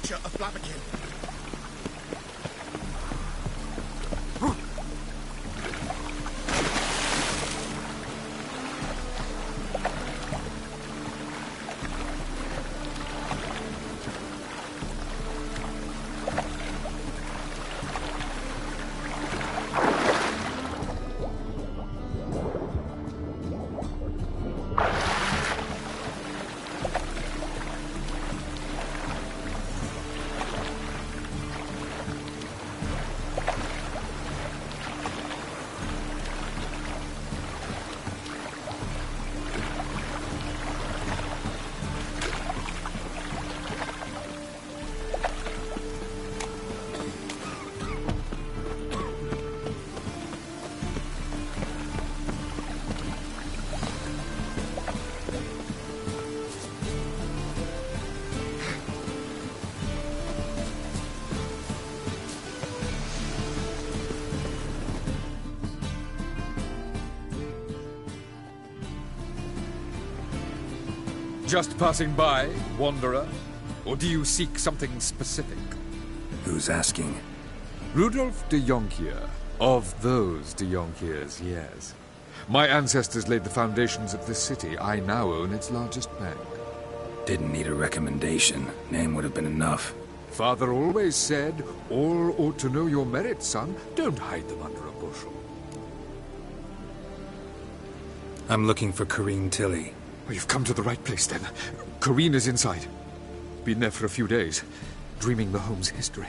Witcher of Blaviken. Just passing by, wanderer? Or do you seek something specific? Who's asking? Rudolf de Jonkier. Of those de Jonkiers, yes. My ancestors laid the foundations of this city. I now own its largest bank. Didn't need a recommendation. Name would have been enough. Father always said, all ought to know your merits, son. Don't hide them under a bushel. I'm looking for Corrine Tilly. Well, you've come to the right place, then. Corrine is inside. Been there for a few days, dreaming the home's history.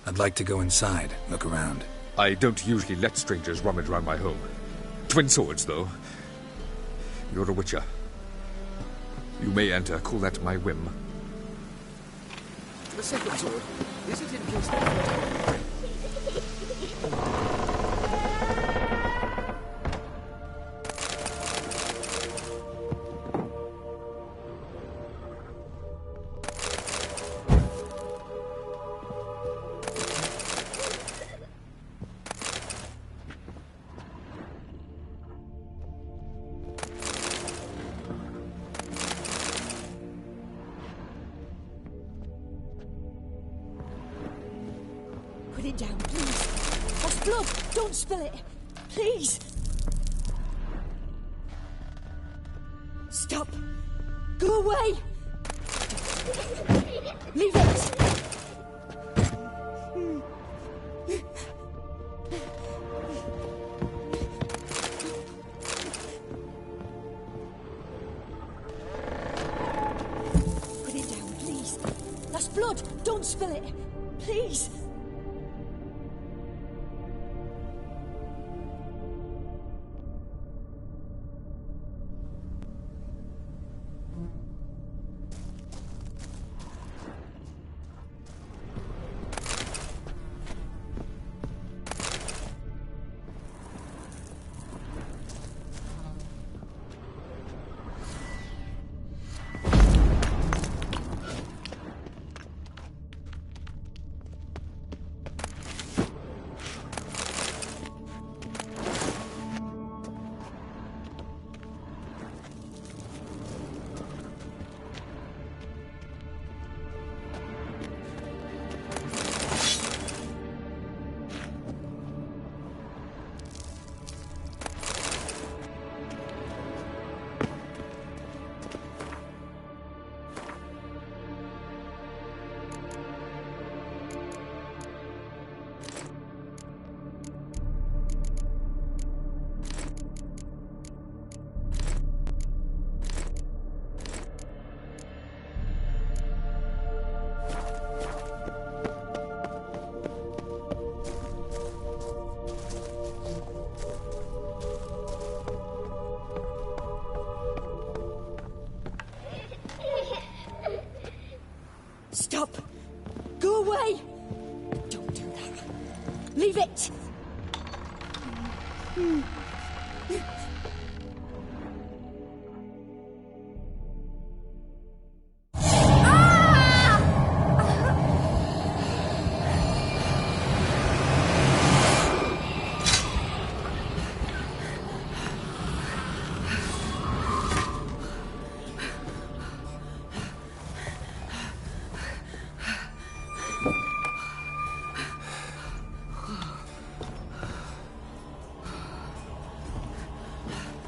I'd like to go inside, look around. I don't usually let strangers rummage around my home. Twin swords, though. You're a witcher. You may enter, call that my whim. The second sword. Is it in case they... Put it down, please. That's blood. Don't spill it. Please. Stop. Go away. Leave it. Put it down, please. That's blood. Don't spill it. Please. Leave it!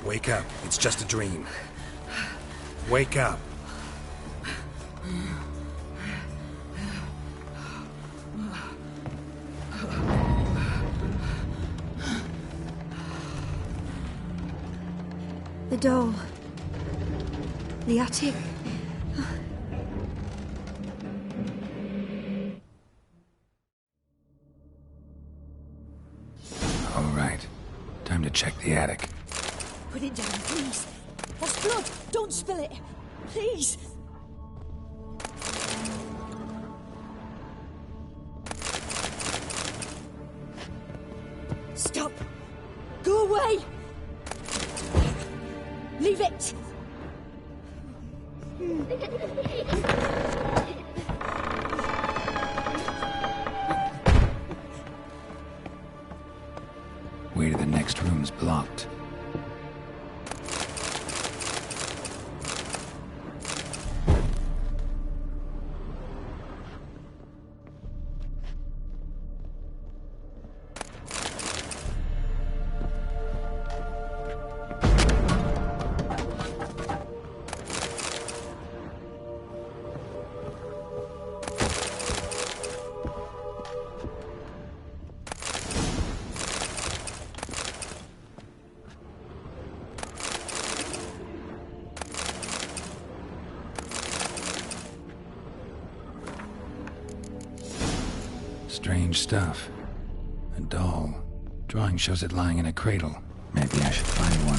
Wake up. It's just a dream. Wake up. The door. The attic. All right. Time to check the attic. Put it down, please. That's blood. Don't spill it. Please. Stop. Go away. Leave it. Way to the next room's blocked. Strange stuff. A doll. Drawing shows it lying in a cradle. Maybe I should find one.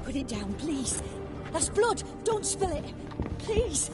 Put it down, please. That's blood. Don't spill it. Please.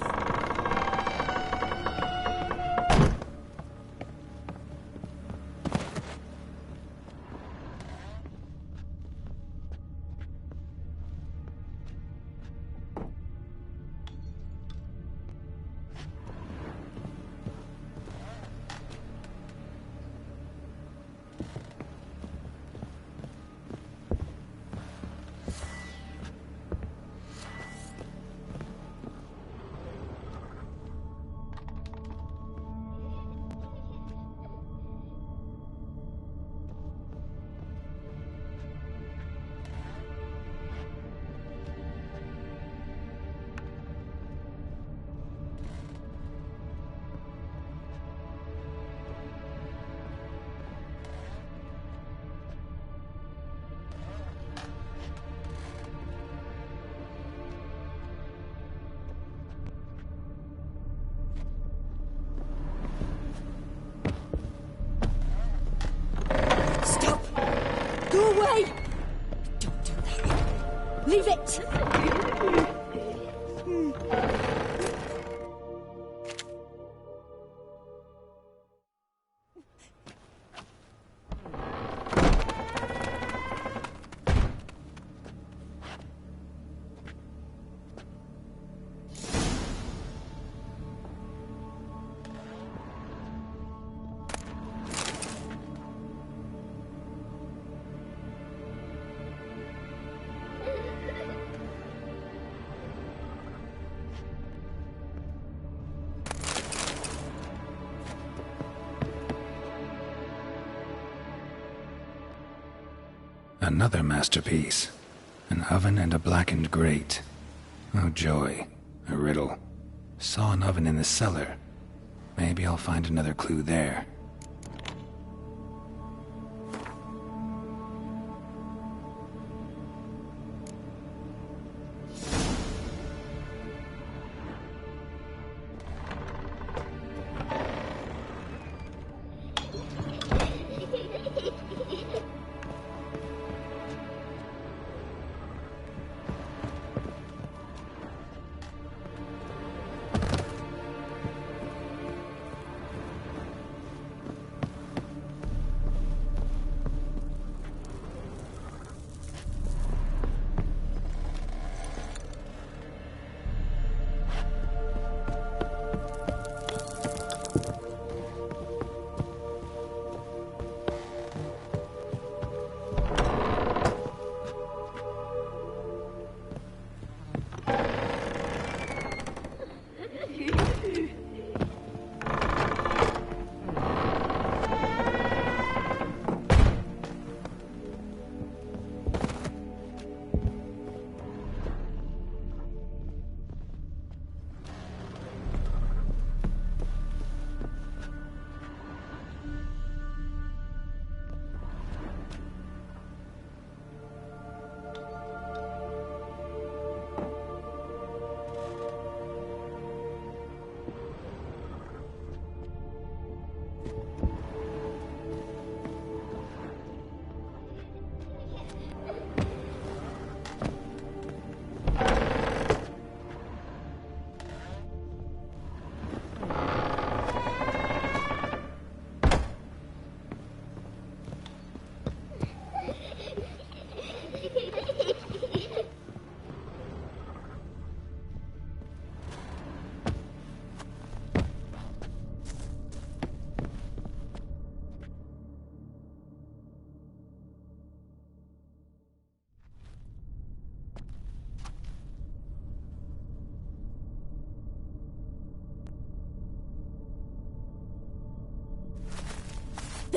Go away! Don't do that. Leave it! Another masterpiece. An oven and a blackened grate. Oh joy. A riddle. Saw an oven in the cellar. Maybe I'll find another clue there.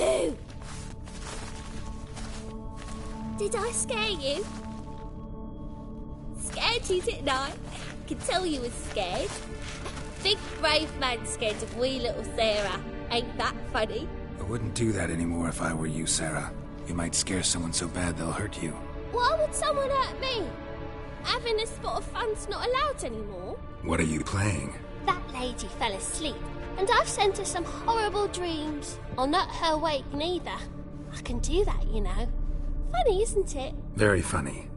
Boo! Did I scare you? Scared you, didn't I? Could tell you was scared. Big brave man scared of wee little Sarah. Ain't that funny? I wouldn't do that anymore if I were you, Sarah. You might scare someone so bad they'll hurt you. Why would someone hurt me? Having a spot of fun's not allowed anymore. What are you playing? That lady fell asleep, and I've sent her some horrible dreams. I'll not her wake neither. I can do that, you know. Funny, isn't it? Very funny.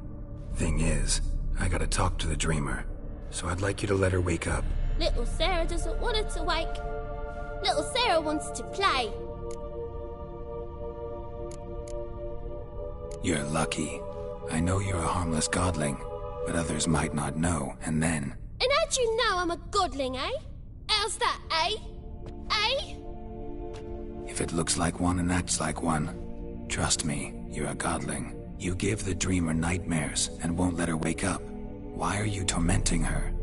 Thing is, I gotta talk to the dreamer, so I'd like you to let her wake up. Little Sarah doesn't want her to wake. Little Sarah wants to play. You're lucky. I know you're a harmless godling, but others might not know, and then... And how'd you know I'm a godling, eh? How's that, eh? Eh? If it looks like one and acts like one, trust me, you're a godling. You give the dreamer nightmares and won't let her wake up. Why are you tormenting her?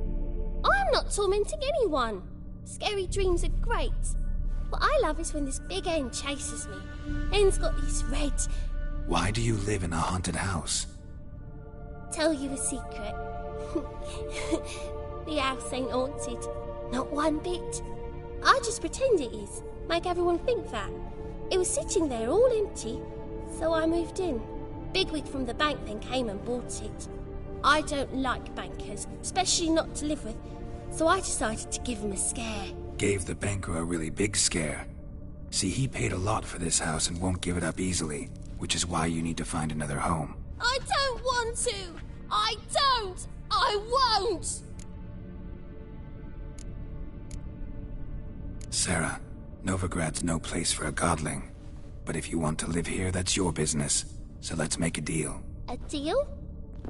I'm not tormenting anyone. Scary dreams are great. What I love is when this big hen chases me. Hen's got these red... Why do you live in a haunted house? Tell you a secret. The house ain't haunted. Not one bit. I just pretend it is. Make everyone think that. It was sitting there all empty, so I moved in. Bigwig from the bank then came and bought it. I don't like bankers, especially not to live with, so I decided to give him a scare. Gave the banker a really big scare. See, he paid a lot for this house and won't give it up easily, which is why you need to find another home. I don't want to! I don't! I won't! Sarah, Novigrad's no place for a godling. But if you want to live here, that's your business. So let's make a deal. A deal?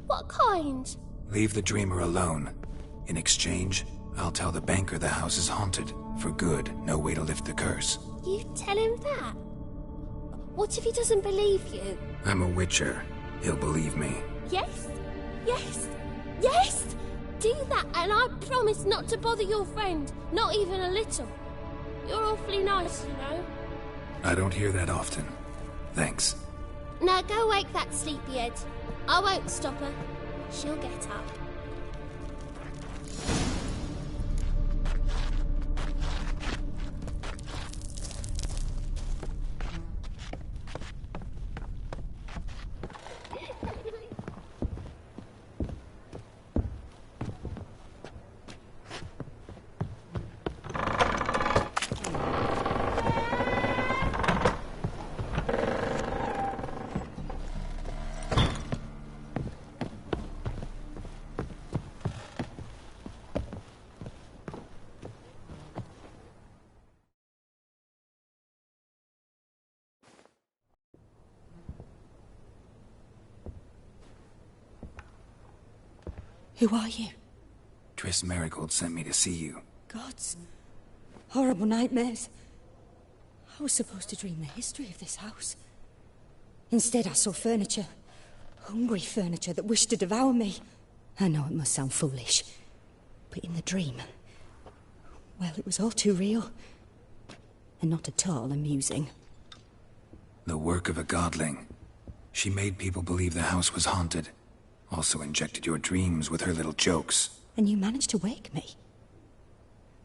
What kind? Leave the dreamer alone. In exchange, I'll tell the banker the house is haunted. For good, no way to lift the curse. You tell him that? What if he doesn't believe you? I'm a witcher. He'll believe me. Yes? Yes? Yes! Do that and I promise not to bother your friend. Not even a little. You're awfully nice, you know. I don't hear that often. Thanks. Now go wake that sleepyhead. I won't stop her. She'll get up. Who are you? Triss Merigold sent me to see you. Gods. Horrible nightmares. I was supposed to dream the history of this house. Instead, I saw furniture. Hungry furniture that wished to devour me. I know it must sound foolish, but in the dream, well, it was all too real. And not at all amusing. The work of a godling. She made people believe the house was haunted. Also injected your dreams with her little jokes. And you managed to wake me.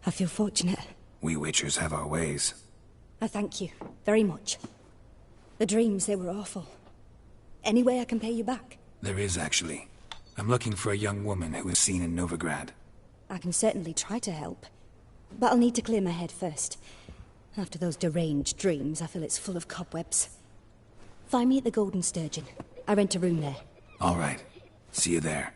I feel fortunate. We witchers have our ways. I thank you very much. The dreams, they were awful. Any way I can pay you back? There is, actually. I'm looking for a young woman who was seen in Novigrad. I can certainly try to help. But I'll need to clear my head first. After those deranged dreams, I feel it's full of cobwebs. Find me at the Golden Sturgeon. I rent a room there. All right. See you there.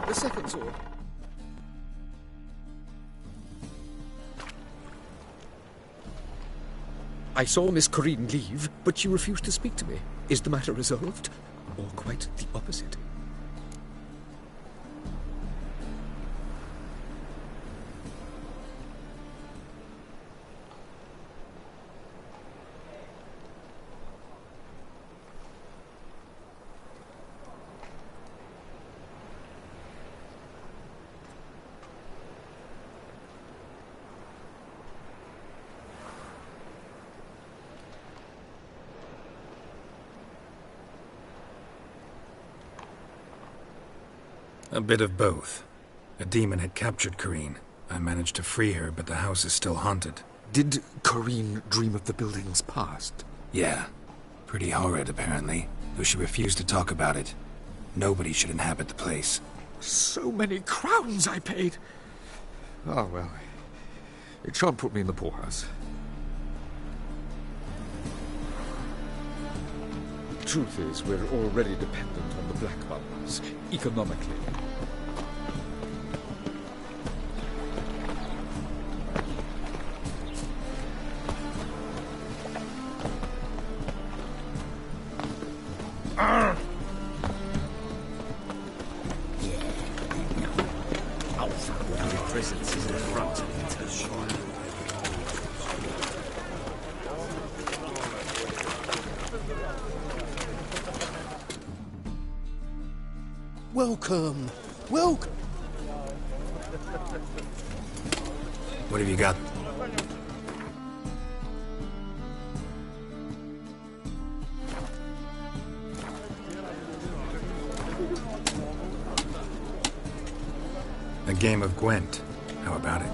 The second sword. I saw Miss Corinne leave, but she refused to speak to me. Is the matter resolved? Or quite the opposite? A bit of both. A demon had captured Corinne. I managed to free her, but the house is still haunted. Did Corinne dream of the building's past? Yeah. Pretty horrid, apparently, though she refused to talk about it. Nobody should inhabit the place. So many crowns I paid! Oh, well. It shan't put me in the poorhouse. Truth is, we're already dependent on the Black Ones, economically. Welcome. Welcome. What have you got? A game of Gwent. How about it?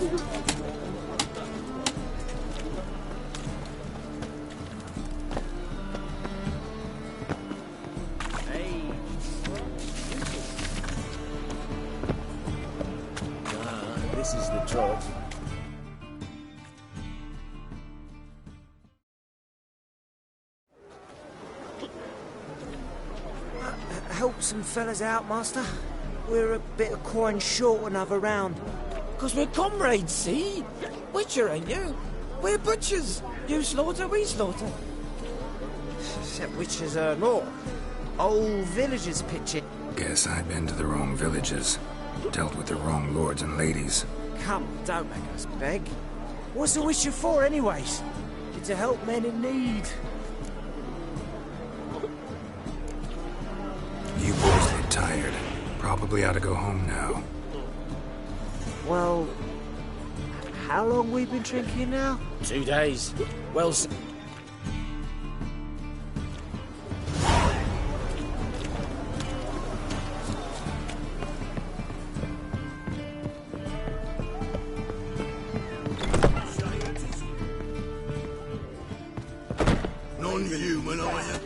This is the job. Help some fellas out, master. We're a bit of coin short another round. 'Cause we're comrades, see? Butcher, ain't you? We're butchers. You slaughter, we slaughter. Except witches are more. Old villagers pitching. Guess I've been to the wrong villages. Dealt with the wrong lords and ladies. Come, don't make us beg. What's the witcher for, anyways? It's to help men in need. You boys look tired. Probably ought to go home now. Well, how long we been drinking now? 2 days. Well, Non-human, are you?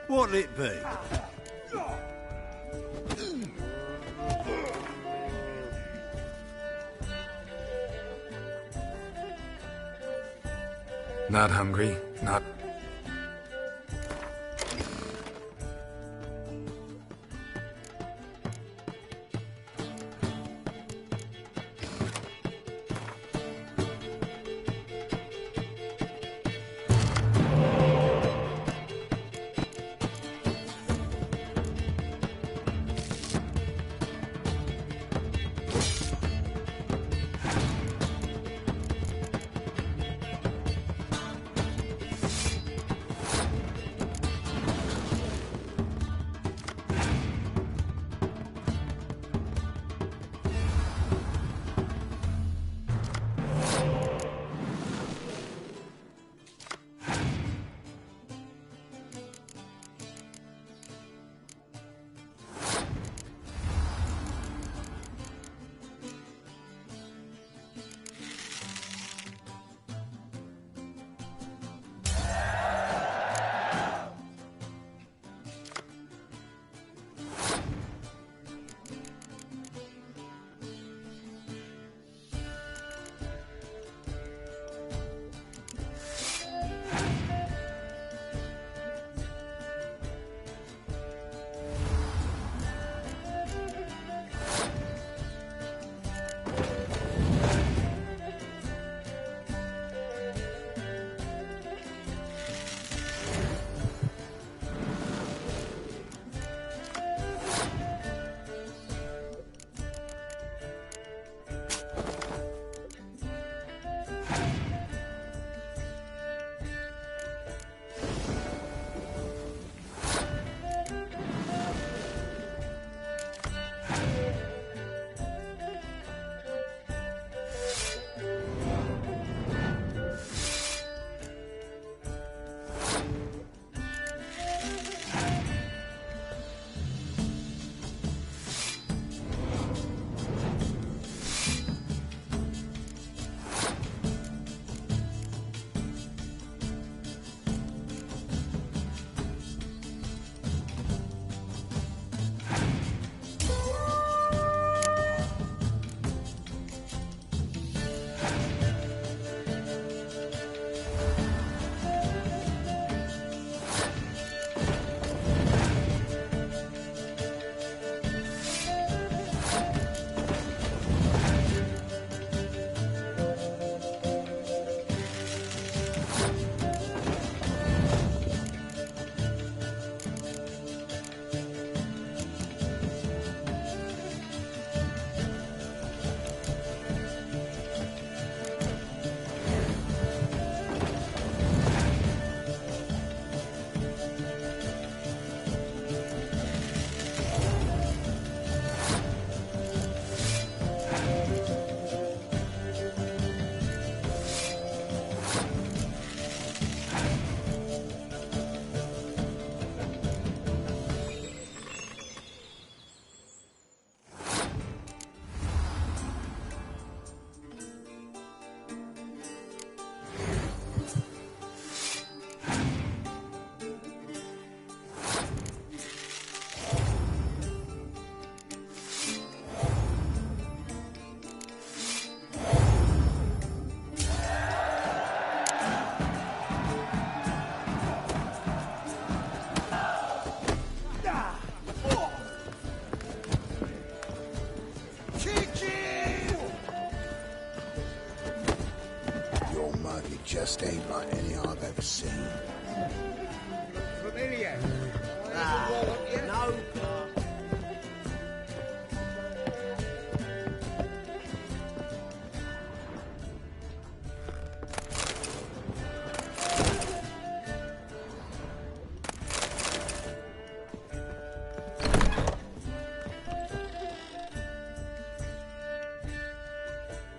What'll it be? Not hungry, not... ever seen. Familiar. No.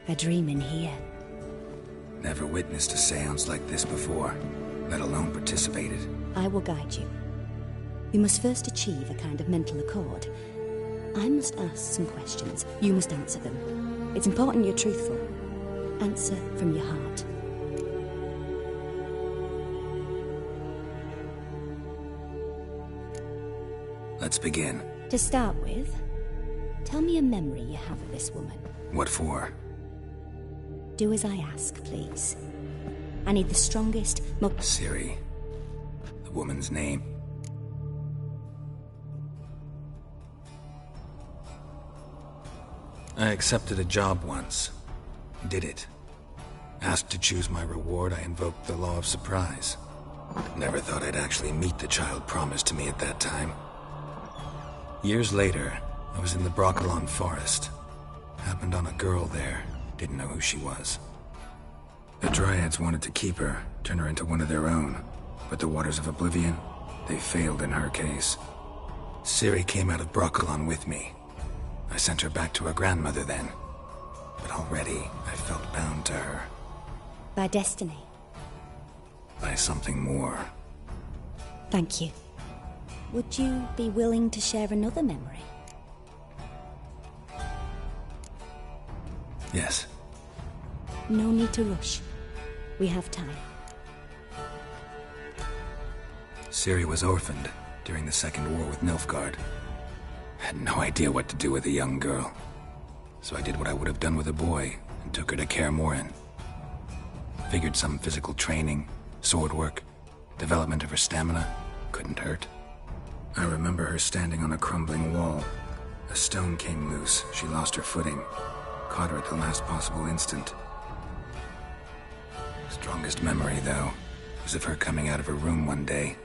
A dream in here. Never witnessed a seance like this before, let alone participated. I will guide you. You must first achieve a kind of mental accord. I must ask some questions. You must answer them. It's important you're truthful. Answer from your heart. Let's begin. To start with, tell me a memory you have of this woman. What for? Do as I ask, please. I need the strongest, most... Ciri. The woman's name. I accepted a job once. Did it. Asked to choose my reward, I invoked the law of surprise. Never thought I'd actually meet the child promised to me at that time. Years later, I was in the Brokilon forest. Happened on a girl there. Didn't know who she was. The Dryads wanted to keep her, turn her into one of their own. But the Waters of Oblivion, they failed in her case. Ciri came out of Brokilon with me. I sent her back to her grandmother then. But already, I felt bound to her. By destiny. By something more. Thank you. Would you be willing to share another memory? Yes. No need to rush. We have time. Ciri was orphaned during the Second War with Nilfgaard. Had no idea what to do with a young girl. So I did what I would have done with a boy and took her to Kaer Morhen. Figured some physical training, sword work, development of her stamina couldn't hurt. I remember her standing on a crumbling wall. A stone came loose, she lost her footing. Caught her at the last possible instant. Strongest memory, though, was of her coming out of her room one day,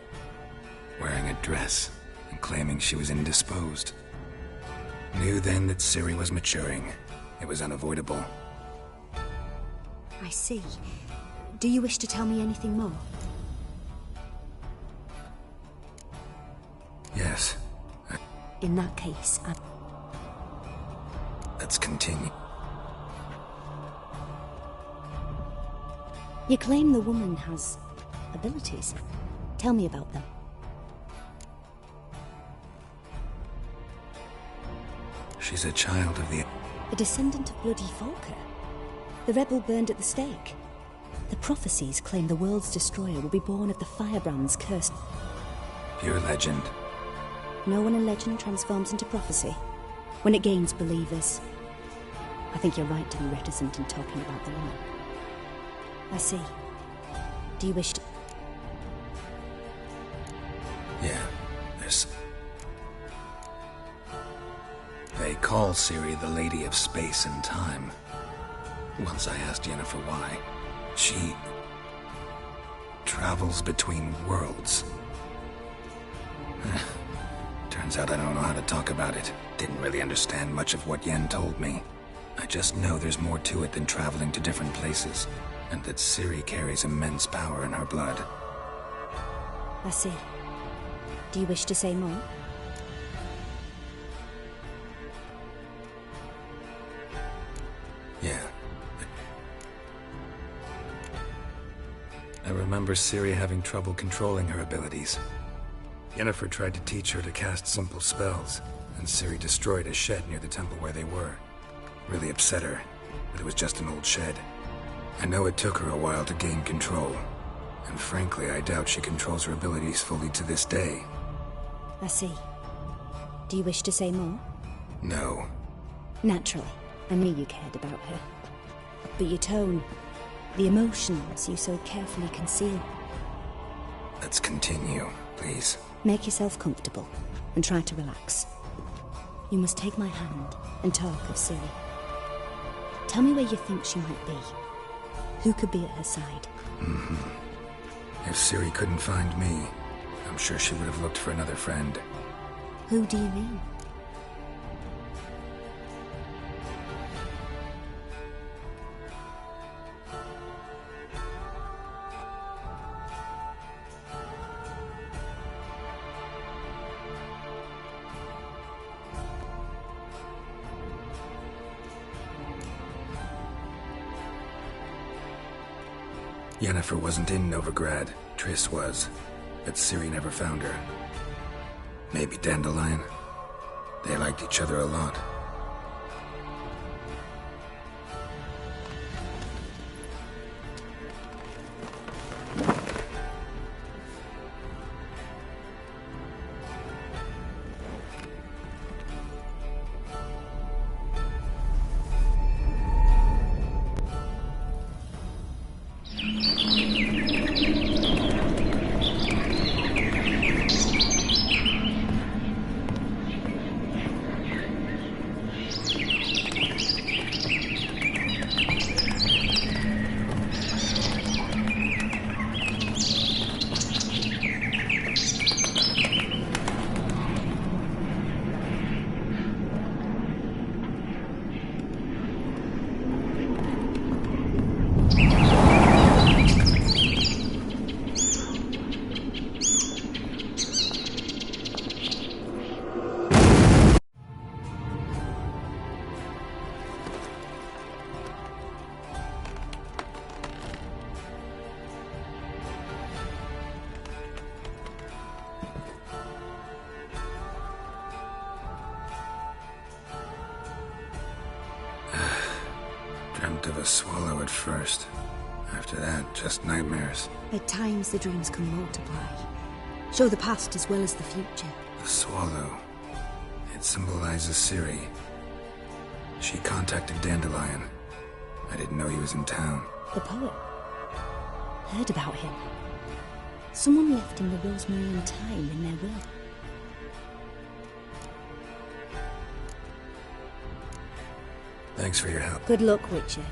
wearing a dress and claiming she was indisposed. Knew then that Ciri was maturing. It was unavoidable. I see. Do you wish to tell me anything more? Yes. In that case, Let's continue. You claim the woman has abilities. Tell me about them. She's a child of the... A descendant of bloody Volker. The rebel burned at the stake. The prophecies claim the world's destroyer will be born of the Firebrand's curse. Pure legend. No one in legend transforms into prophecy. When it gains believers. I think you're right to be reticent in talking about the woman. I see. Do you wish to... Yeah, there's... They call Ciri the Lady of Space and Time. Once I asked Yennefer why. She... travels between worlds. Turns out I don't know how to talk about it. Didn't really understand much of what Yen told me. I just know there's more to it than traveling to different places, and that Ciri carries immense power in her blood. I see. Do you wish to say more? Yeah. I remember Ciri having trouble controlling her abilities. Yennefer tried to teach her to cast simple spells, and Ciri destroyed a shed near the temple where they were. Really upset her, but it was just an old shed. I know it took her a while to gain control, and frankly, I doubt she controls her abilities fully to this day. I see. Do you wish to say more? No. Naturally. I knew you cared about her. But your tone, the emotions you so carefully conceal. Let's continue, please. Make yourself comfortable, and try to relax. You must take my hand and talk of Ciri. Tell me where you think she might be. Who could be at her side? If Ciri couldn't find me, I'm sure she would have looked for another friend. Who do you mean? Yennefer wasn't in Novigrad. Triss was. But Ciri never found her. Maybe Dandelion. They liked each other a lot. Dreamt of a swallow at first. After that, just nightmares. At times, the dreams can multiply. Show the past as well as the future. The swallow. It symbolizes Ciri. She contacted Dandelion. I didn't know he was in town. The poet. Heard about him. Someone left him the rosemary and thyme in their will. Thanks for your help. Good luck, Witcher.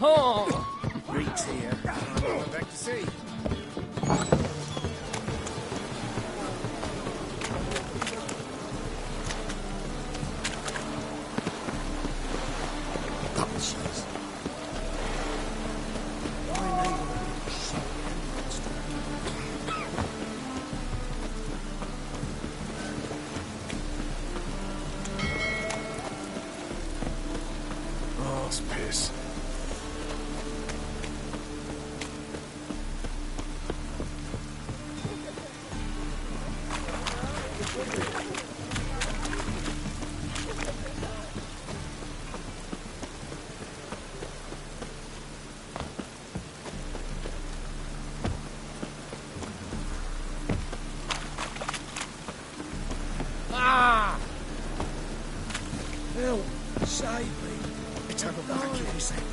Oh! Greeks here. I'm going back to sea. Piss. Ah! Help! Save me! It's out of the back of this thing.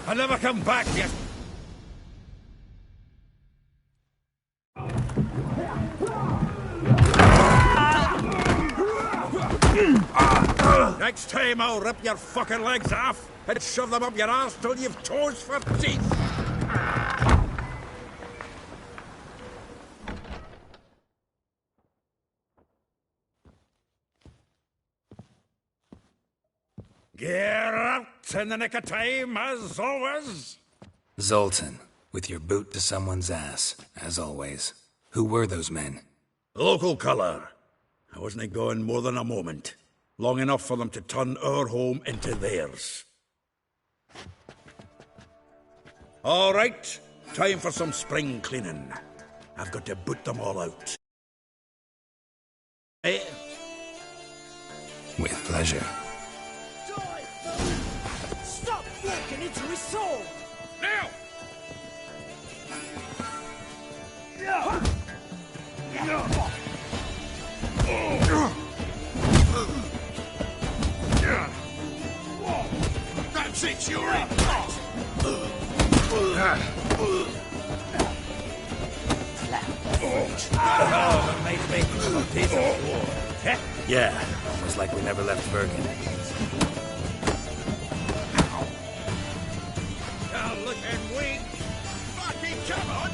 I never come back yet. Next time I'll rip your fucking legs off and shove them up your ass till you've toes for teeth. Get out in the nick of time, as always. Zoltan, with your boot to someone's ass, as always. Who were those men? Local colour. I wasn't gone more than a moment. Long enough for them to turn our home into theirs. All right, time for some spring cleaning. I've got to boot them all out. Eh? With pleasure. Stop walking into his soul! Now! That's it, you're in! Oh, made me Yeah, almost like we never left Bergen. Now look and wait! Fucking come on!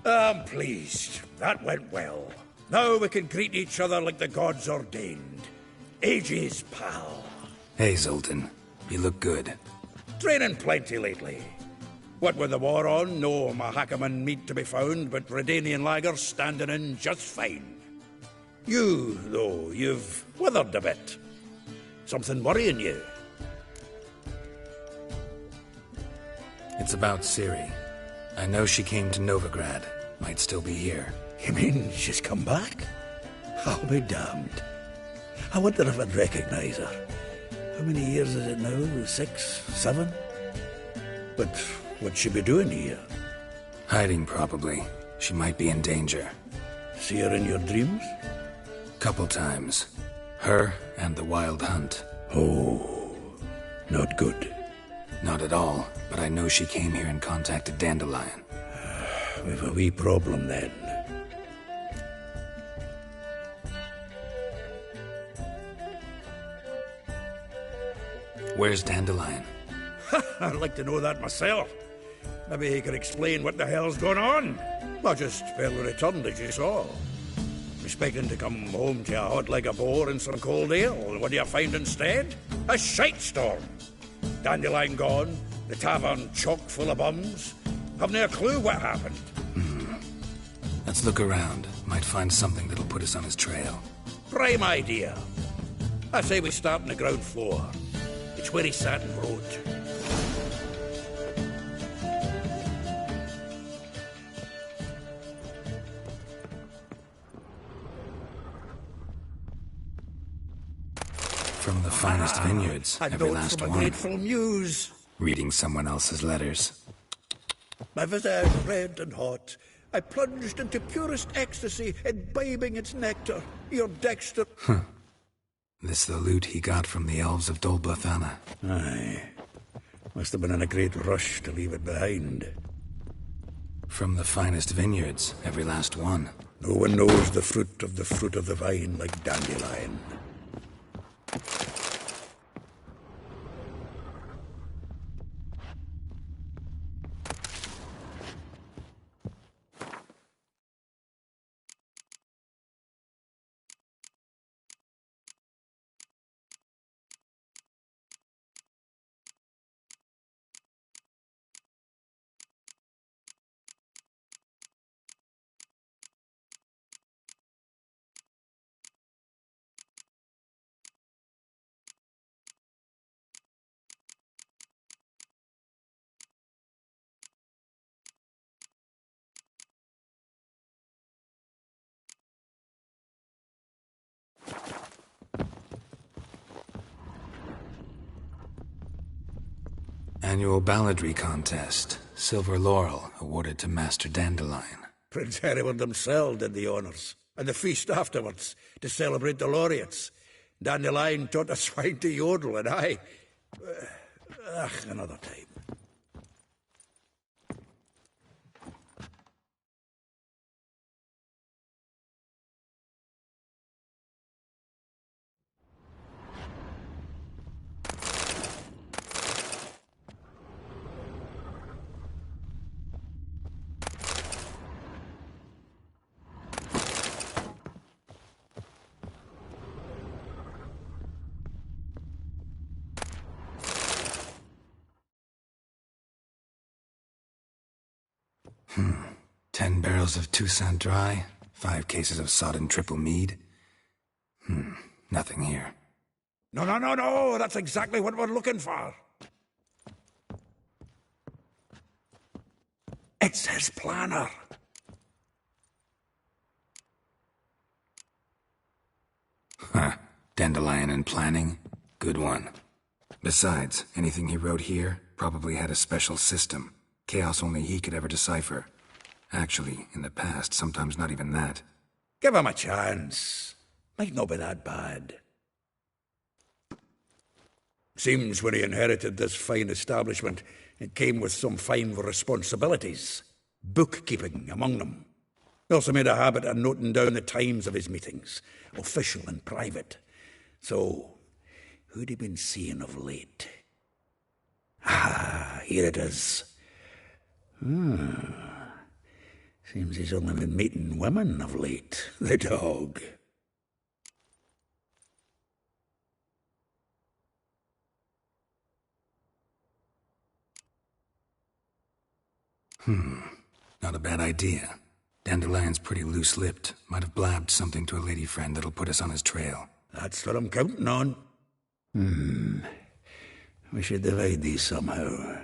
I'm pleased. That went well. Now we can greet each other like the gods ordained. Ages, pal. Hey, Zoltan. You look good. Training plenty lately. What with the war on, no Mahakaman meat to be found, but Redanian lagers standing in just fine. You, though, you've withered a bit. Something worrying you? It's about Ciri. I know she came to Novigrad. Might still be here. You mean she's come back? I'll be damned. I wonder if I'd recognize her. How many years is it now? 6, 7? But what'd she be doing here? Hiding, probably. She might be in danger. See her in your dreams? Couple times. Her and the Wild Hunt. Oh, not good. Not at all, but I know she came here and contacted Dandelion. We've a wee problem then. Where's Dandelion? I'd like to know that myself. Maybe he could explain what the hell's going on. I just barely returned, as you saw. Expecting to come home to a hot like a boar and some cold ale, and what do you find instead? A shitestorm. Dandelion gone, the tavern chock full of bums. Haven't a clue what happened. Let's look around. Might find something that'll put us on his trail. Prime idea. I say we start on the ground floor. It's where he sat and wrote. From the finest vineyards, A every note last from a one. grateful muse. Reading someone else's letters. My visage red and hot. I plunged into purest ecstasy, imbibing its nectar. Your Dexter... This the loot he got from the elves of Dol Blathanna. Aye. Must have been in a great rush to leave it behind. From the finest vineyards, every last one. No one knows the fruit of the vine like Dandelion. Annual balladry contest. Silver laurel awarded to Master Dandelion. Prince Hereward himself did the honours, and the feast afterwards, to celebrate the laureates. Dandelion taught a swine to yodel, and I... another time. Hmm. 10 barrels of Toussaint Dry, 5 cases of sodden triple mead. Nothing here. No, that's exactly what we're looking for. It's his planner. Huh. Dandelion and planning? Good one. Besides, anything he wrote here probably had a special system. Chaos only he could ever decipher. Actually, in the past, sometimes not even that. Give him a chance. Might not be that bad. Seems when he inherited this fine establishment, it came with some fine responsibilities. Bookkeeping among them. He also made a habit of noting down the times of his meetings, official and private. So, who'd he been seeing of late? Ah, here it is. Seems he's only been meeting women of late, the dog. Not a bad idea. Dandelion's pretty loose-lipped. Might have blabbed something to a lady friend that'll put us on his trail. That's what I'm counting on. We should divide these somehow.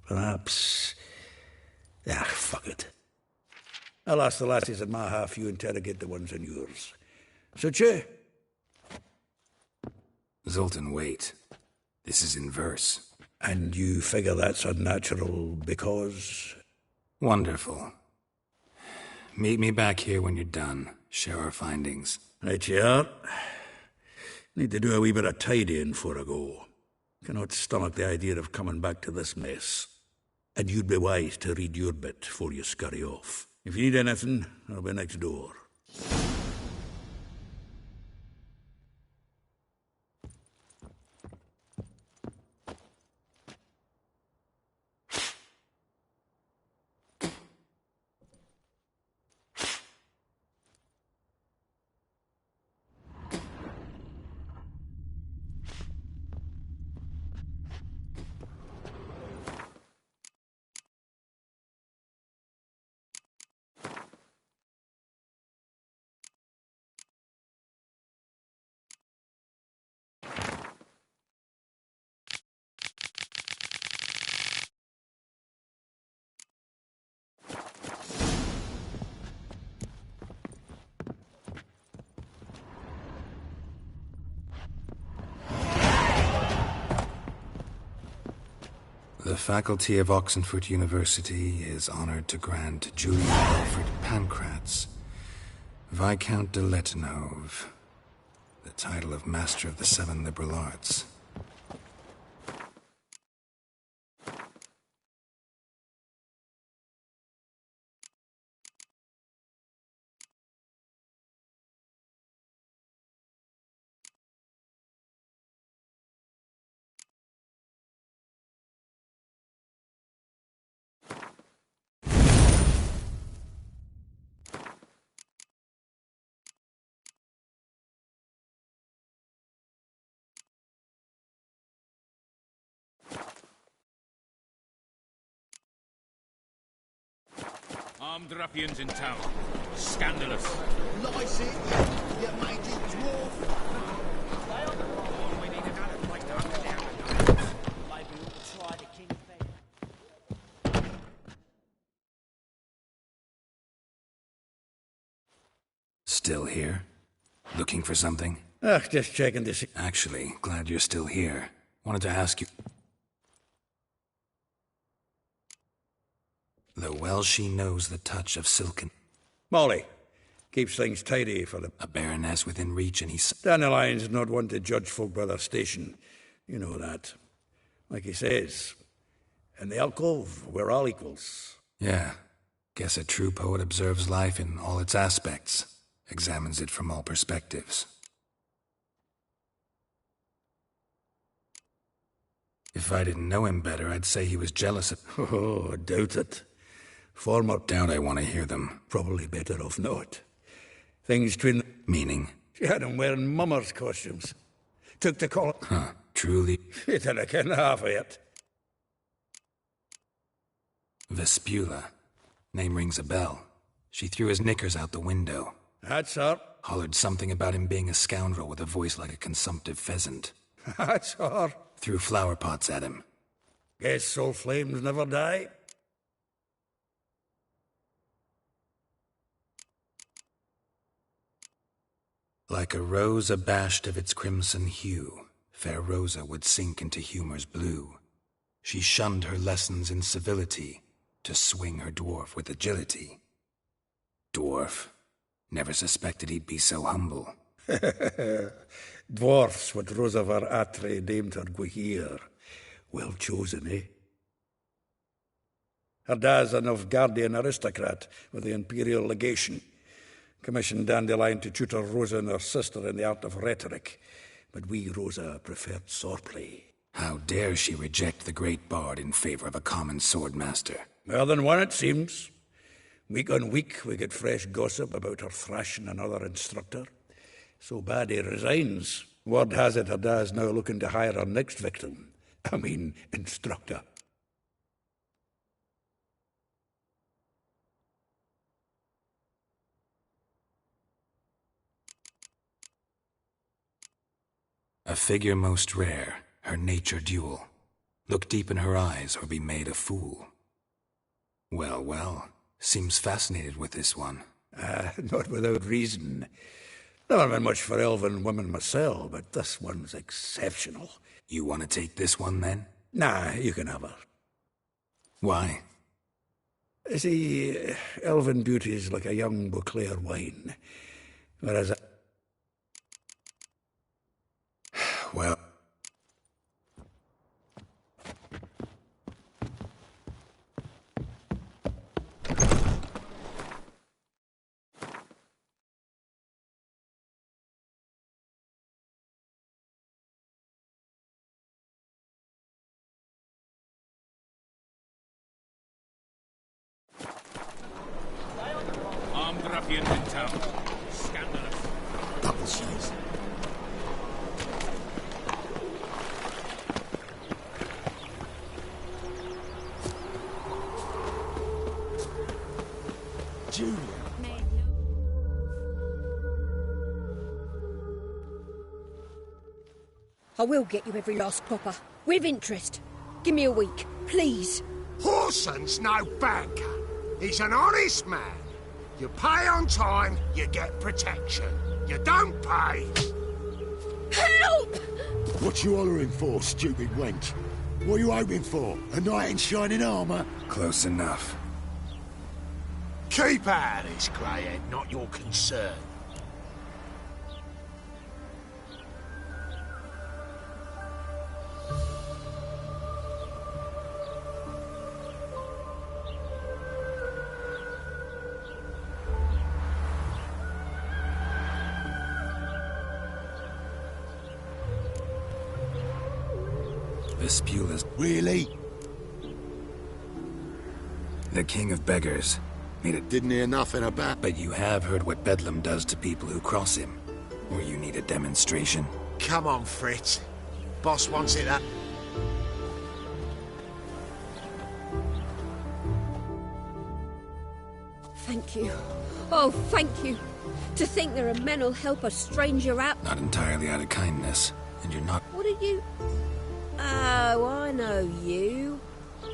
Perhaps... fuck it. I'll ask the lassies in my half, you interrogate the ones in yours. Such you? Zoltan, wait. This is in verse. And you figure that's unnatural because... Wonderful. Meet me back here when you're done. Share our findings. Right you are. Need to do a wee bit of tidying before I go. Cannot stomach the idea of coming back to this mess. And you'd be wise to read your bit before you scurry off. If you need anything, I'll be next door. The faculty of Oxenford University is honored to grant Julian Alfred Pancratz, Viscount de Letenhove, The title of Master of the Seven Liberal Arts. Armed ruffians in town. Scandalous. Lice it, you mighty dwarf. We need another place to hunt down. Maybe we ought to try the King's Bed. Still here? Looking for something? Just checking to see. Actually, glad you're still here. Wanted to ask you... Though well she knows the touch of silken... Molly. Keeps things tidy for the... A baroness within reach and he's... Dandelion's not one to judge folk by their station. You know that. Like he says, in the alcove, we're all equals. Yeah. Guess a true poet observes life in all its aspects. Examines it from all perspectives. If I didn't know him better, I'd say he was jealous of... Oh, I doubt it. Former... Doubt I want to hear them. Probably better off not. Things twin... Meaning? She had him wearing mummers' costumes. Took to call... Huh, truly? You didn't ken half of it. Vespula. Name rings a bell. She threw his knickers out the window. That's her. Hollered something about him being a scoundrel with a voice like a consumptive pheasant. That's her. Threw flower pots at him. Guess soul flames never die. Like a rose abashed of its crimson hue, fair Rosa would sink into humor's blue. She shunned her lessons in civility, to swing her dwarf with agility. Dwarf. Never suspected he'd be so humble. Dwarfs what Rosavar Atre named her Guahir. Well chosen, eh? Her dad's a Novgardian aristocrat with the Imperial Legation. Commissioned Dandelion to tutor Rosa and her sister in the art of rhetoric. But we, Rosa, preferred swordplay. How dare she reject the great bard in favor of a common swordmaster? More than one, it seems. Week on week, we get fresh gossip about her thrashing another instructor. So bad he resigns. Word has it her dad's now looking to hire her next victim. I mean, instructor. A figure most rare, her nature dual. Look deep in her eyes or be made a fool. Well, well, seems fascinated with this one. Not without reason. Never been much for elven women myself, but this one's exceptional. You want to take this one, then? Nah, you can have her. Why? See, elven beauty's like a young Beauclair wine, whereas... Well... Armed ruffians in town. Scandalous. Double shoes. Julia. I will get you every last copper. With interest. Give me a week, please. Horson's no banker. He's an honest man. You pay on time, you get protection. You don't pay... Help! What you hollering for, stupid wench? What are you hoping for? A knight in shining armour? Close enough. Keep out of this, Greyhead, not your concern. Vespula's Really? the king of beggars. Didn't hear nothing about... But you have heard what Bedlam does to people who cross him. Or you need a demonstration? Come on, Fritz. Boss wants it up. Thank you. Oh, thank you. To think there are men who'll help a stranger out. Not entirely out of kindness. And you're not... What are you... Oh, I know you.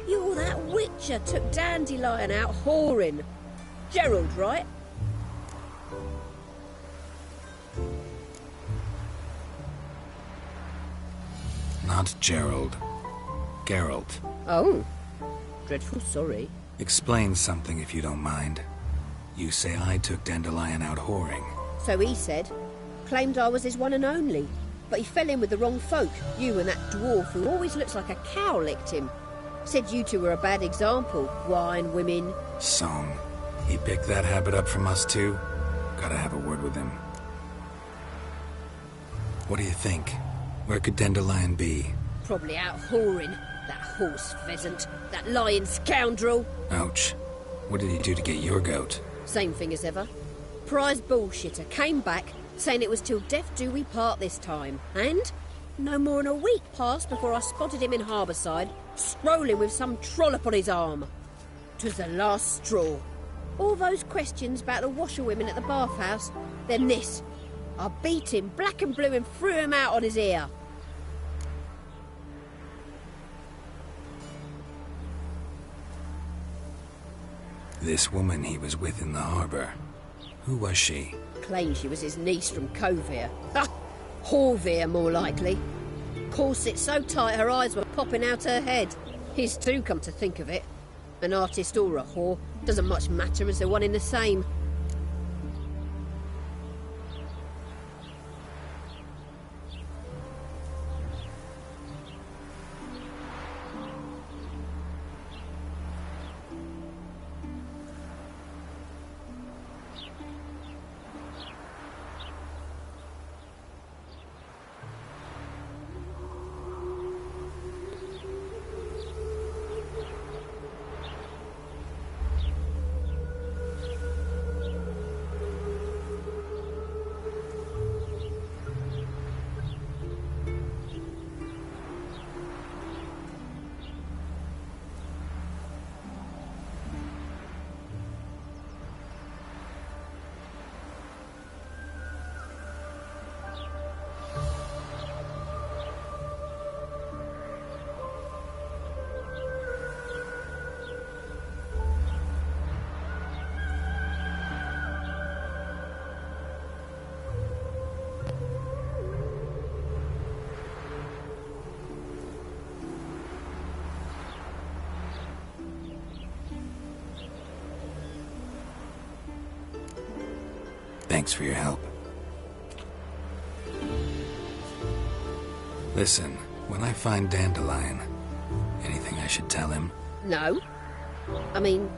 You're that witcher took Dandelion out whoring. Gerald, right? Not Gerald. Geralt. Oh. Dreadful sorry. Explain something if you don't mind. You say I took Dandelion out whoring. So he said. Claimed I was his one and only. But he fell in with the wrong folk. You and that dwarf who always looks like a cow licked him. Said you two were a bad example. Wine, women. Song. He picked that habit up from us too? Gotta have a word with him. What do you think? Where could Dandelion be? Probably out whoring. That horse pheasant. That lying scoundrel. Ouch. What did he do to get your goat? Same thing as ever. Prize bullshitter came back, saying it was till death do we part this time. And no more than a week passed before I spotted him in Harbourside, strolling with some trollop on his arm. 'Twas the last straw. All those questions about the washerwomen at the bathhouse, then this. I beat him black and blue and threw him out on his ear. This woman he was with in the harbour. Who was she? Claimed she was his niece from Kovir. Ha! Horvir, more likely. Corset so tight her eyes were popping out her head. His too, come to think of it. An artist or a whore doesn't much matter as they're one in the same. Thanks for your help. Listen, when I find Dandelion, anything I should tell him? No. I mean,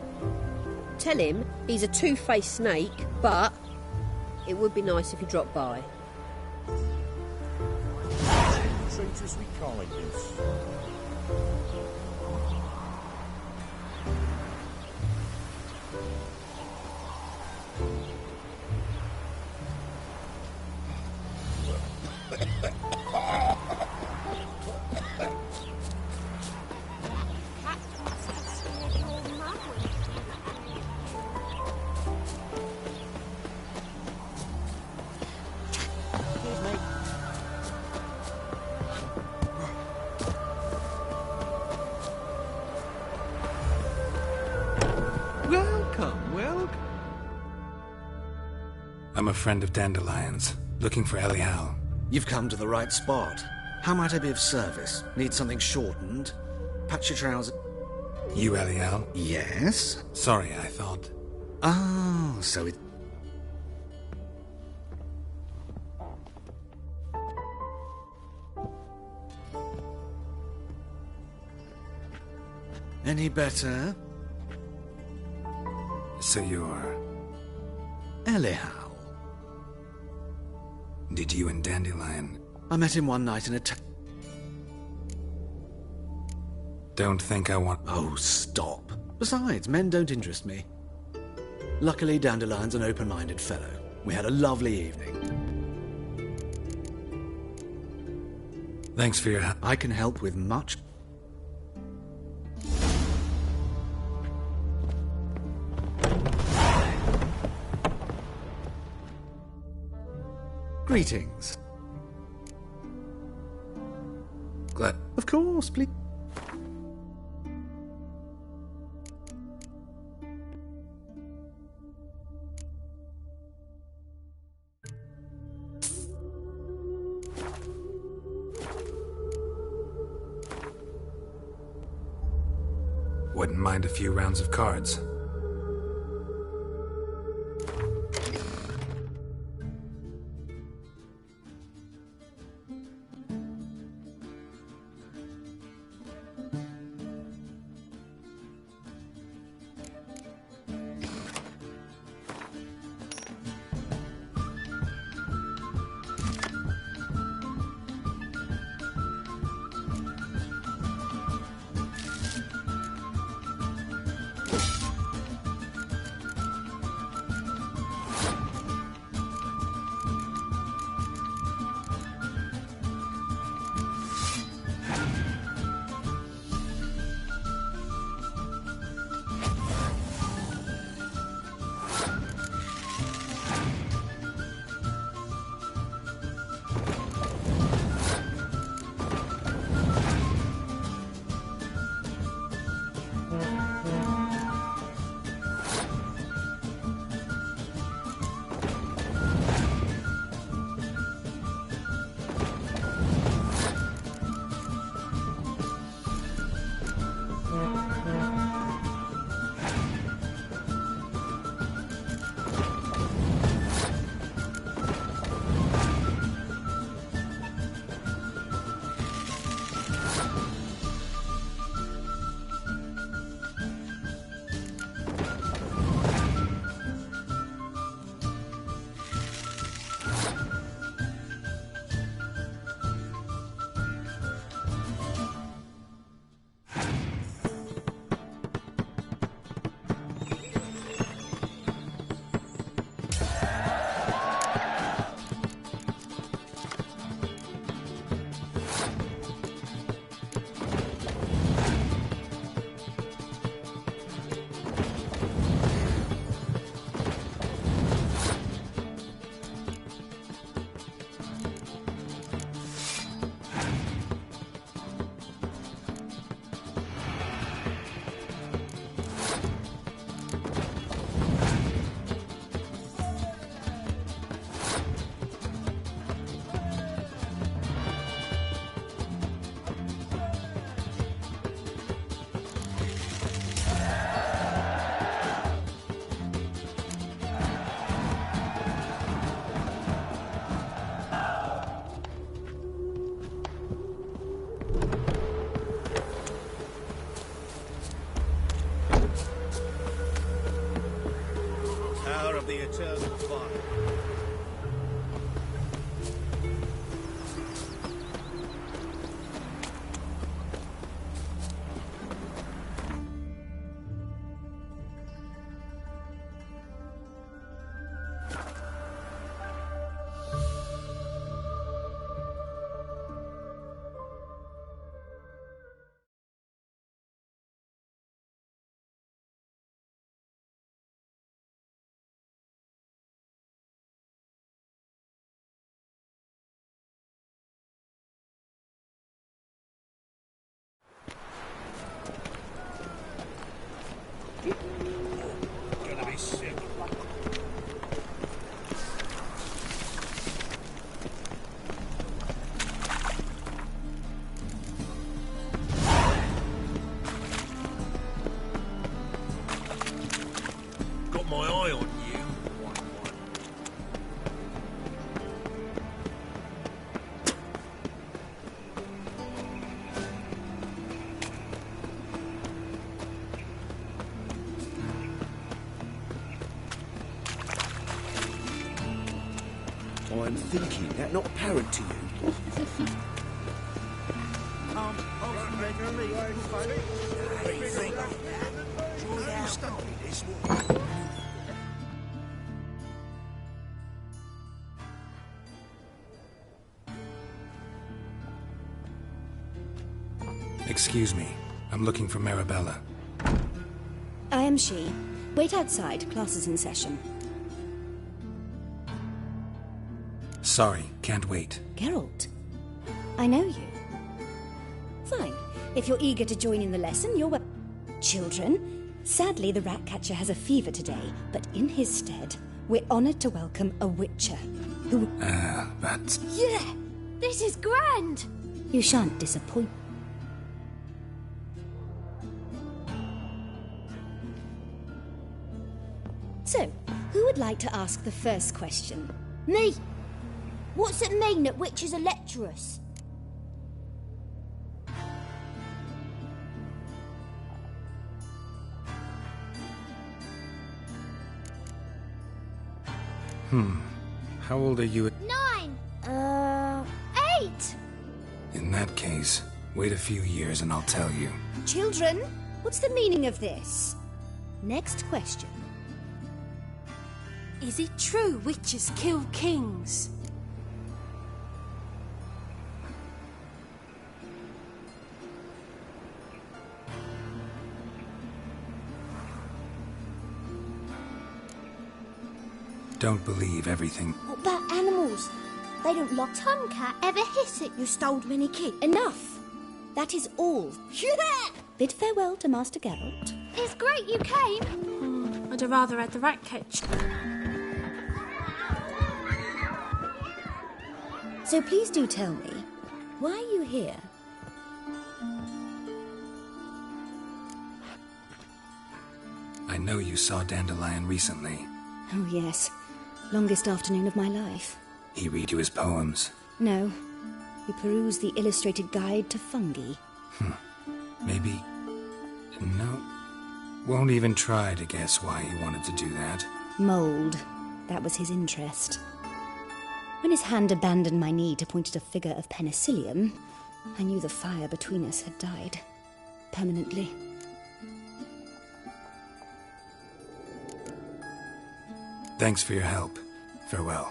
tell him he's a two-faced snake, but it would be nice if he dropped by. Traitorously kindness. I'm a friend of Dandelion's, looking for Elial. You've come to the right spot. How might I be of service? Need something shortened? Patch your trousers. You Elial? Yes? Sorry, I thought... Oh, so it... Any better? So you're... Elial. Did you and Dandelion... I met him one night in a Don't think I want... Oh, stop. Besides, men don't interest me. Luckily, Dandelion's an open-minded fellow. We had a lovely evening. Thanks for your help. I can help with much. Greetings. Glad. Of course, please. Wouldn't mind a few rounds of cards. Of the eternal fire. Gonna be sick. Got my eye on you. I'm thinking that not apparent to you. Excuse me. I'm looking for Marabella. I am she. Wait outside. Class is in session. Sorry, can't wait. Geralt, I know you. Fine. If you're eager to join in the lesson, you're Children, sadly the Ratcatcher has a fever today, but in his stead, we're honoured to welcome a Witcher who... but... Yeah! This is grand! You shan't disappoint. So, who would like to ask the first question? Me! What's it mean that witches are lecturers? How old are you? 9! 8! In that case, wait a few years and I'll tell you. Children, what's the meaning of this? Next question. Is it true witches kill kings? Don't believe everything. What about animals? They don't like Tomcat ever hissing. You stole many kids. Enough! That is all. Yeah! Bid farewell to Master Geralt. It's great you came. I'd have rather had the Ratcatcher. So please do tell me, why are you here? I know you saw Dandelion recently. Oh yes, longest afternoon of my life. He read you his poems. No, we perused the illustrated guide to fungi. Maybe... No. Won't even try to guess why he wanted to do that. Mold. That was his interest. When his hand abandoned my knee to point at a figure of penicillium, I knew the fire between us had died. Permanently. Thanks for your help. Farewell.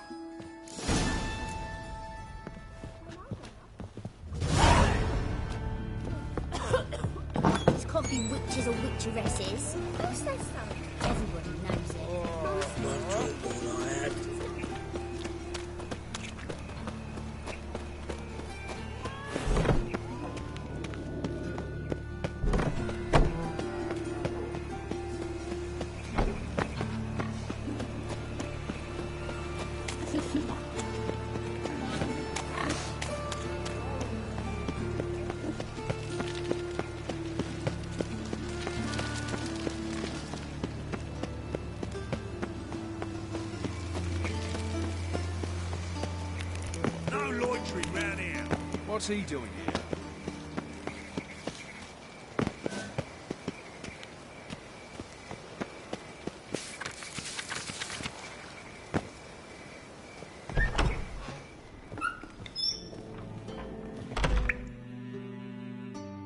These can't be witches or witcheresses. Who's that son? Everybody knows it. What's he doing here?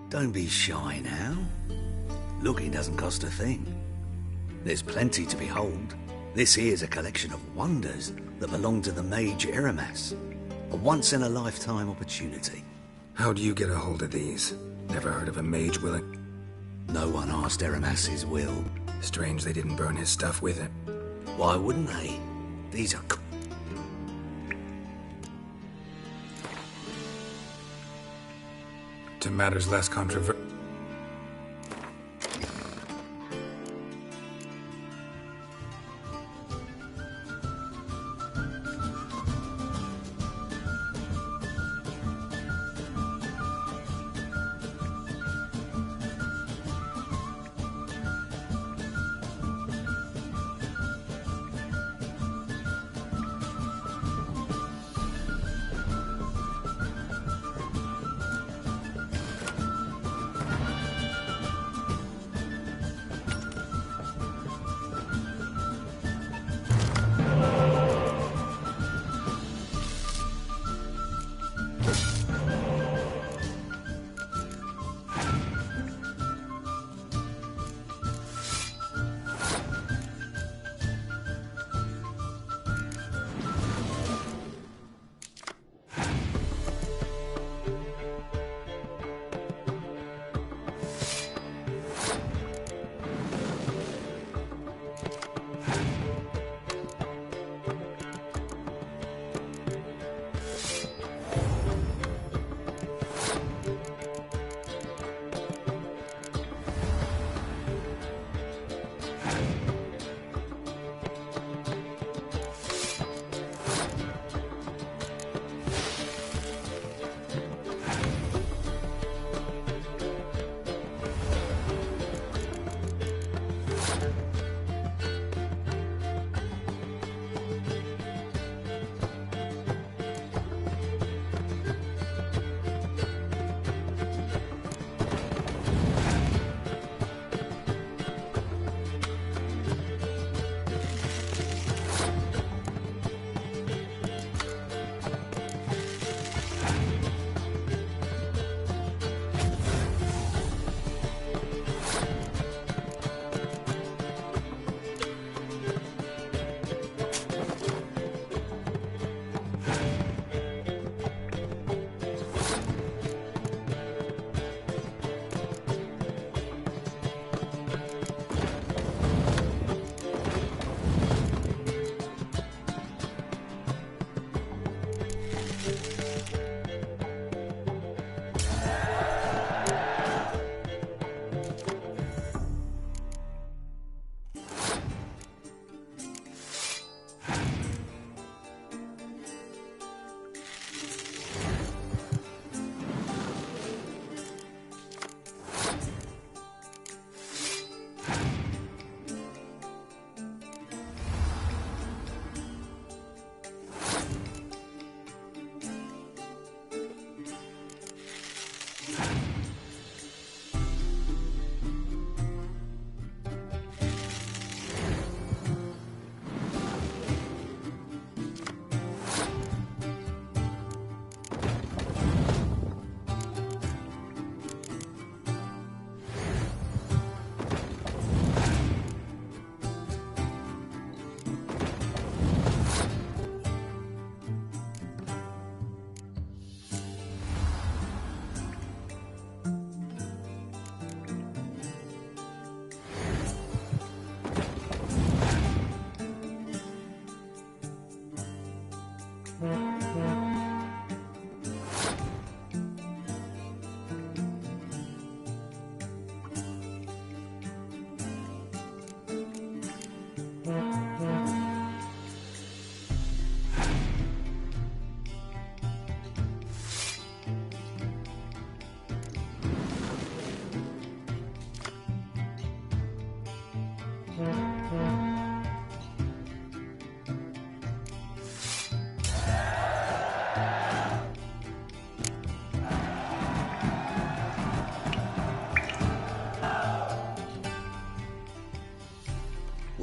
Don't be shy now. Looking doesn't cost a thing. There's plenty to behold. This here's a collection of wonders that belong to the mage Eramas. A once-in-a-lifetime opportunity. How do you get a hold of these? Never heard of a mage willing... No one asked Eramas' will. Strange they didn't burn his stuff with it. Why wouldn't they? These are... To matters less controversial...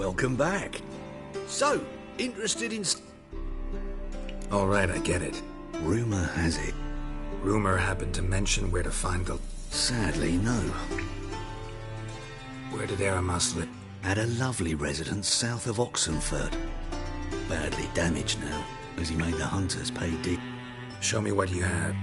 Welcome back. So, interested in... All right, I get it. Rumour has it. Rumor happened to mention where to find the... Sadly, no. Where did Aramas live? At a lovely residence south of Oxenford. Badly damaged now, as he made the hunters pay deep. Show me what you have.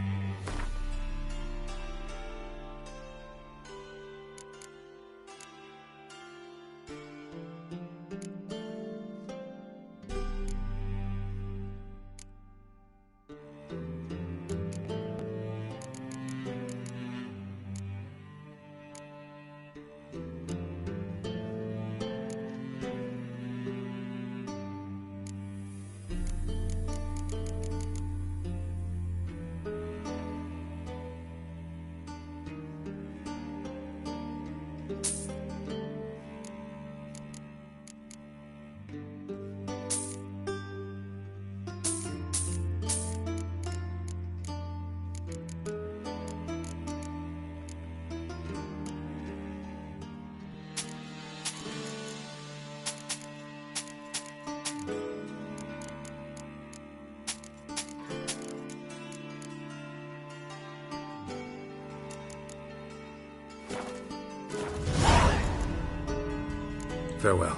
Farewell.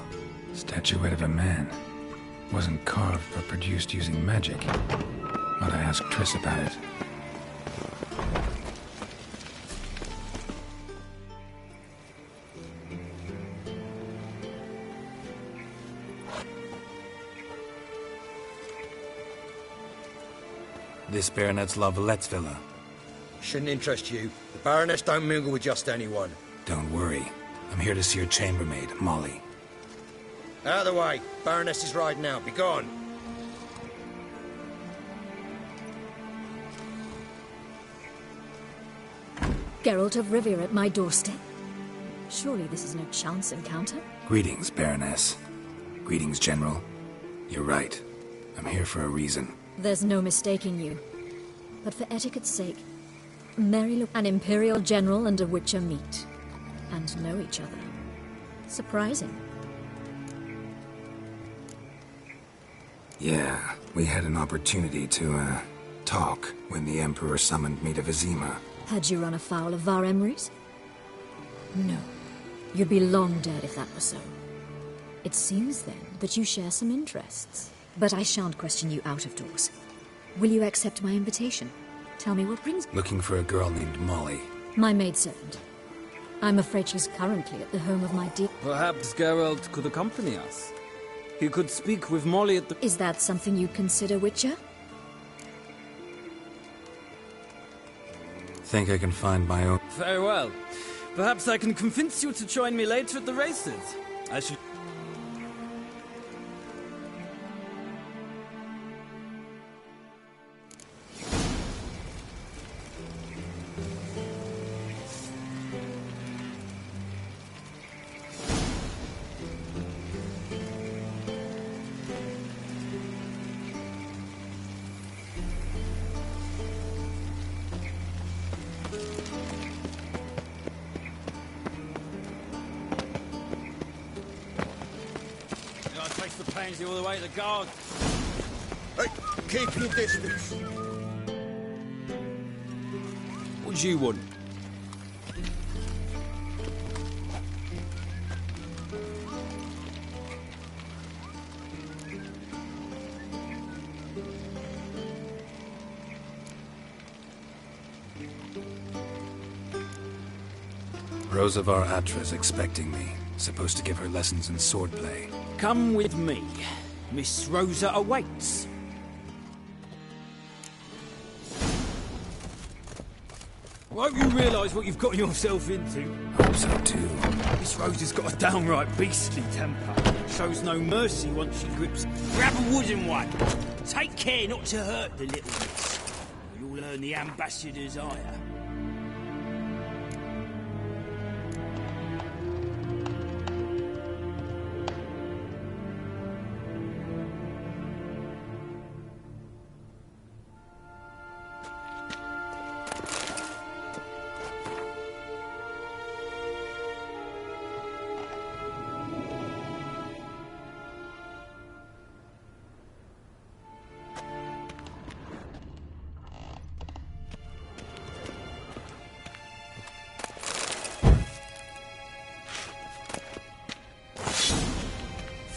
Statuette of a man. Wasn't carved but produced using magic. Ought to ask Triss about it. This Baronet's Lavalettes villa. Shouldn't interest you. The Baroness don't mingle with just anyone. Don't worry. I'm here to see your chambermaid, Molly. Out of the way. Baroness is riding out. Be gone. Geralt of Rivia at my doorstep. Surely this is no chance encounter? Greetings, Baroness. Greetings, General. You're right. I'm here for a reason. There's no mistaking you. But for etiquette's sake, an Imperial General and a Witcher meet. And know each other. Surprising. Yeah, we had an opportunity to, talk when the Emperor summoned me to Vizima. Had you run afoul of Var Emrys? No. You'd be long dead if that were so. It seems, then, that you share some interests. But I shan't question you out of doors. Will you accept my invitation? Tell me what brings... Looking for a girl named Molly. My maidservant. I'm afraid she's currently at the home of my dear... Perhaps Geralt could accompany us. He could speak with Molly at the... Is that something you consider, Witcher? Think I can find my own... Very well. Perhaps I can convince you to join me later at the races. I should... all the way to the guard. Hey, keep your distance. What do you want? Rosavar Atra's expecting me. Supposed to give her lessons in swordplay. Come with me. Miss Rosa awaits. Won't you realise what you've gotten yourself into? Hope so too. Miss Rosa's got a downright beastly temper. Shows no mercy once she grips. Grab a wooden one. Take care not to hurt the little miss. You'll earn the ambassador's ire.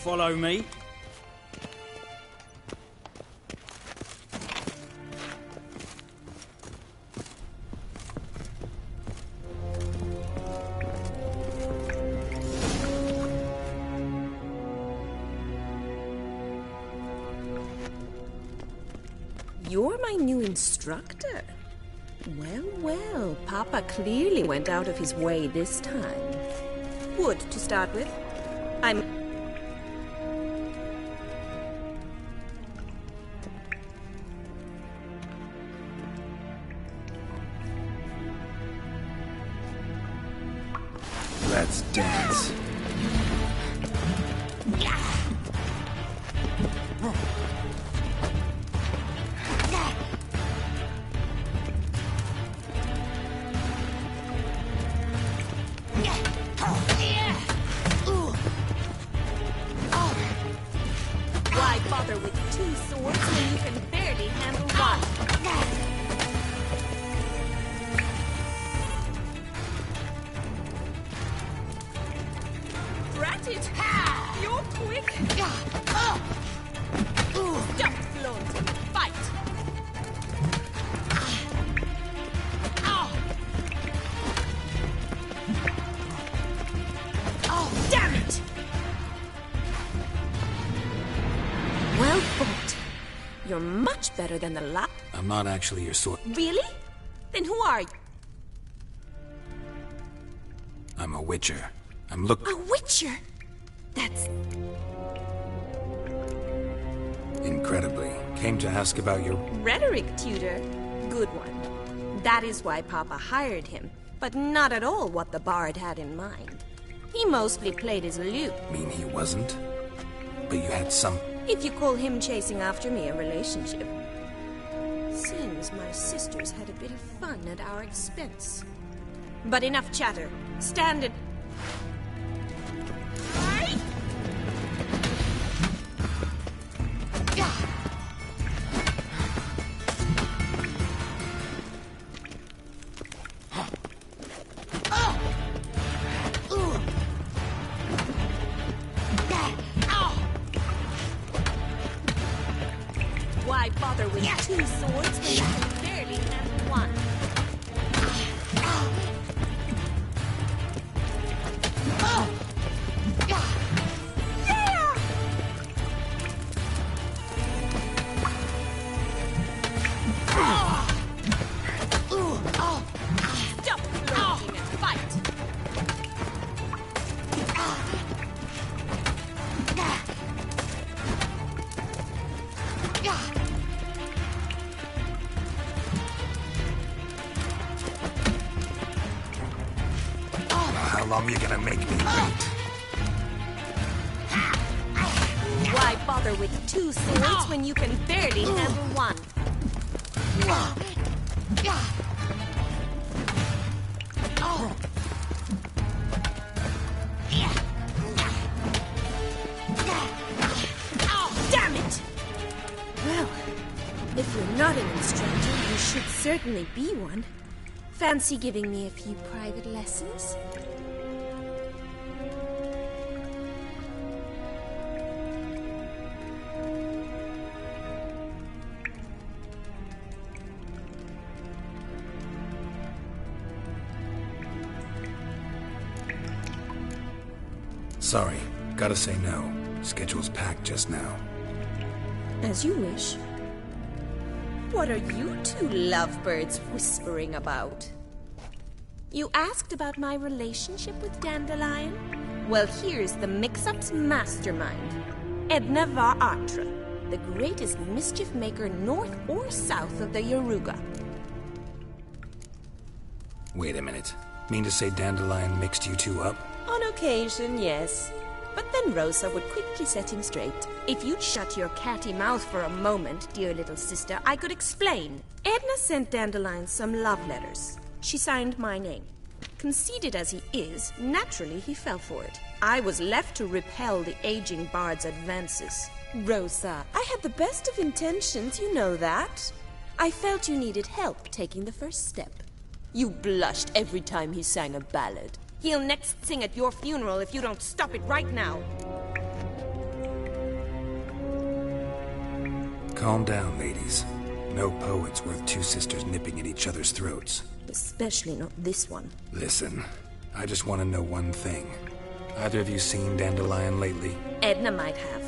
follow me. You're my new instructor. Well, well, Papa clearly went out of his way this time. Wood, to start with. Let's dance. Why bother with two swords when you can barely handle one? Drat it! You're quick! Stop flaunting! Fight! Oh, damn it! Well fought. You're much better than the lot. I'm not actually your sword. Really? Then who are you? I'm a witcher. A witcher? That's... Incredibly. Came to ask about your... Rhetoric tutor. Good one. That is why Papa hired him, but not at all what the bard had in mind. He mostly played his lute. Mean he wasn't? But you had some... If you call him chasing after me a relationship. Seems my sisters had a bit of fun at our expense. But enough chatter. Stand and... Why bother with two swords when you can barely handle one? Stop floating and fight! How long you gonna make me wait? Why bother with two swords when you can barely handle one? Damn it! Well, if you're not an instructor, you should certainly be one. Fancy giving me a few private lessons? Sorry, gotta say no. Schedule's packed just now. As you wish. What are you two lovebirds whispering about? You asked about my relationship with Dandelion? Well, here's the mix-up's mastermind. Edna var Atra, the greatest mischief maker north or south of the Yaruga. Wait a minute. Mean to say Dandelion mixed you two up? On occasion, yes. But then Rosa would quickly set him straight. If you'd shut your catty mouth for a moment, dear little sister, I could explain. Edna sent Dandelion some love letters. She signed my name. Conceited as he is, naturally he fell for it. I was left to repel the aging bard's advances. Rosa, I had the best of intentions, you know that. I felt you needed help taking the first step. You blushed every time he sang a ballad. He'll next sing at your funeral if you don't stop it right now. Calm down, ladies. No poet's worth two sisters nipping at each other's throats. Especially not this one. Listen, I just want to know one thing. Either of you seen Dandelion lately? Edna might have.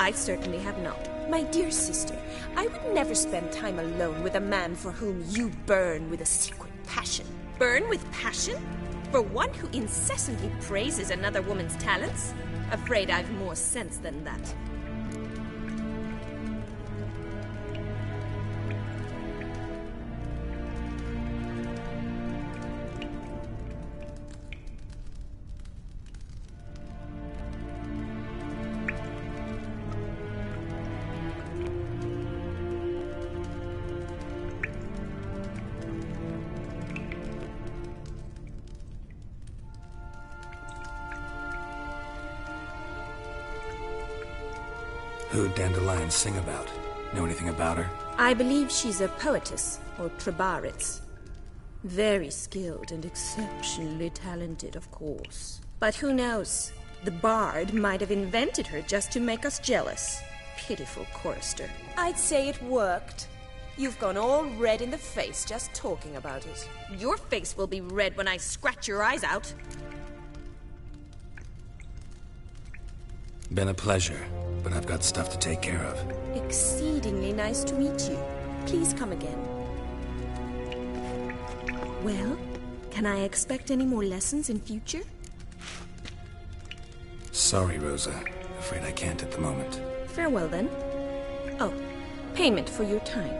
I certainly have not. My dear sister, I would never spend time alone with a man for whom you burn with a secret passion. Burn with passion? For one who incessantly praises another woman's talents? Afraid I've more sense than that. Who'd Dandelion sing about? Know anything about her? I believe she's a poetess, or Trebaritz. Very skilled and exceptionally talented, of course. But who knows? The bard might have invented her just to make us jealous. Pitiful chorister. I'd say it worked. You've gone all red in the face just talking about it. Your face will be red when I scratch your eyes out. Been a pleasure, but I've got stuff to take care of. Exceedingly nice to meet you. Please come again. Well, can I expect any more lessons in future? Sorry, Rosa. Afraid I can't at the moment. Farewell, then. Oh, payment for your time.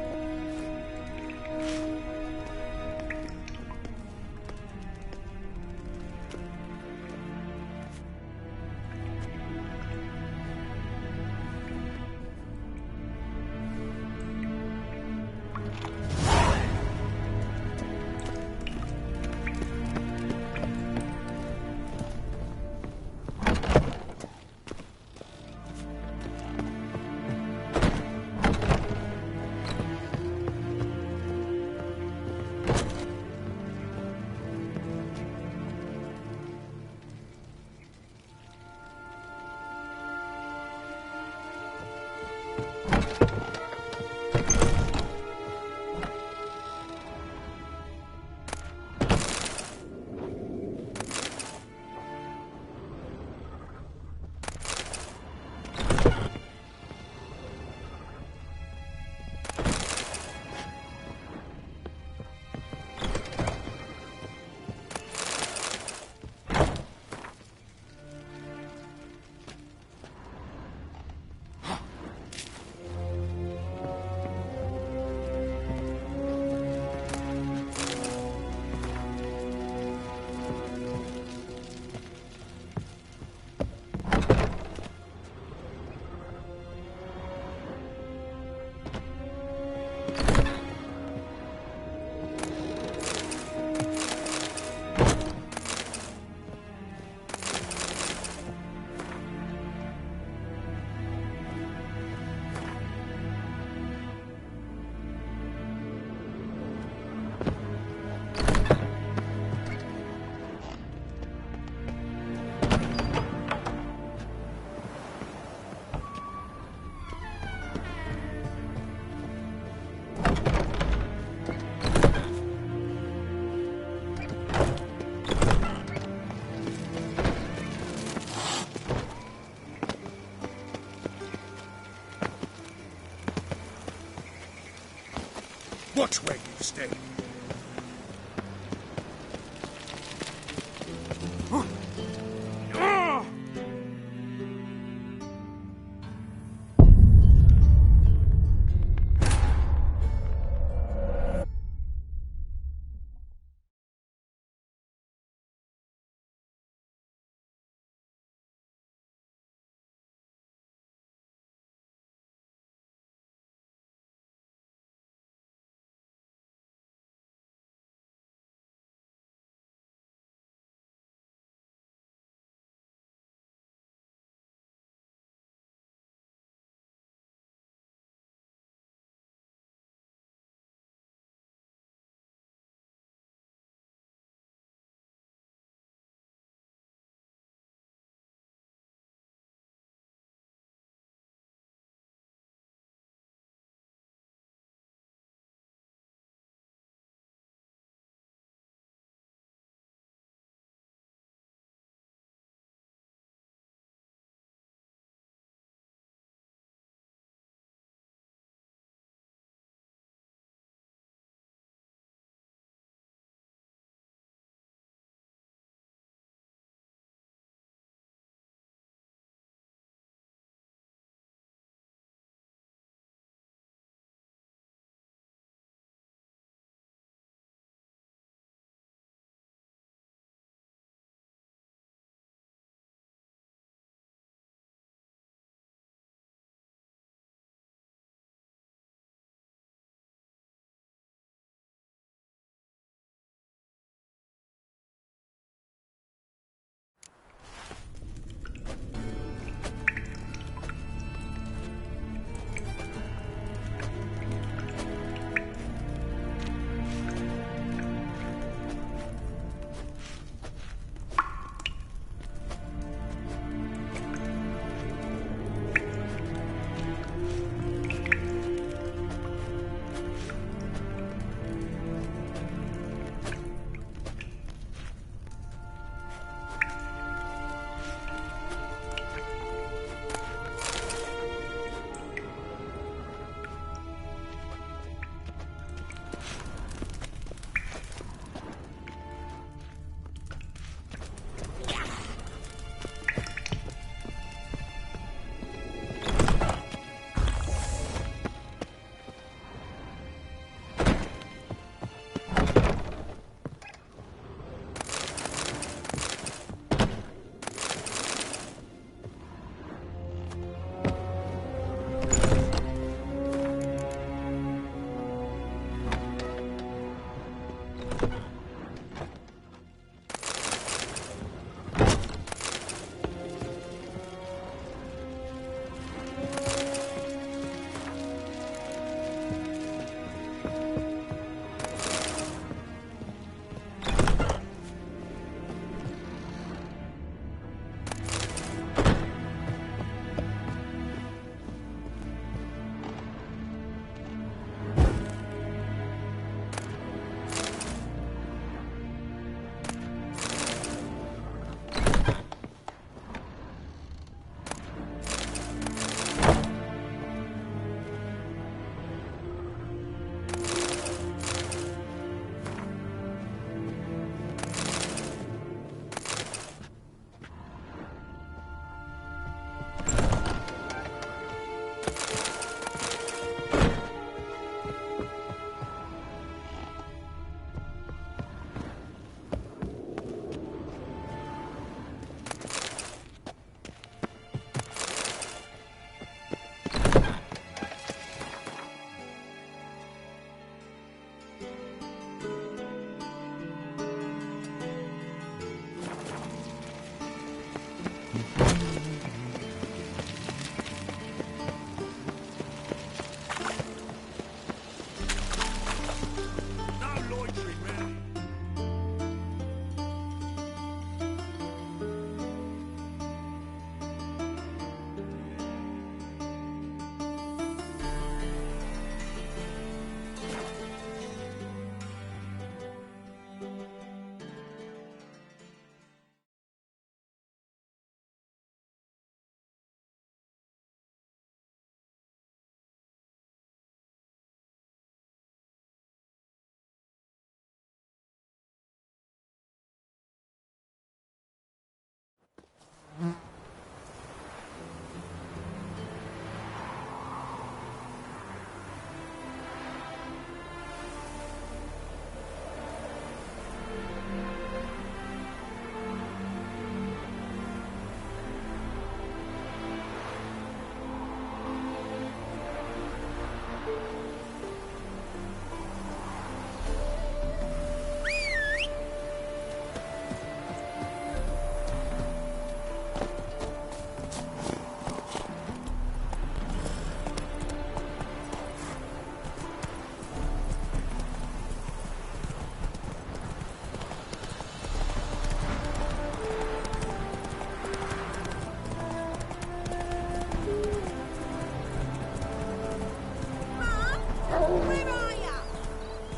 Watch where you stay.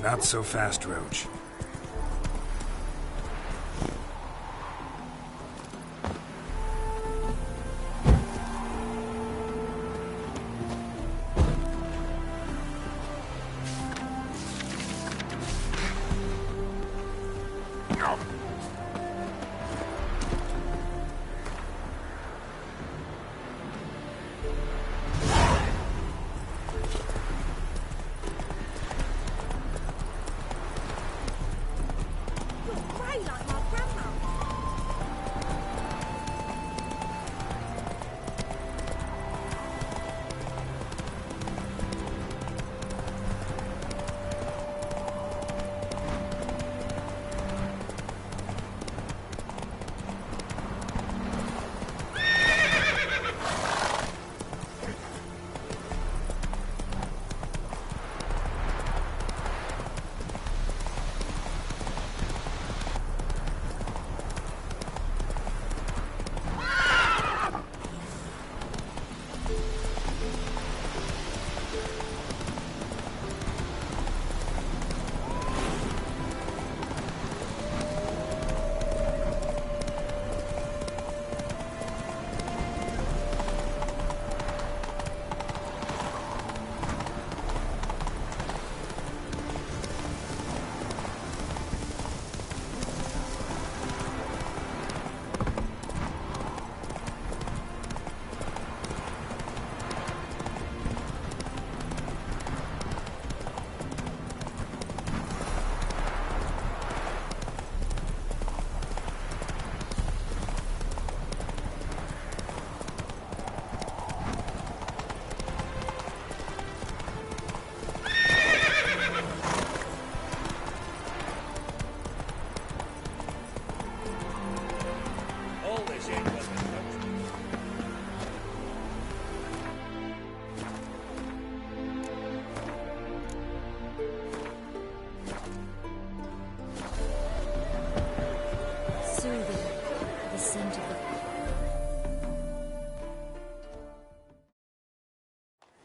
Not so fast, Roach.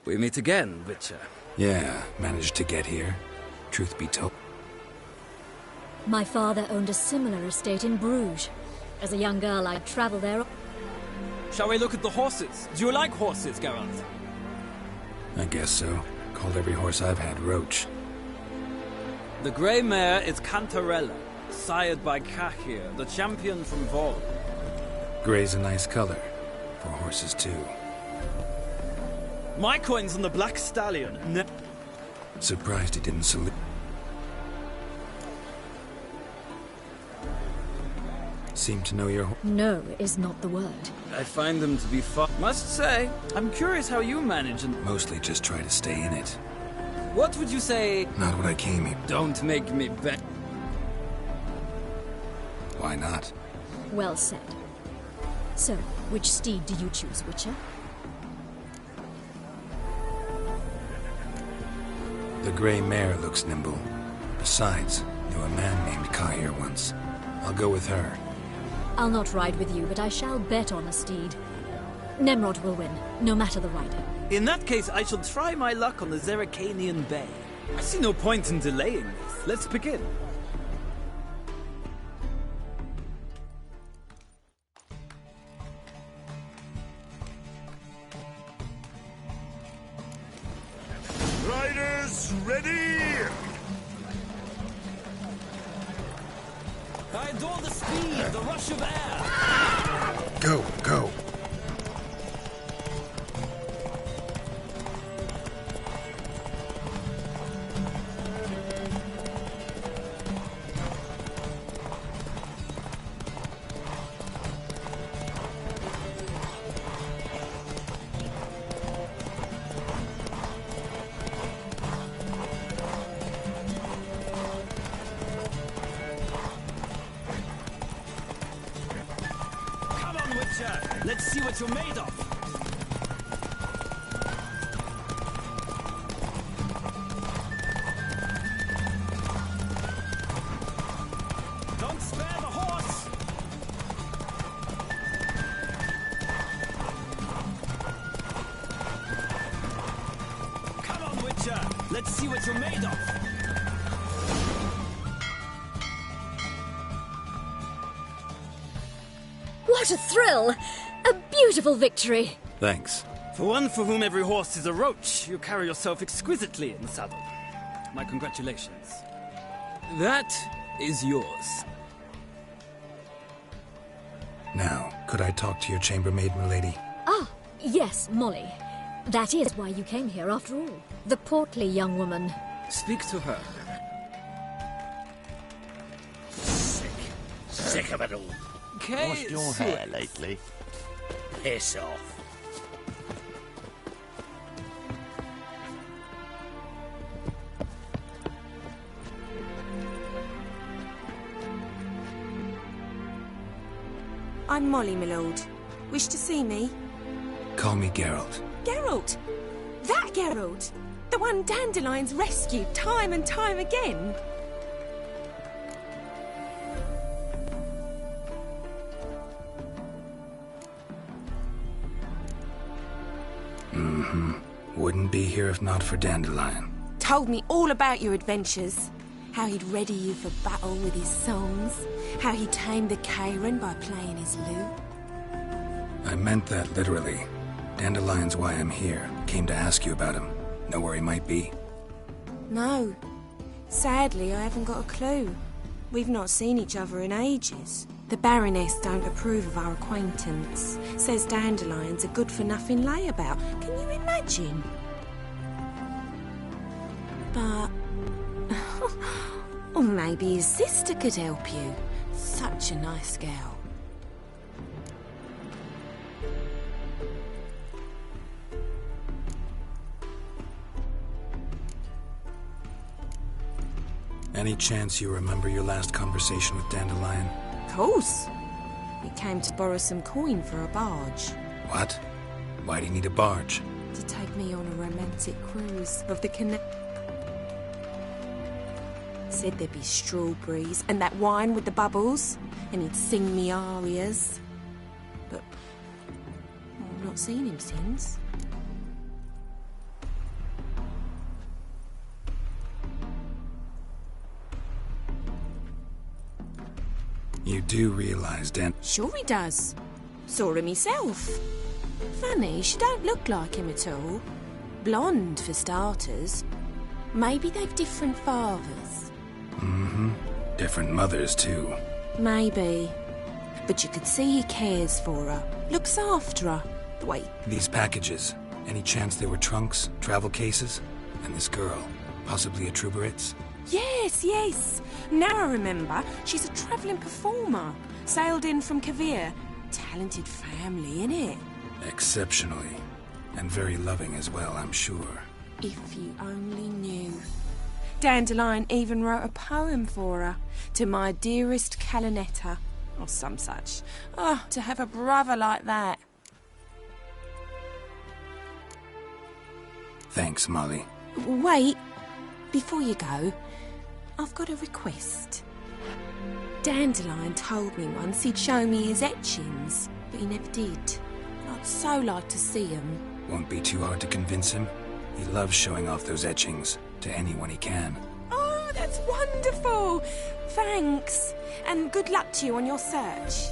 We meet again, Witcher. Yeah, managed to get here. Truth be told. My father owned a similar estate in Bruges. As a young girl, I'd travel there. Shall we look at the horses? Do you like horses, Geralt? I guess so. Called every horse I've had Roach. The grey mare is Cantarella, sired by Cahir, the champion from Vol. Grey's a nice color. For horses, too. My coin's on the Black Stallion. Surprised he didn't salute. Seem to know your... No is not the word. I find them to be fun. Must say, I'm curious how you manage and... Mostly just try to stay in it. What would you say... Not what I came here. Don't make me bet. Why not? Well said. So, which steed do you choose, Witcher? The grey mare looks nimble. Besides, knew a man named Kahir once. I'll go with her. I'll not ride with you, but I shall bet on a steed. Nemrod will win, no matter the rider. In that case, I shall try my luck on the Zeracanian Bay. I see no point in delaying this. Let's begin. Riders, ready! I adore the speed, the rush of air. Go, go. Let's see what you're made of. Don't spare the horse. Come on, Witcher. Let's see what you're made of. What a thrill! A beautiful victory! Thanks. For one for whom every horse is a roach, you carry yourself exquisitely in the saddle. My congratulations. That is yours. Now, could I talk to your chambermaid, milady? Ah, yes, Molly. That is why you came here after all. The portly young woman. Speak to her. Sick of it all. Washed your hair lately? Piss off. I'm Molly, my lord. Wish to see me? Call me Geralt. Geralt! That Geralt! The one Dandelion's rescued time and time again! Wouldn't be here if not for Dandelion. Told me all about your adventures. How he'd ready you for battle with his songs. How he tamed the Kairan by playing his lute. I meant that literally. Dandelion's why I'm here. Came to ask you about him. Know where he might be? No. Sadly, I haven't got a clue. We've not seen each other in ages. The Baroness don't approve of our acquaintance. Says Dandelion's a good-for-nothing layabout. Can you imagine? But... or maybe his sister could help you. Such a nice girl. Any chance you remember your last conversation with Dandelion? Of course. He came to borrow some coin for a barge. What? Why do you need a barge? To take me on a romantic cruise of the canal. Said there'd be strawberries and that wine with the bubbles, and he'd sing me arias. But I've not seen him since. You do realize Dan... Sure he does. Saw him himself. Funny, she don't look like him at all. Blonde, for starters. Maybe they've different fathers. Different mothers, too. Maybe. But you could see he cares for her. Looks after her. Wait. These packages. Any chance they were trunks, travel cases? And this girl, possibly a Truberitz? Yes, yes. Now I remember. She's a travelling performer. Sailed in from Kavir. Talented family, innit? Exceptionally. And very loving as well, I'm sure. If you only knew. Dandelion even wrote a poem for her. To my dearest Calinetta. or some such. Oh, to have a brother like that. Thanks, Molly. Wait, before you go, I've got a request. Dandelion told me once he'd show me his etchings, but he never did. I'd so like to see them. Won't be too hard to convince him. He loves showing off those etchings to anyone he can. Oh, that's wonderful! Thanks, and good luck to you on your search.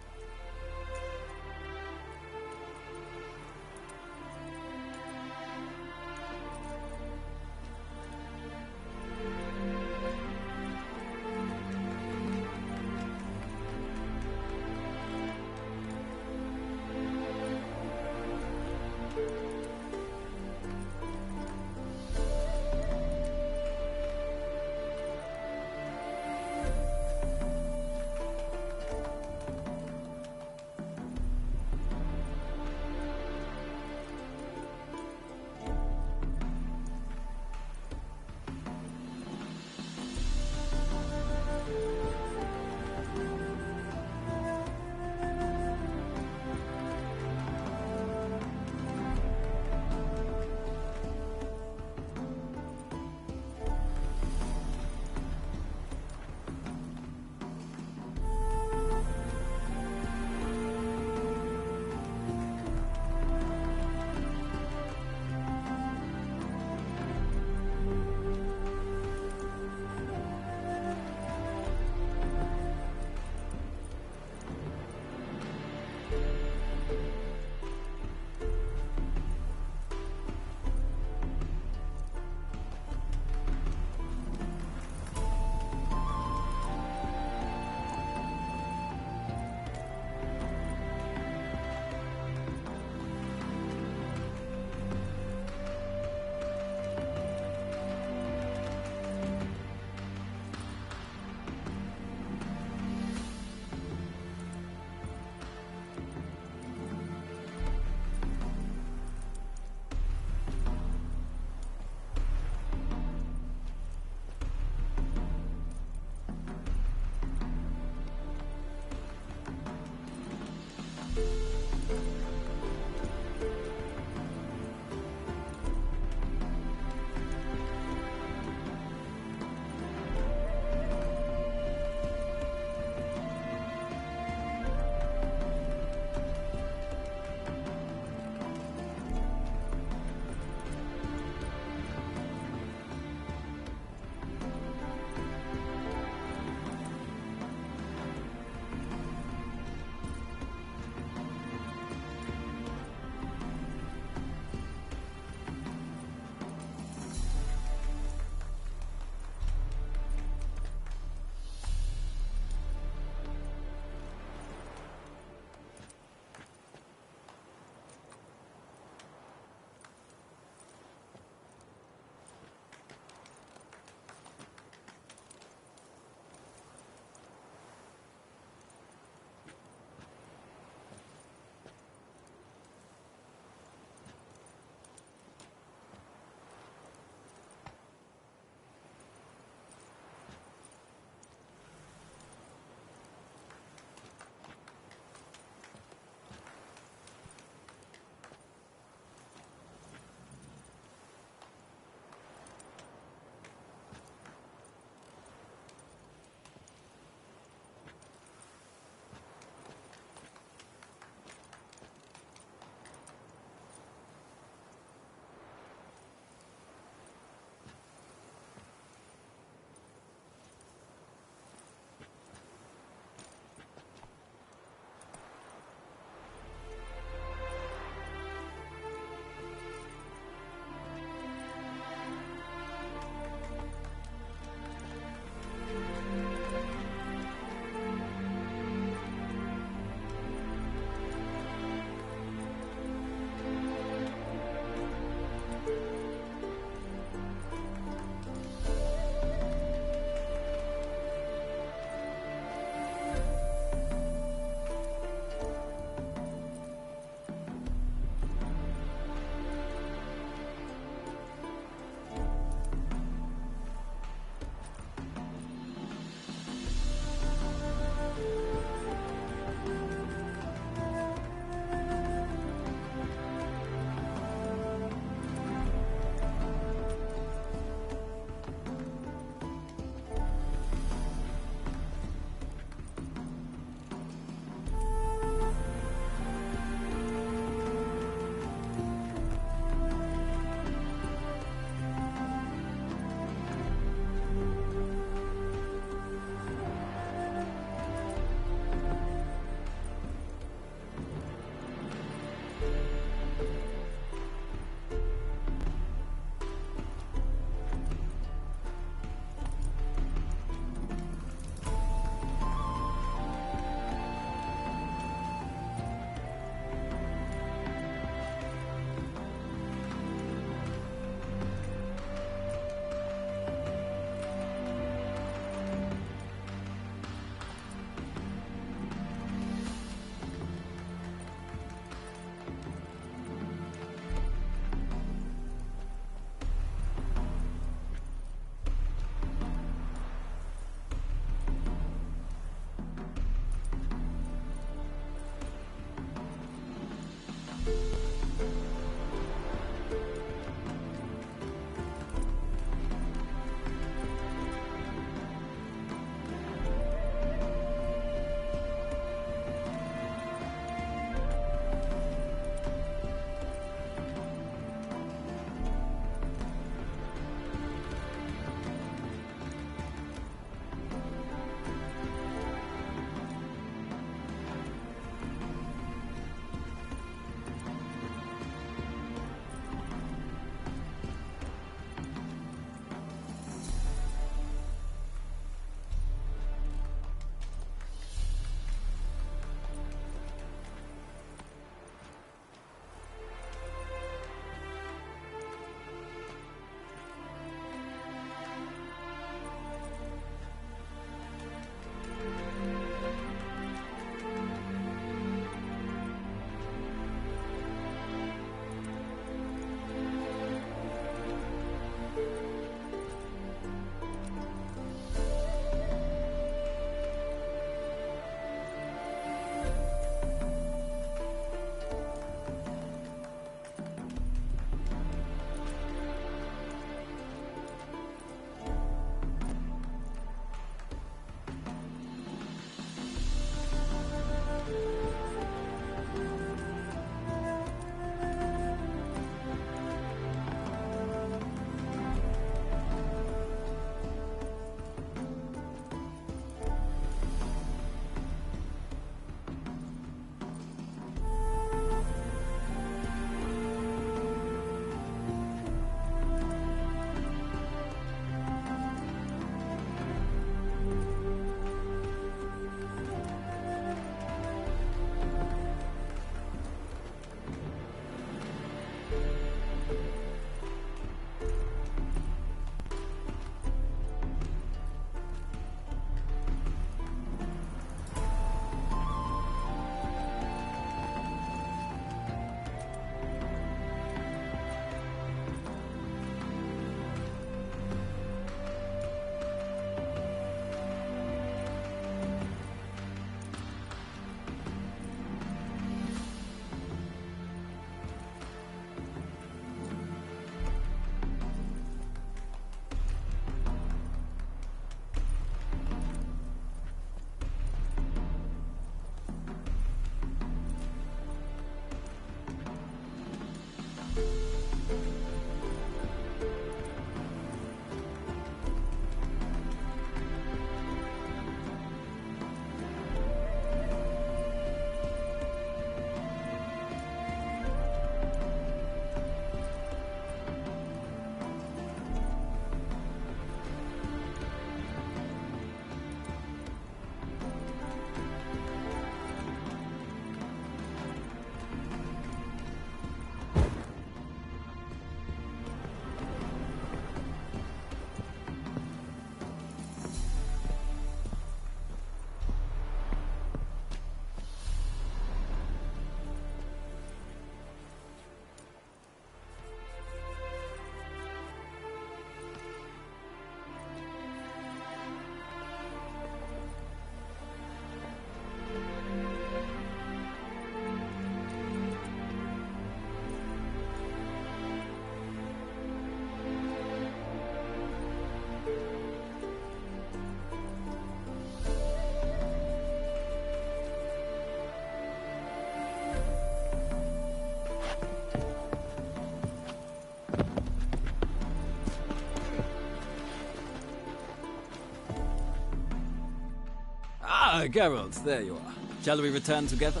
Geralt, there you are. Shall we return together?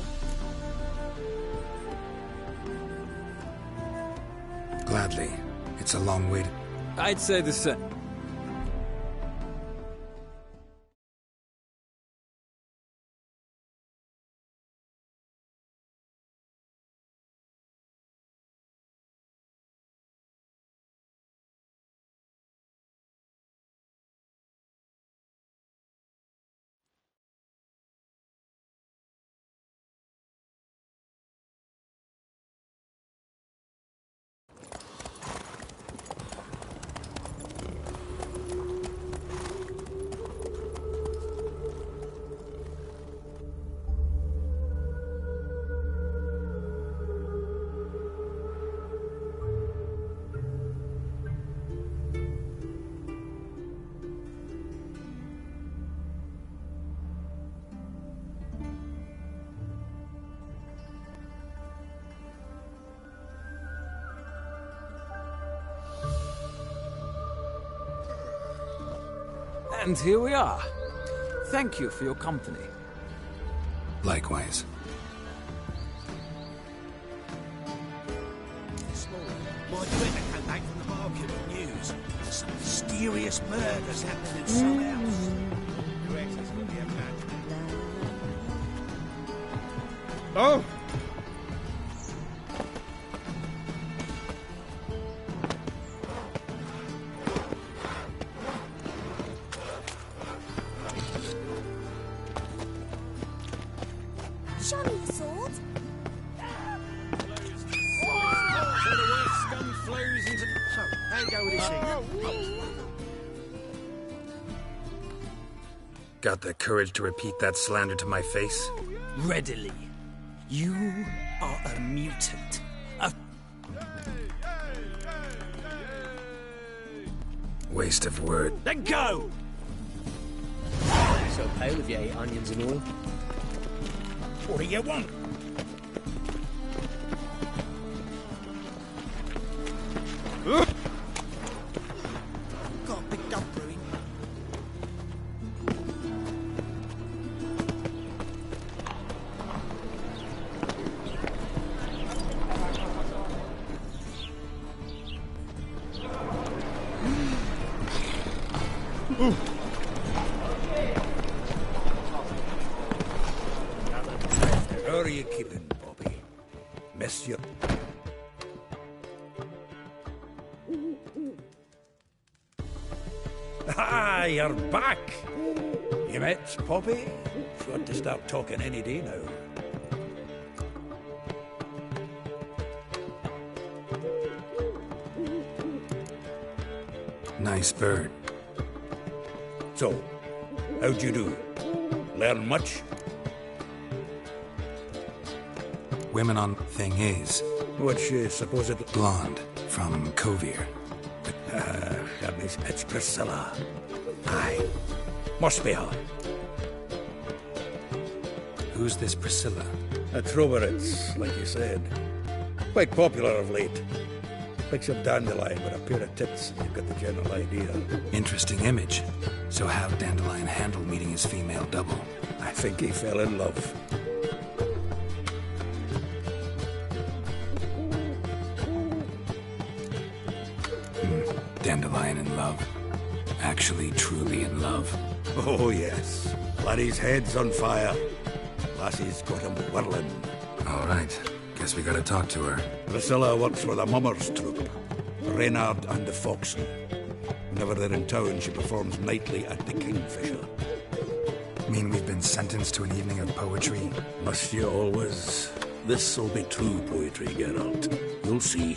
Gladly. It's a long way to... I'd say the same. And here we are. Thank you for your company. Likewise. This morning, my Twitter came back from the market with news. There's some mysterious murders happening in some house. Oh! Show me the sword. Scum flows into... So, how you go with this thing? Got the courage to repeat that slander to my face? Readily. You are a mutant. Waste of word. Then go! So pale if you ate onions and all. What do you want? Got a big dump brewing. How are you keeping, Bobby? Miss you. Ah, you're back! You met Poppy? Sure to start talking any day now. Nice bird. So, how'd you do? Learn much? Women on thing is... What's she supposedly... Blonde, from Kovir. It's Priscilla. Aye. Must be her. Who's this Priscilla? A Troveritz, like you said. Quite popular of late. Picks up Dandelion with a pair of tits, and you've got the general idea. Interesting image. So how'd Dandelion handle meeting his female double? I think he fell in love. Dandelion in love. Actually, truly in love. Oh, yes. Laddie's head's on fire. Lassie's got him whirling. All right. Guess we gotta talk to her. Priscilla works for the Mummers troupe. Reynard and the Foxen. Whenever they're in town, she performs nightly at the Kingfisher. Mean we've been sentenced to an evening of poetry? Must you always? This'll be true poetry, Geralt. You'll see.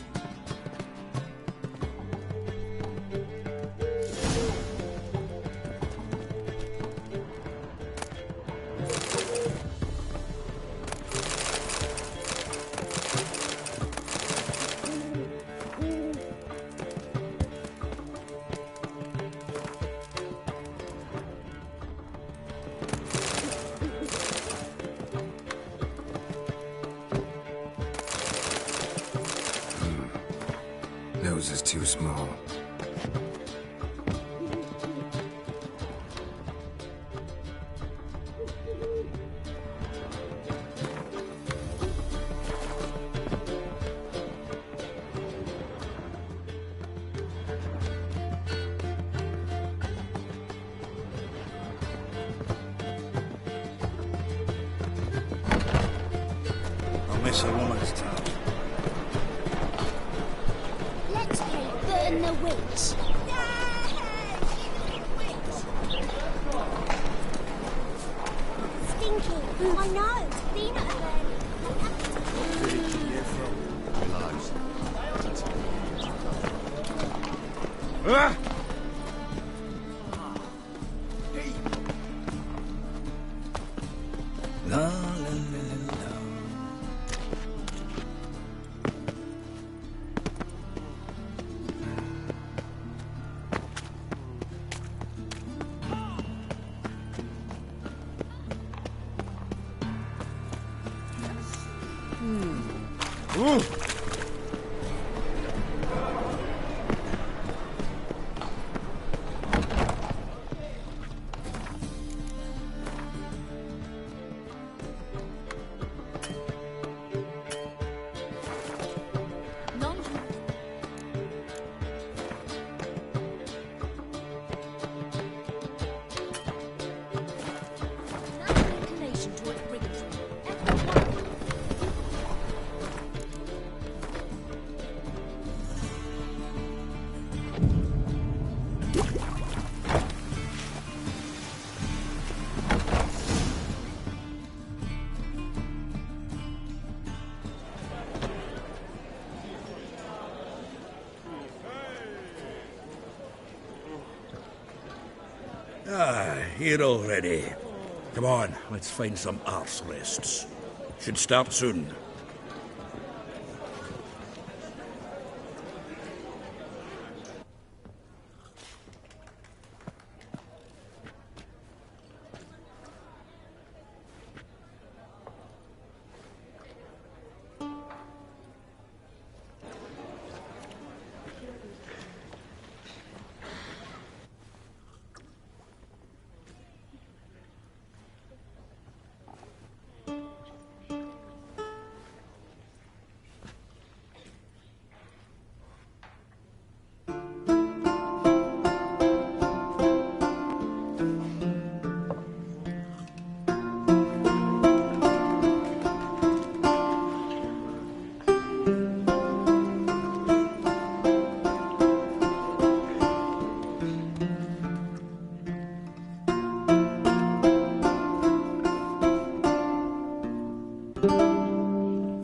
Nose is too small. Don't miss a woman's town. Let's play Burn the Witch. Stinky. I know. Peanut burn. Where did you get from? Relax. Ah! La la la la. Ooh. Here already. Come on, let's find some arse rests. Should start soon.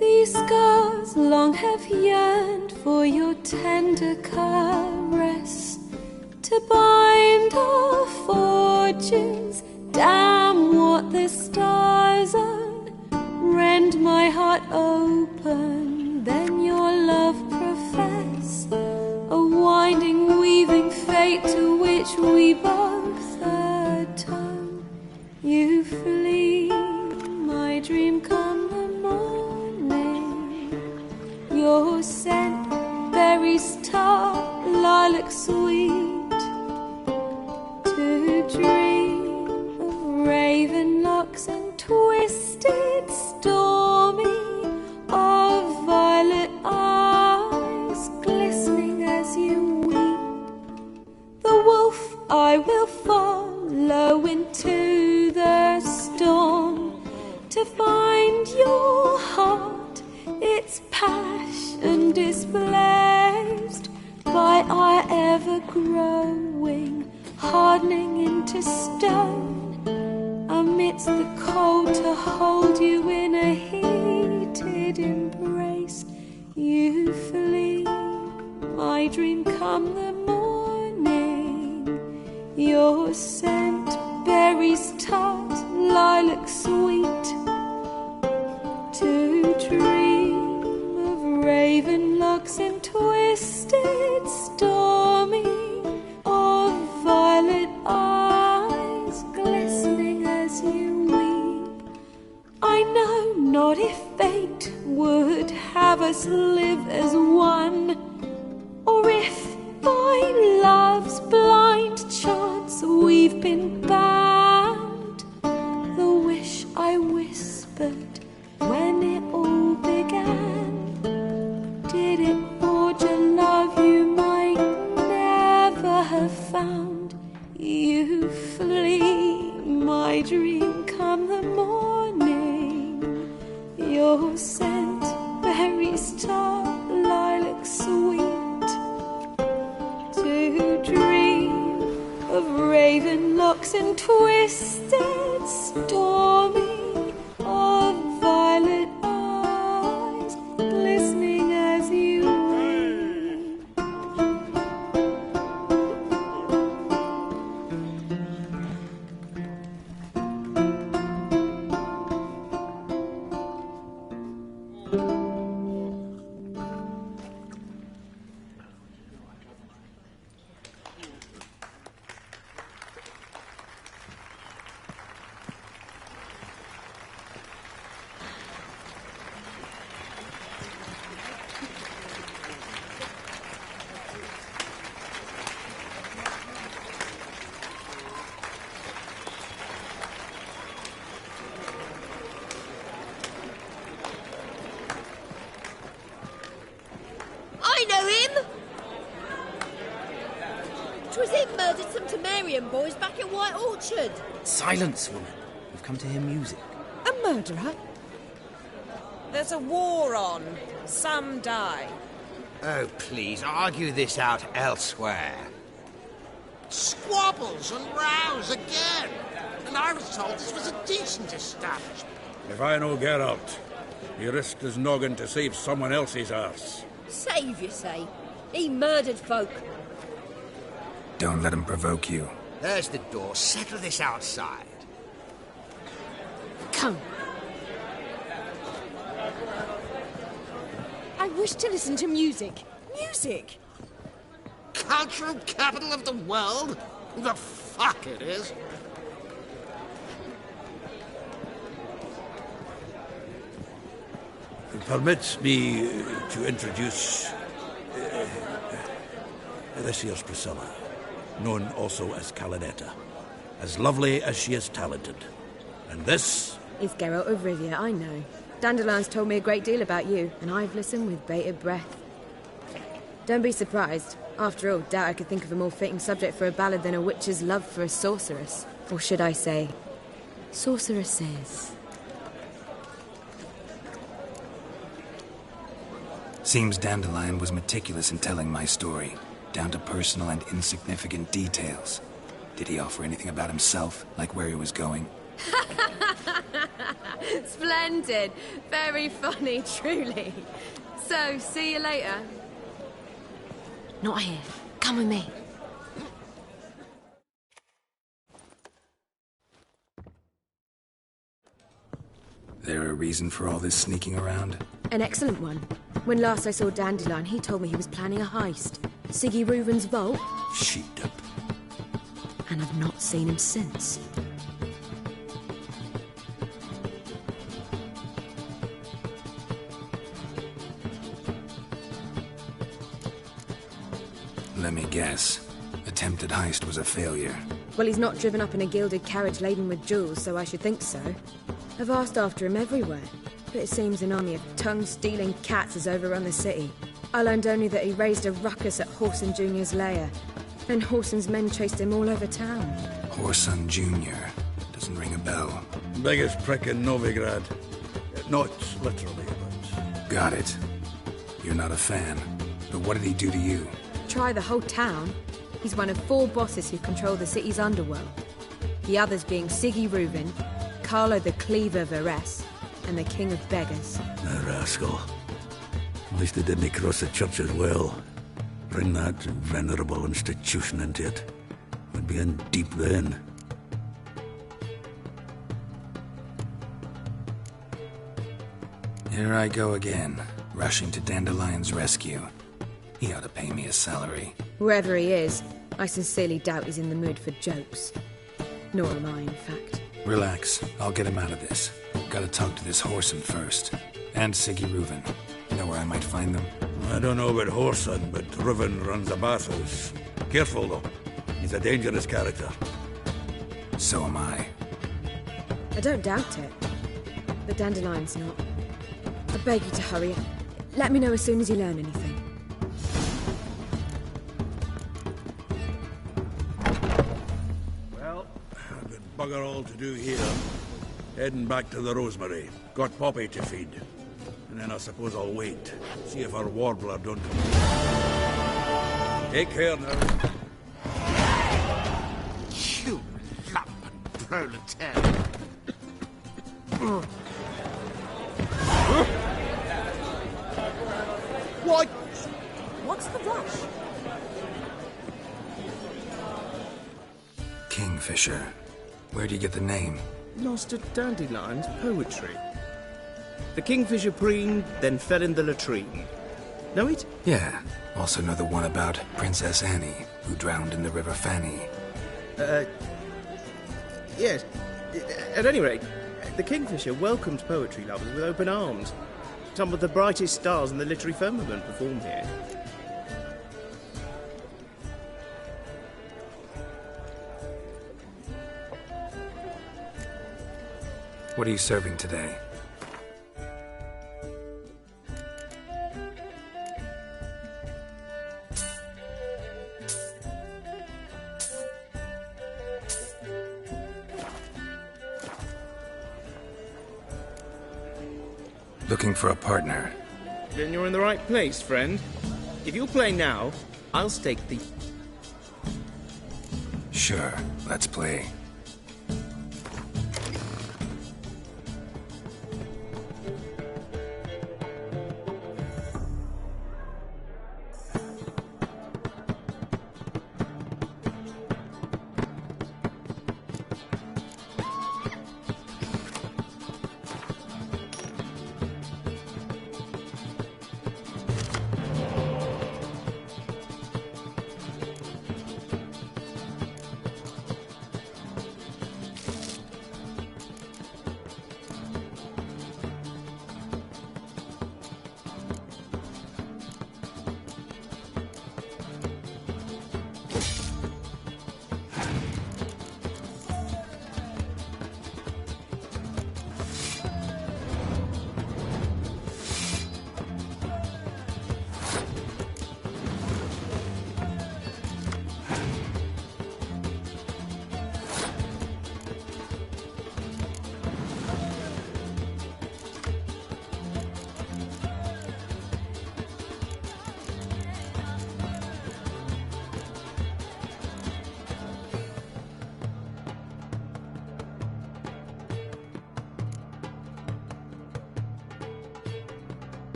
These scars long have yearned for your tender caress, to bind our fortunes. Damn what the stars own. Rend my heart open, then your love profess, a winding, weaving fate to which we both atone. You flee, my dream come the morning. Your scent, berries tart, lilac sweet, to dream of raven locks and twisted stormy, of violet eyes glistening as you weep. The wolf I will follow into the storm, to find your heart, its passion displaced by our ever-growing, hardening into stone. Amidst the cold, to hold you in a heated embrace. You flee, my dream come the morning. Your scent, berries tart, lilac sweet, to dream of raven locks and twisted stormy, of violet eyes glistening as you weep. I know not if fate would have us live as one, or if by love's blind chance we've been bound. The wish I whispered when it all began, did it forge a love you might never have found? You flee, my dream come the morning. your scent, berries tart, lilac sweet. To dream of raven locks and twisted stormy, of violet eyes glistening as you weep. I know him! 'Twas him murdered some Temerian boys back at White Orchard. Silence, woman. We've come to hear music. A murderer? There's a war on. Some die. Oh, please, argue this out elsewhere. Squabbles and rows again. And I was told this was a decent establishment. If I know Geralt, he risked his noggin to save someone else's arse. Save, you say? He murdered folk. Don't let him provoke you. There's the door. Settle this outside. Come. I wish to listen to music. Music! Cultural capital of the world? The fuck it is. Permit me to introduce... this here's Priscilla, known also as Calinetta. As lovely as she is talented. And this... Is Geralt of Rivia, I know. Dandelion's told me a great deal about you, and I've listened with bated breath. Don't be surprised. After all, doubt I could think of a more fitting subject for a ballad than a witch's love for a sorceress. Or should I say, sorceresses. Seems Dandelion was meticulous in telling my story, down to personal and insignificant details. Did he offer anything about himself, like where he was going? Splendid. Very funny, truly. So, see you later. Not here. Come with me. There a reason for all this sneaking around? An excellent one. When last I saw Dandelion, he told me he was planning a heist. Siggy Reuven's vault. Sheeped up. And I've not seen him since. Let me guess. Attempted heist was a failure. Well, he's not driven up in a gilded carriage laden with jewels, so I should think so. I've asked after him everywhere, but it seems an army of tongue-stealing cats has overrun the city. I learned only that he raised a ruckus at Whoreson Jr.'s lair, and Whoreson's men chased him all over town. Whoreson Jr. Doesn't ring a bell. Biggest prick in Novigrad. Not literally, but... Got it. You're not a fan. But what did he do to you? Try the whole town. He's one of 4 bosses who control the city's underworld. The others being Siggy Reuven, Carlo the Cleaver Varese, and the King of Beggars. A rascal. At least he didn't cross the church as well. Bring that venerable institution into it. We'd be in deep then. Here I go again, rushing to Dandelion's rescue. He ought to pay me a salary. Wherever he is, I sincerely doubt he's in the mood for jokes. Nor am I, in fact. Relax. I'll get him out of this. Gotta talk to this Whoreson first. And Siggy Reuven. You know where I might find them? I don't know about Whoreson, but Reuven runs a bathhouse. Careful, though. He's a dangerous character. So am I. I don't doubt it. But Dandelion's not. I beg you to hurry. Let me know as soon as you learn anything. Well, I've got bugger all to do here. Heading back to the Rosemary. Got Poppy to feed. And then I suppose I'll wait. See if our warbler don't come. Take care now. You lumpen proletariat. Why? What's the rush? Kingfisher. Where do you get the name? Lost at Dandelion's poetry. The kingfisher preened, then fell in the latrine. Know it? Yeah. Also know the one about Princess Annie, who drowned in the River Fanny. Yes. At any rate, the kingfisher welcomed poetry lovers with open arms. Some of the brightest stars in the literary firmament performed here. What are you serving today? Looking for a partner. Then you're in the right place, friend. If you'll play now, I'll stake the... Sure, let's play.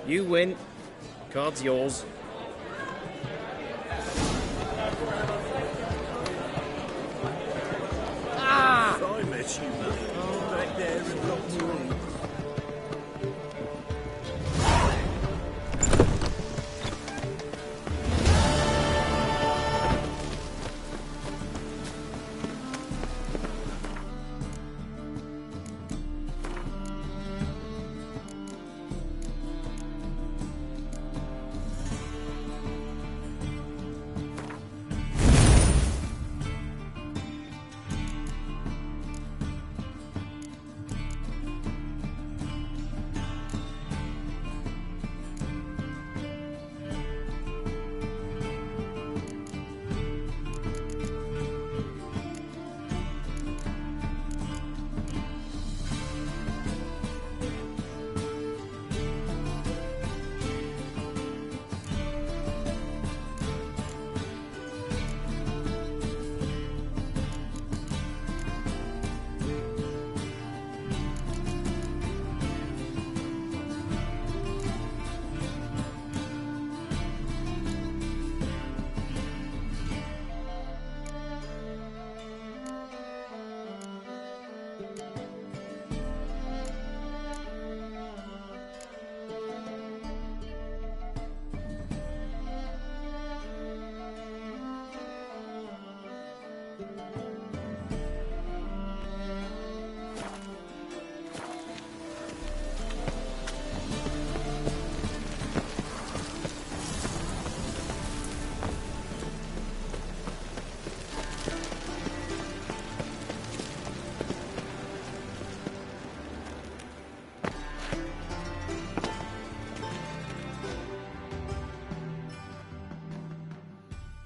You win. Card's yours. Ah! I met you, mate. Back there and locked you in.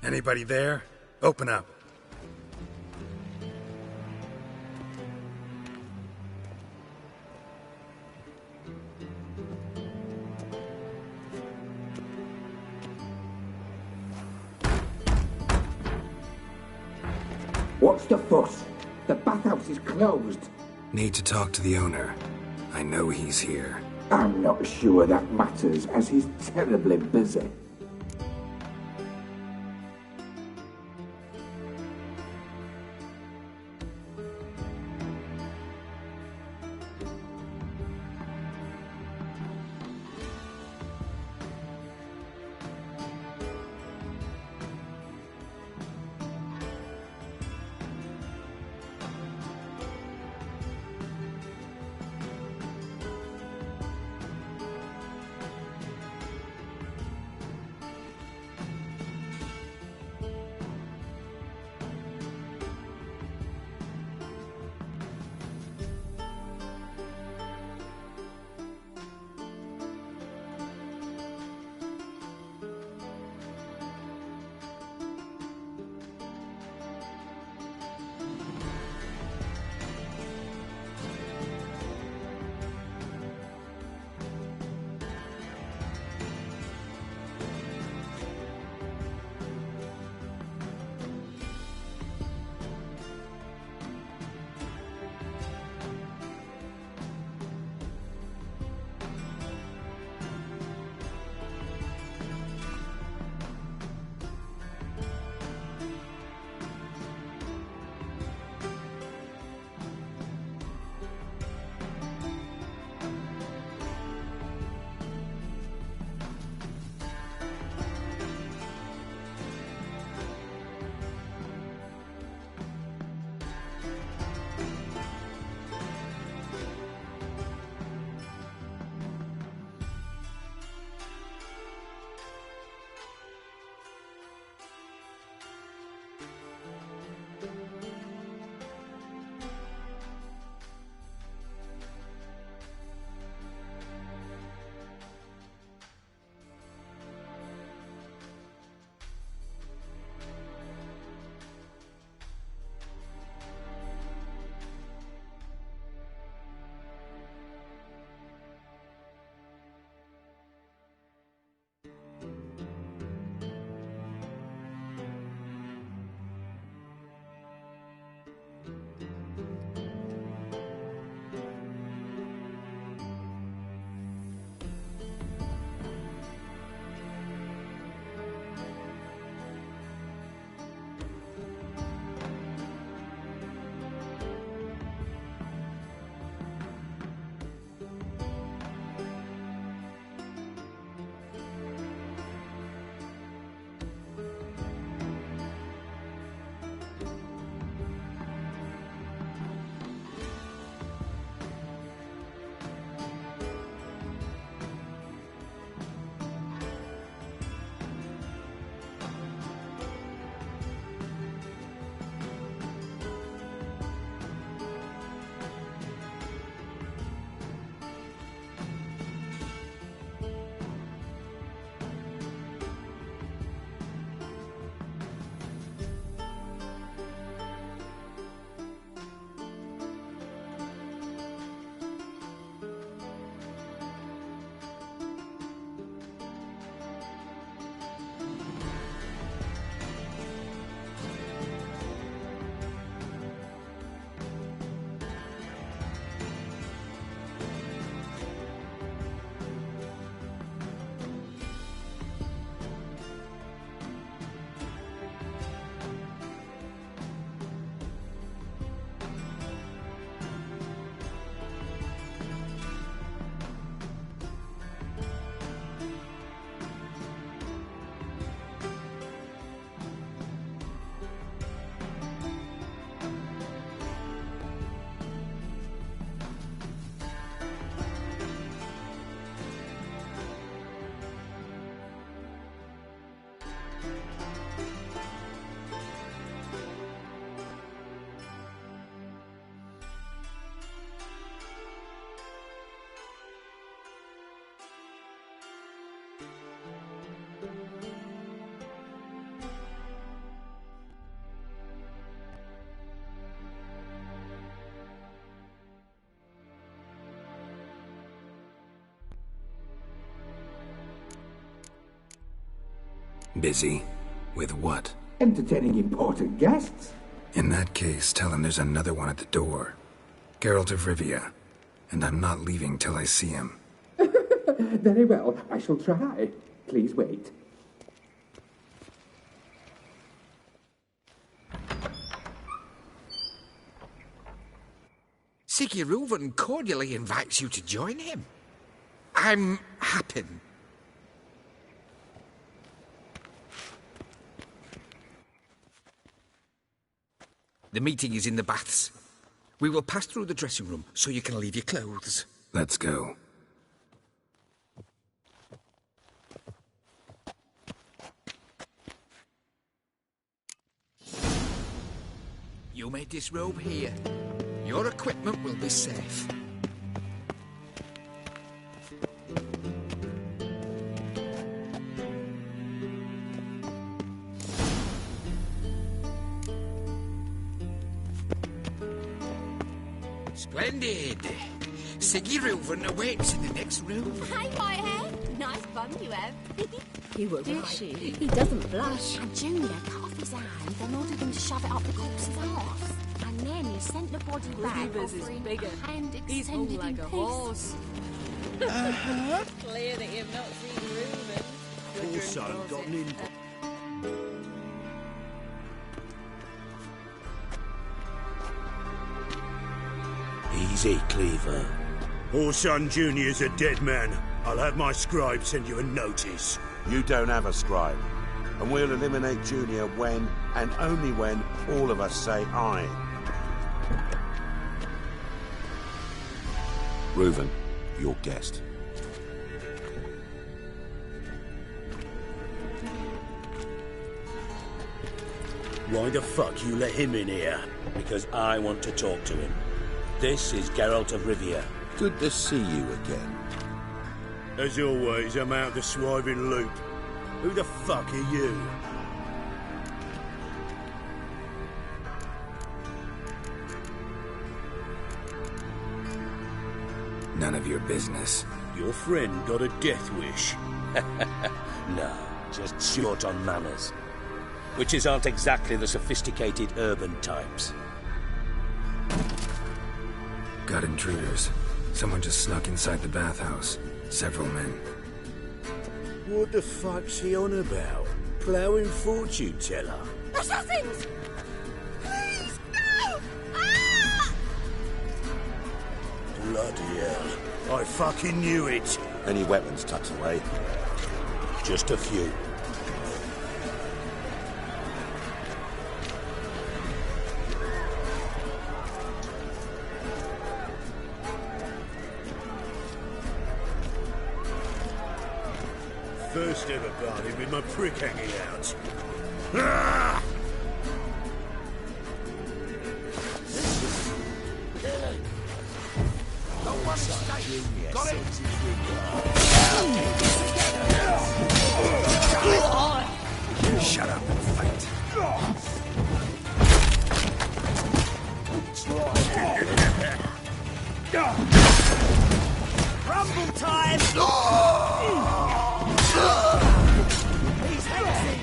Anybody there? Open up. What's the fuss? The bathhouse is closed. Need to talk to the owner. I know he's here. I'm not sure that matters, as he's terribly busy. Busy? With what? Entertaining important guests. In that case, tell him there's another one at the door. Geralt of Rivia. And I'm not leaving till I see him. Very well, I shall try. Please wait. Siggy Reuven cordially invites you to join him. I'm Happen. The meeting is in the baths. We will pass through the dressing room so you can leave your clothes. Let's go. You may disrobe here. Your equipment will be safe. Splendid. Siggy Reuven awaits in the next room. Hey, Whitehead. Nice bum you have. You were Did right. she? He doesn't blush. And Junior cut off his hand and ordered him to shove it up the corpse's arse. And then he sent the body back, Reavers is offering bigger. a hand He's more extended like in a peace. horse. Clear that you've not seen Reuben. Also got an in. Easy, Cleaver. Orson Jr.'s a dead man. I'll have my scribe send you a notice. You don't have a scribe. And we'll eliminate Junior when, and only when, all of us say aye. Reuven, your guest. Why the fuck you let him in here? Because I want to talk to him. This is Geralt of Rivia. Good to see you again. As always, I'm out the swiving loop. Who the fuck are you? None of your business. Your friend got a death wish. No, just short on manners. Witches aren't exactly the sophisticated urban types. Got intruders. Someone just snuck inside the bathhouse. Several men. What the fuck's he on about? Ploughing fortune teller? Assassins! Please, no! Ah! Bloody hell. I fucking knew it. Any weapons tucked away? Just a few. First ever party with my prick hanging out. Ah! Got it! Shut up and fight. Rumble time! He's hexing!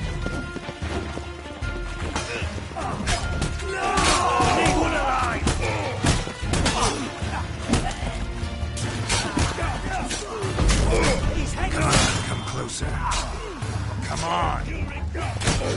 Need one alive! He's hexing! Come closer. Come on!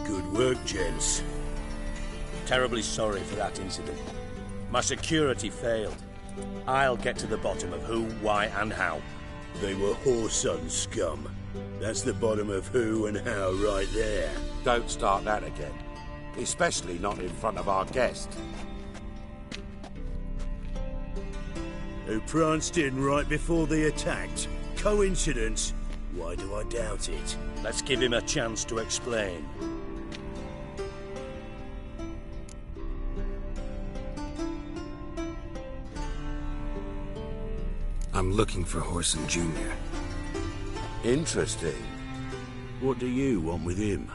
Good work, gents. Terribly sorry for that incident. My security failed. I'll get to the bottom of who, why, and how. They were Whoreson scum. That's the bottom of who and how right there. Don't start that again. Especially not in front of our guest. Who pranced in right before they attacked. Coincidence? Why do I doubt it? Let's give him a chance to explain. I'm looking for Whoreson Jr. Interesting. What do you want with him?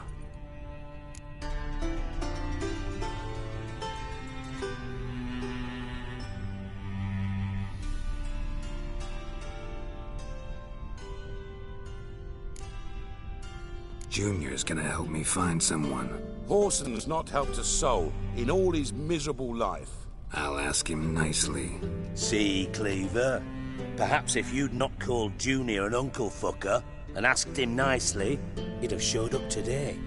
Junior's gonna help me find someone. Whoreson's not helped a soul in all his miserable life. I'll ask him nicely. See, Cleaver? Perhaps if you'd not called Junior an uncle fucker and asked him nicely, he'd have showed up today.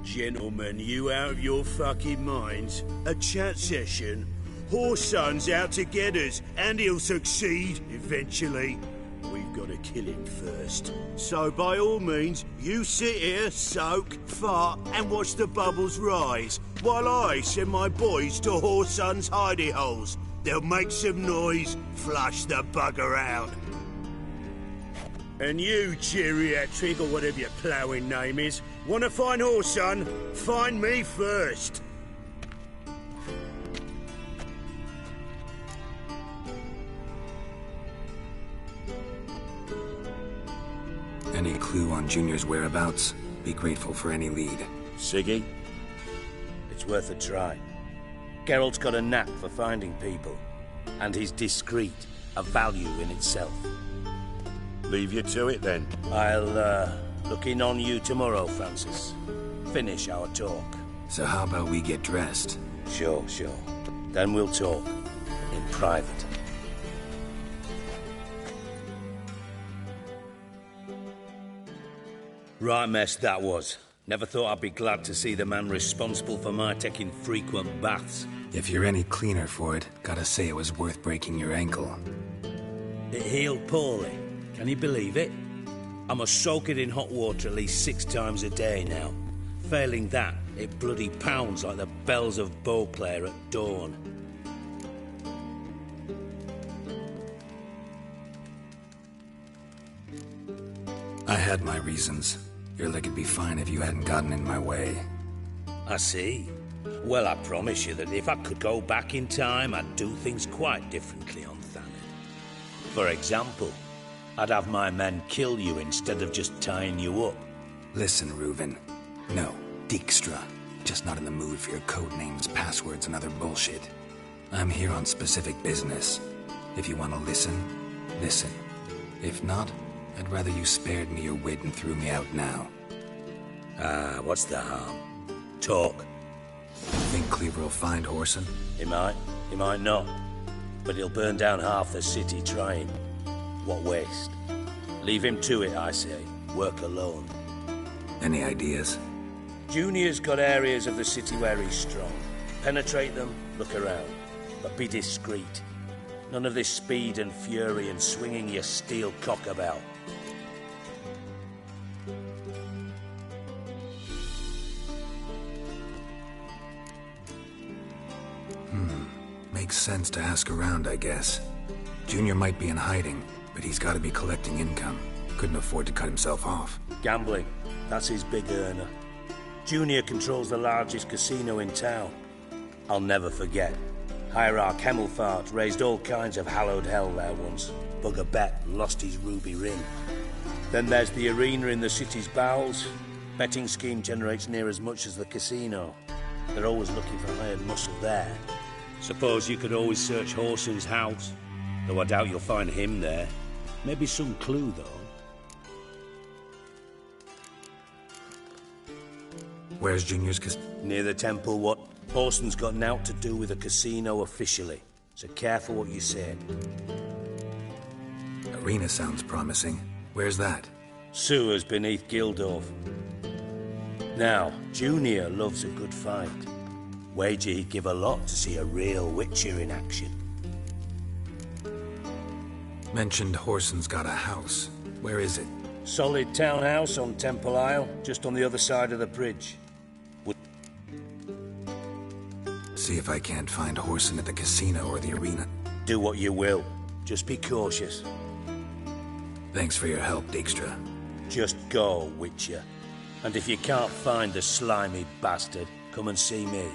Gentlemen, you out of your fucking minds? A chat session? Whoreson's out to get us, and he'll succeed eventually. We've got to kill him first. So by all means, you sit here, soak, fart, and watch the bubbles rise, while I send my boys to Whoreson's hidey holes. They'll make some noise, flush the bugger out. And you, geriatric, or whatever your ploughing name is, want to find Whoreson? Find me first. Any clue on Junior's whereabouts? Be grateful for any lead. Siggy? It's worth a try. Geralt's got a knack for finding people, and he's discreet, a value in itself. Leave you to it, then. I'll, look in on you tomorrow, Francis. Finish our talk. So how about we get dressed? Sure. Then we'll talk. In private. Right mess that was. Never thought I'd be glad to see the man responsible for my taking frequent baths. If you're any cleaner for it, gotta say it was worth breaking your ankle. It healed poorly. Can you believe it? I must soak it in hot water at least 6 times a day now. Failing that, it bloody pounds like the bells of Beauclair at dawn. I had my reasons. Your leg'd be fine if you hadn't gotten in my way. I see. Well, I promise you that if I could go back in time, I'd do things quite differently on Thanet. For example, I'd have my men kill you instead of just tying you up. Listen, Reuven. No, Dijkstra. Just not in the mood for your code names, passwords, and other bullshit. I'm here on specific business. If you want to listen, listen. If not, I'd rather you spared me your wit and threw me out now. What's the harm? Talk. Think Cleaver will find Whoreson? He might not. But he'll burn down half the city trying. What waste? Leave him to it, I say. Work alone. Any ideas? Junior's got areas of the city where he's strong. Penetrate them, look around. But be discreet. None of this speed and fury and swinging your steel cock about. Makes sense to ask around, I guess. Junior might be in hiding, but he's got to be collecting income. Couldn't afford to cut himself off. Gambling. That's his big earner. Junior controls the largest casino in town. I'll never forget. Hierarch Hemmelfart raised all kinds of hallowed hell there once. Bugger Bet lost his ruby ring. Then there's the arena in the city's bowels. Betting scheme generates near as much as the casino. They're always looking for hired muscle there. Suppose you could always search Whoreson's house. Though I doubt you'll find him there. Maybe some clue, though. Where's Junior's Near the temple. What? Whoreson's got naught to do with the casino officially. So careful what you say. Arena sounds promising. Where's that? Sewers beneath Gildorf. Now, Junior loves a good fight. Wager he'd give a lot to see a real Witcher in action. Mentioned Whoreson's got a house. Where is it? Solid townhouse on Temple Isle, just on the other side of the bridge. See if I can't find Whoreson at the casino or the arena. Do what you will. Just be cautious. Thanks for your help, Dijkstra. Just go, Witcher. And if you can't find the slimy bastard, come and see me.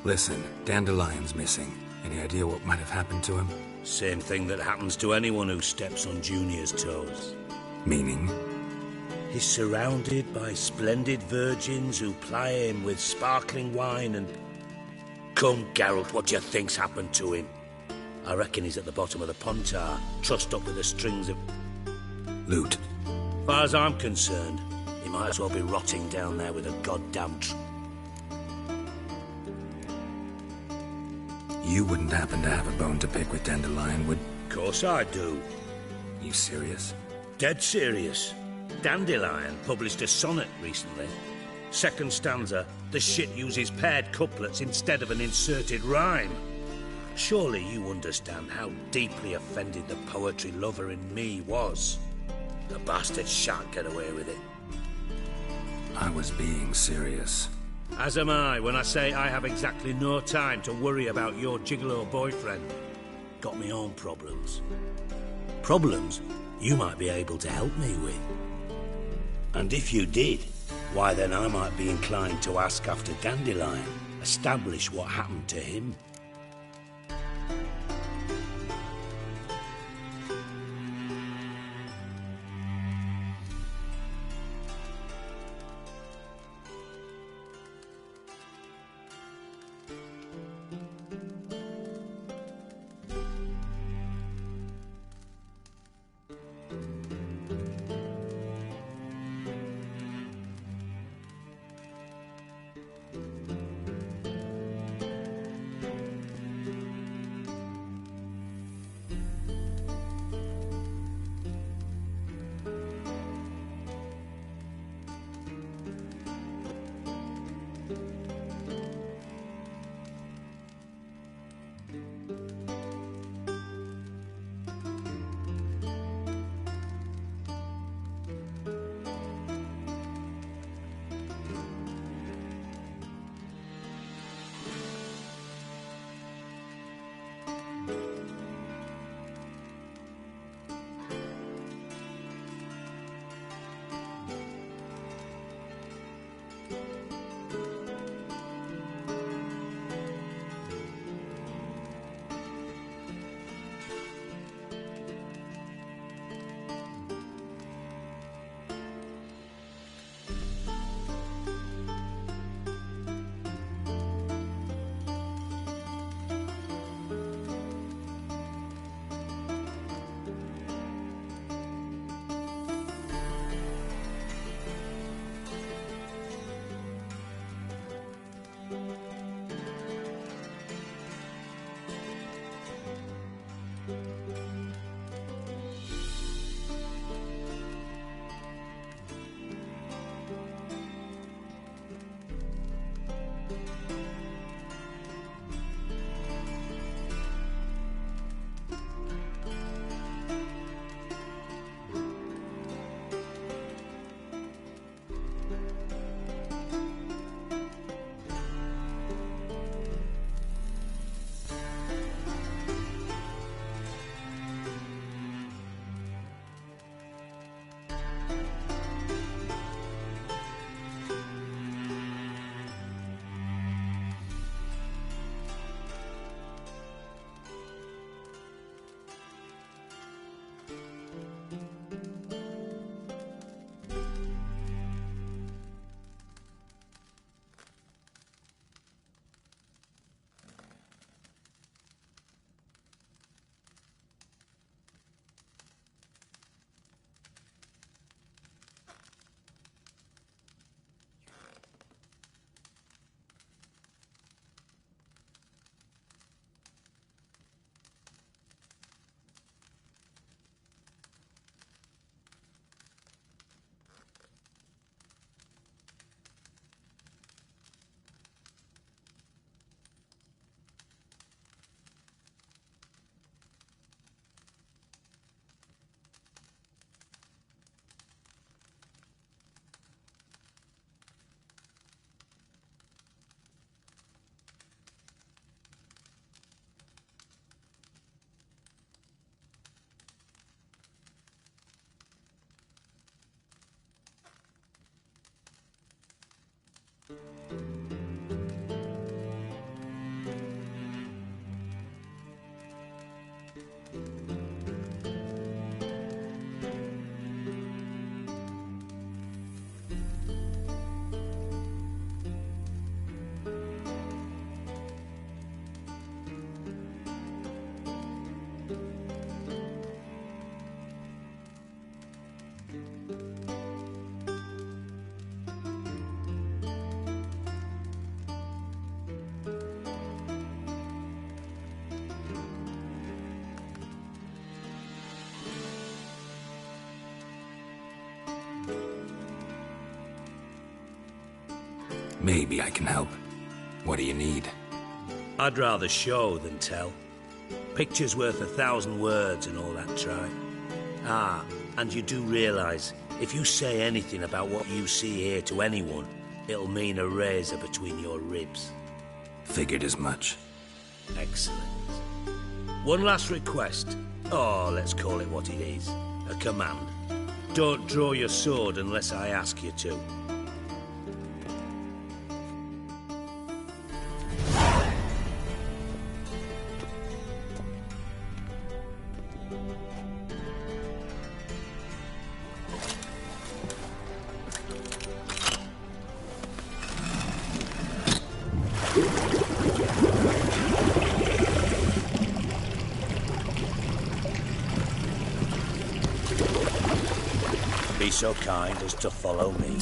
Listen, Dandelion's missing. Any idea what might have happened to him? Same thing that happens to anyone who steps on Junior's toes. Meaning? He's surrounded by splendid virgins who ply him with sparkling wine and... Come, Geralt, what do you think's happened to him? I reckon he's at the bottom of the Pontar, trussed up with the strings of... Loot. Far as I'm concerned, he might as well be rotting down there with a goddamn... You wouldn't happen to have a bone to pick with Dandelion, would... Of course I do. You serious? Dead serious. Dandelion published a sonnet recently. Second stanza, the shit uses paired couplets instead of an inserted rhyme. Surely you understand how deeply offended the poetry lover in me was. The bastard shan't get away with it. I was being serious. As am I when I say I have exactly no time to worry about your gigolo boyfriend. Got me own problems. Problems you might be able to help me with. And if you did, why then I might be inclined to ask after Dandelion, establish what happened to him. Maybe I can help. What do you need? I'd rather show than tell. Picture's worth 1,000 words and all that tripe. Ah, and you do realise, if you say anything about what you see here to anyone, it'll mean a razor between your ribs. Figured as much. Excellent. One last request. Oh, let's call it what it is. A command. Don't draw your sword unless I ask you to. Be so kind as to follow me.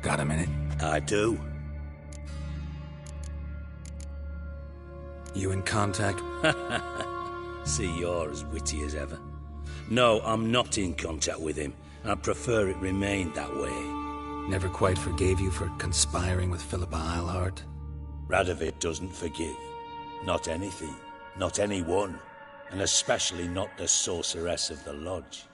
Got a minute? I do. You in contact? See, you're as witty as ever. No, I'm not in contact with him. I'd prefer it remained that way. Never quite forgave you for conspiring with Philippa Eilhart? Radovid doesn't forgive. Not anything. Not anyone. And especially not the sorceress of the Lodge.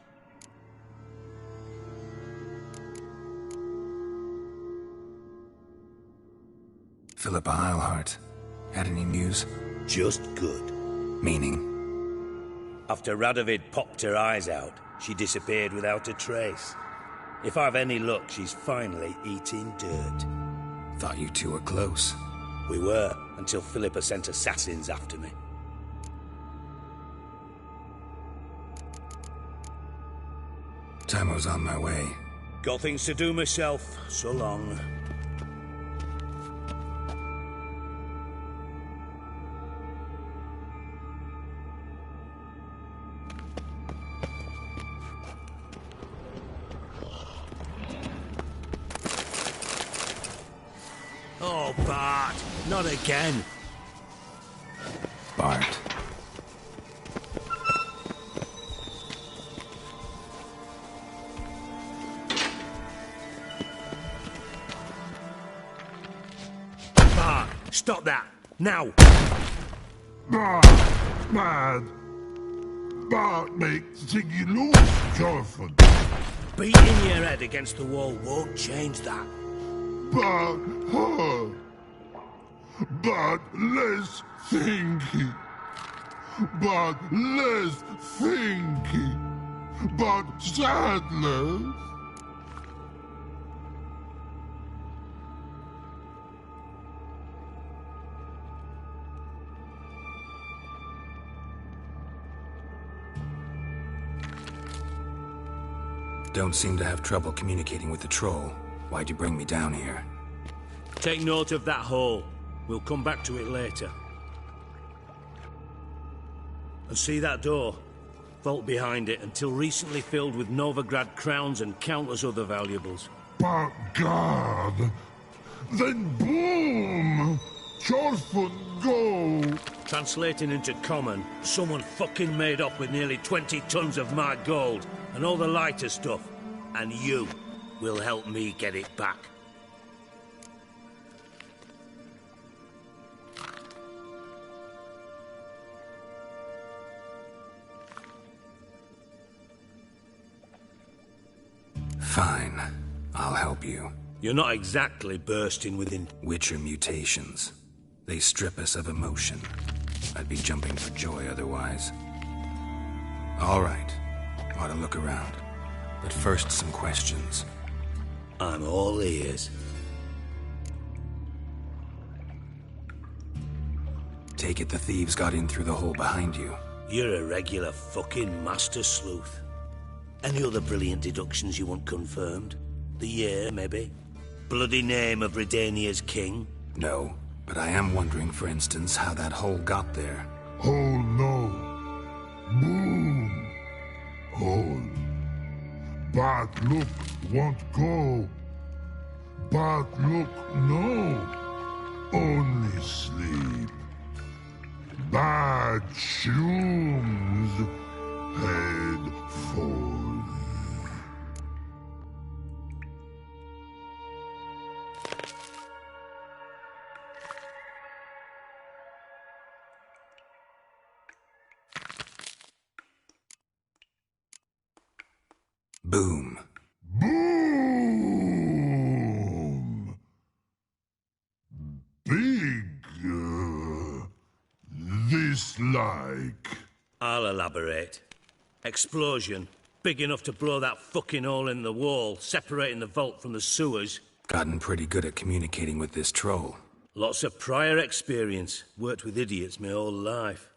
Philippa Eilhart. Had any news? Just good. Meaning? After Radovid popped her eyes out, she disappeared without a trace. If I've any luck, she's finally eating dirt. Thought you two were close. We were, until Philippa sent assassins after me. Time I was on my way. Got things to do myself. So long. Oh, Bart! Not again! Bart. Bart! Stop that! Now! Bart! Mad! Bart makes Ziggy lose, Jonathan! Beating your head against the wall won't change that. But her. But less thinky. But less thinky. But sadness. Don't seem to have trouble communicating with the troll. Why'd you bring me down here? Take note of that hole. We'll come back to it later. And see that door? Vault behind it, until recently filled with Novigrad crowns and countless other valuables. But God! Then boom! Chorfun go! Translating into common, someone fucking made off with nearly 20 tons of my gold, and all the lighter stuff. And you will help me get it back. Fine. I'll help you. You're not exactly bursting within... Witcher mutations. They strip us of emotion. I'd be jumping for joy otherwise. All right. Ought to look around. But first, some questions. I'm all ears. Take it the thieves got in through the hole behind you. You're a regular fucking master sleuth. Any other brilliant deductions you want confirmed? The year, maybe? Bloody name of Redania's king? No, but I am wondering, for instance, how that hole got there. Hole no. Boom. Hole. Bad look won't go. Bad look no. Only sleep. Bad shoes. Head falls. Boom. Boom! Big, this like... I'll elaborate. Explosion. Big enough to blow that fucking hole in the wall, separating the vault from the sewers. Gotten pretty good at communicating with this troll. Lots of prior experience. Worked with idiots my whole life.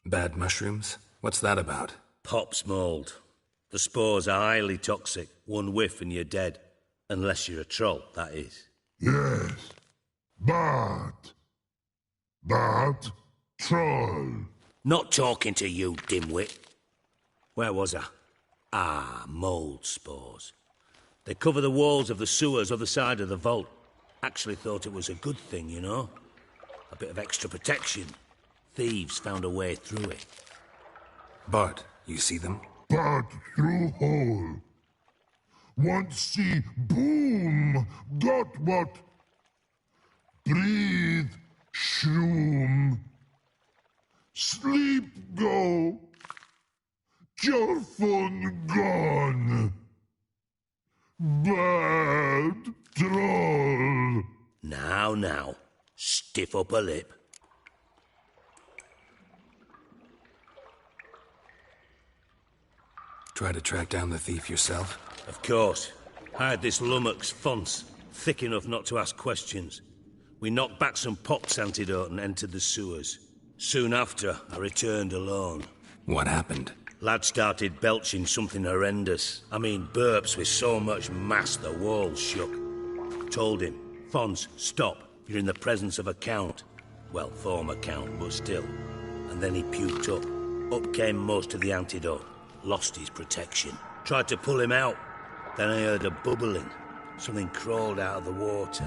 Bad mushrooms? What's that about? Pop's mold. The spores are highly toxic. One whiff and you're dead. Unless you're a troll, that is. Yes. Bad. Bad troll. Not talking to you, dimwit. Where was I? Ah, mold spores. They cover the walls of the sewers other side of the vault. Actually thought it was a good thing, you know? A bit of extra protection. Thieves found a way through it. Bart, you see them? Bad through hole. Want see boom. Got what? Breathe. Shroom. Sleep go. Your phone gone. Bad troll. Now. Stiff up a lip. Try to track down the thief yourself? Of course. Hired this lummox, Fons, thick enough not to ask questions. We knocked back some Pop's antidote and entered the sewers. Soon after, I returned alone. What happened? Lad started belching something horrendous. I mean, burps with so much mass the walls shook. Told him, Fons, stop. You're in the presence of a count. Well, former count, but still. And then he puked up. Up came most of the antidote. Lost his protection. Tried to pull him out. Then I heard a bubbling. Something crawled out of the water.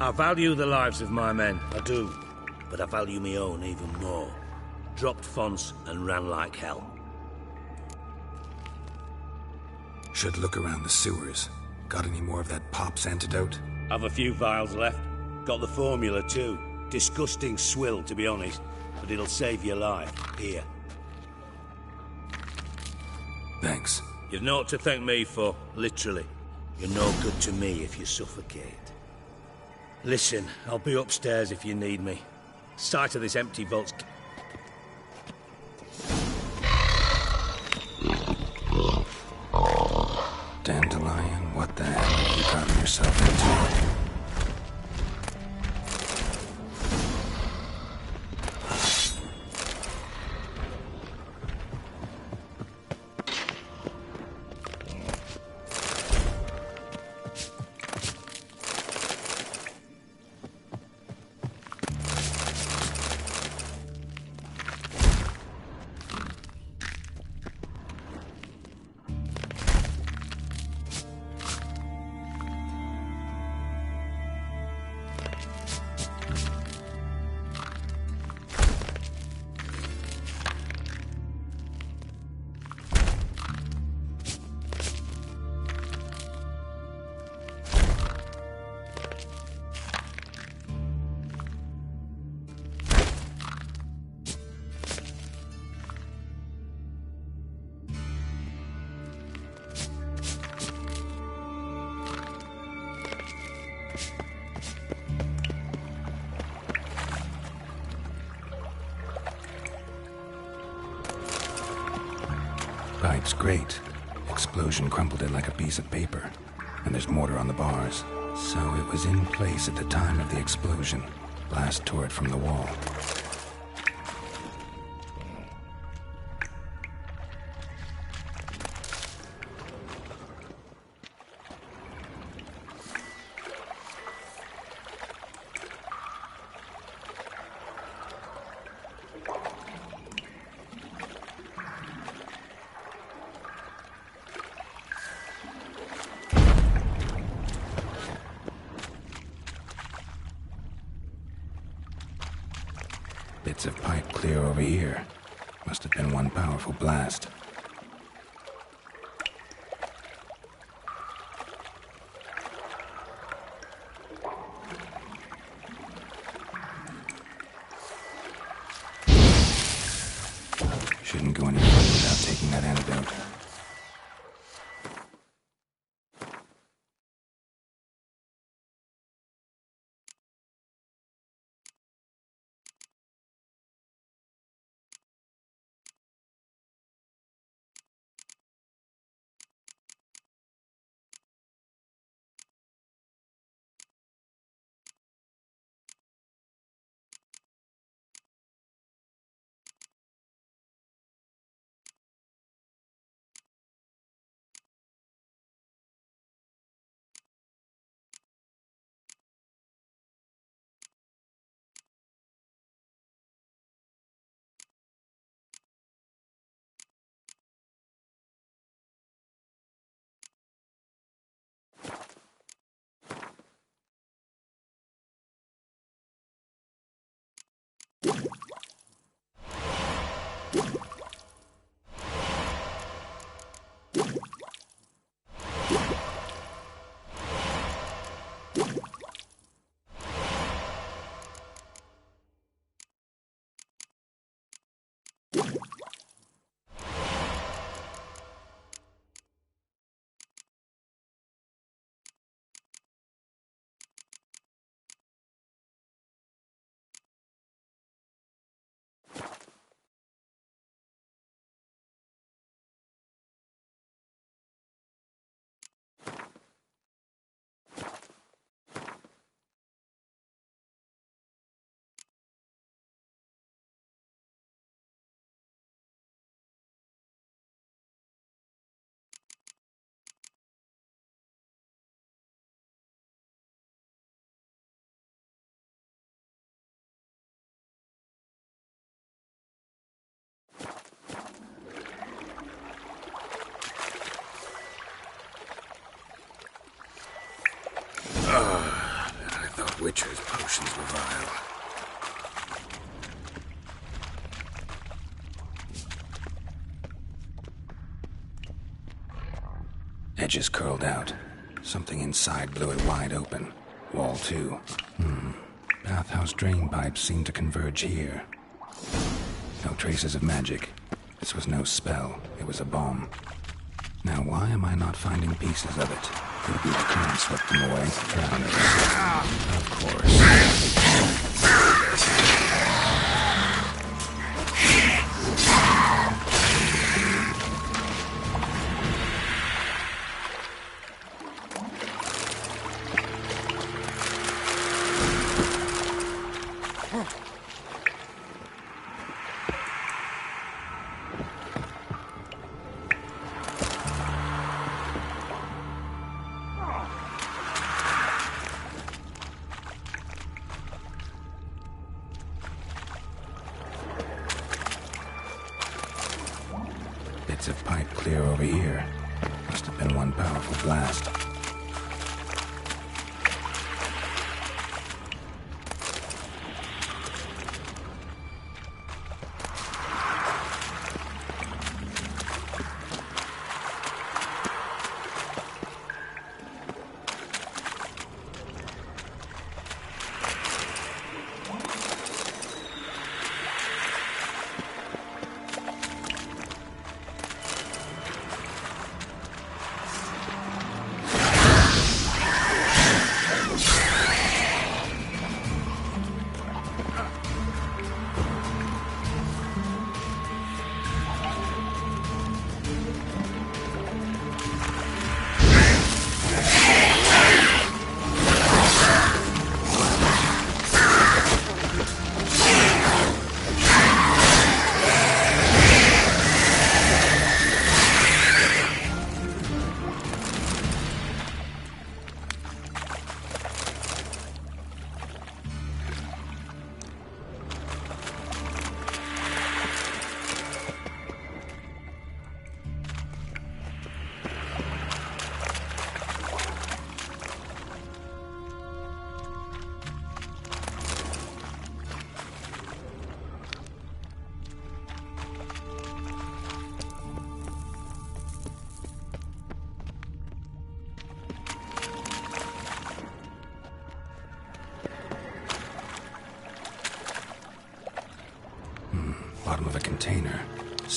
I value the lives of my men, I do. But I value my own even more. Dropped Fons and ran like hell. Should look around the sewers. Got any more of that Pop's antidote? Have a few vials left. Got the formula too. Disgusting swill, to be honest. But it'll save your life. Here. Thanks. You've naught to thank me for, literally. You're no good to me if you suffocate. Listen, I'll be upstairs if you need me. Sight of this empty vault's... Dandelion, what the hell have you gotten yourself into? pipe's grate. Explosion crumpled it like a piece of paper. And there's mortar on the bars. So it was in place at the time of the explosion. Blast tore it from the wall. Bits of pipe clear over here. Must have been one powerful blast. Shouldn't go any further without taking that antidote. I thought Witcher's potions were vile. Edges curled out. Something inside blew it wide open. Wall 2. Bathhouse drain pipes seem to converge here. No traces of magic. This was no spell. It was a bomb. Now, why am I not finding pieces of it? Could be the current swept them away. Drowned it. Of course. Bits of pipe clear over here. Must have been one powerful blast.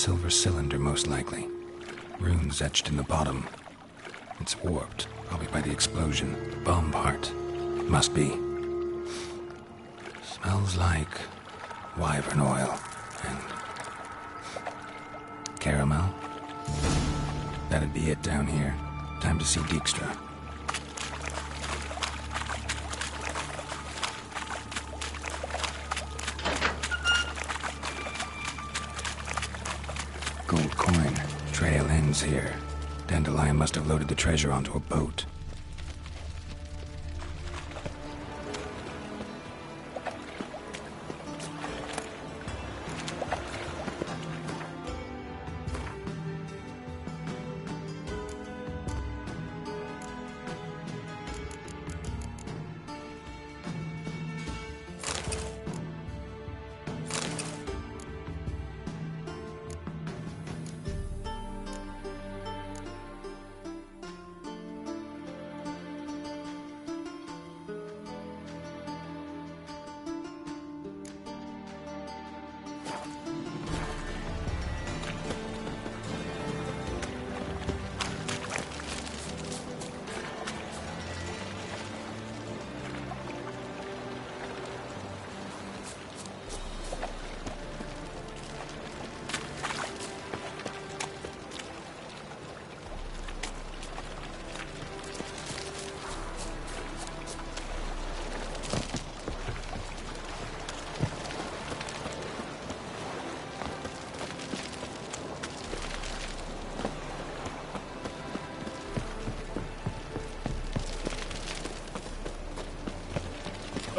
silver cylinder, most likely. Runes etched in the bottom. It's warped, probably by the explosion. Bomb part. Must be. Smells like wyvern oil and caramel. That'd be it down here. Time to see Dijkstra. Gold coin. Trail ends here. Dandelion must have loaded the treasure onto a boat.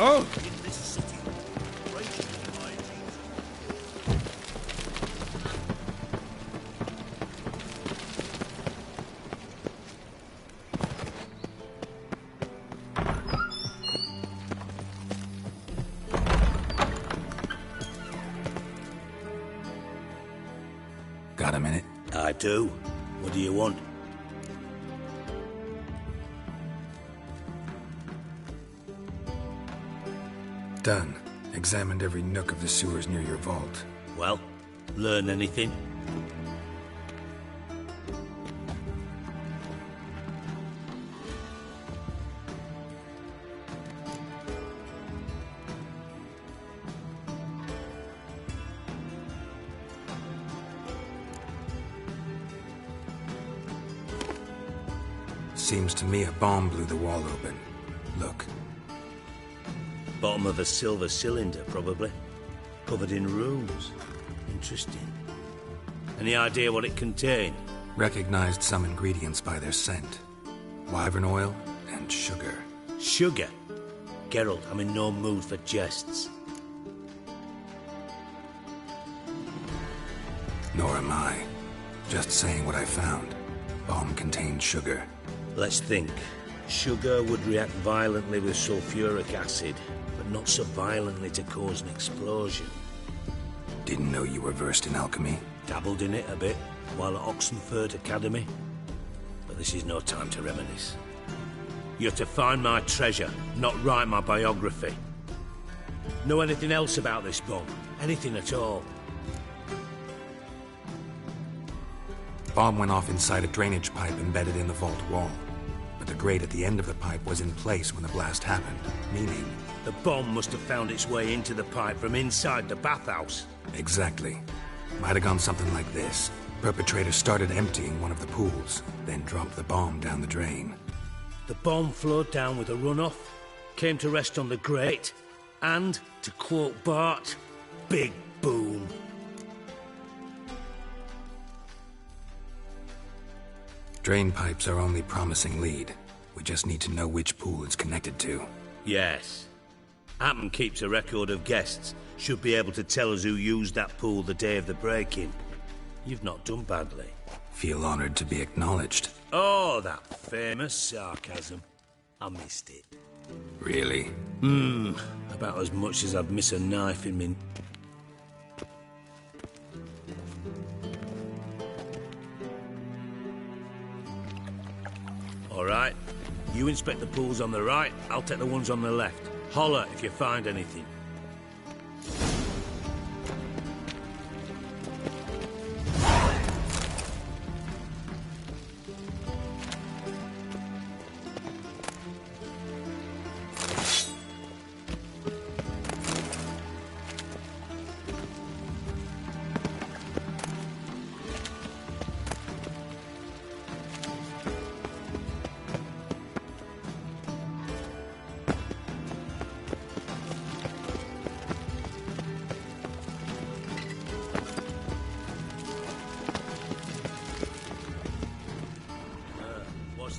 Oh! Got a minute? I do. What do you want? Done. Examined every nook of the sewers near your vault. Well, learn anything? Seems to me a bomb blew the wall open. Look. Bottom of a silver cylinder, probably. Covered in runes. Interesting. Any idea what it contained? Recognized some ingredients by their scent. Wyvern oil and sugar. Sugar? Geralt, I'm in no mood for jests. Nor am I. Just saying what I found. Bomb contained sugar. Let's think. Sugar would react violently with sulfuric acid, but not so violently to cause an explosion. Didn't know you were versed in alchemy. Dabbled in it a bit, while at Oxenford Academy. But this is no time to reminisce. You're to find my treasure, not write my biography. Know anything else about this bomb? Anything at all? Bomb went off inside a drainage pipe embedded in the vault wall. But the grate at the end of the pipe was in place when the blast happened, meaning... The bomb must have found its way into the pipe from inside the bathhouse. Exactly. Might have gone something like this. Perpetrator started emptying one of the pools, then dropped the bomb down the drain. The bomb flowed down with a runoff, came to rest on the grate, and, to quote Bart, big boom. Drain pipes are only promising lead. We just need to know which pool it's connected to. Yes. Hammond keeps a record of guests. Should be able to tell us who used that pool the day of the break-in. You've not done badly. Feel honored to be acknowledged. Oh, that famous sarcasm. I missed it. Really? About as much as I'd miss a knife in me... All right. You inspect the pools on the right, I'll take the ones on the left. Holler if you find anything.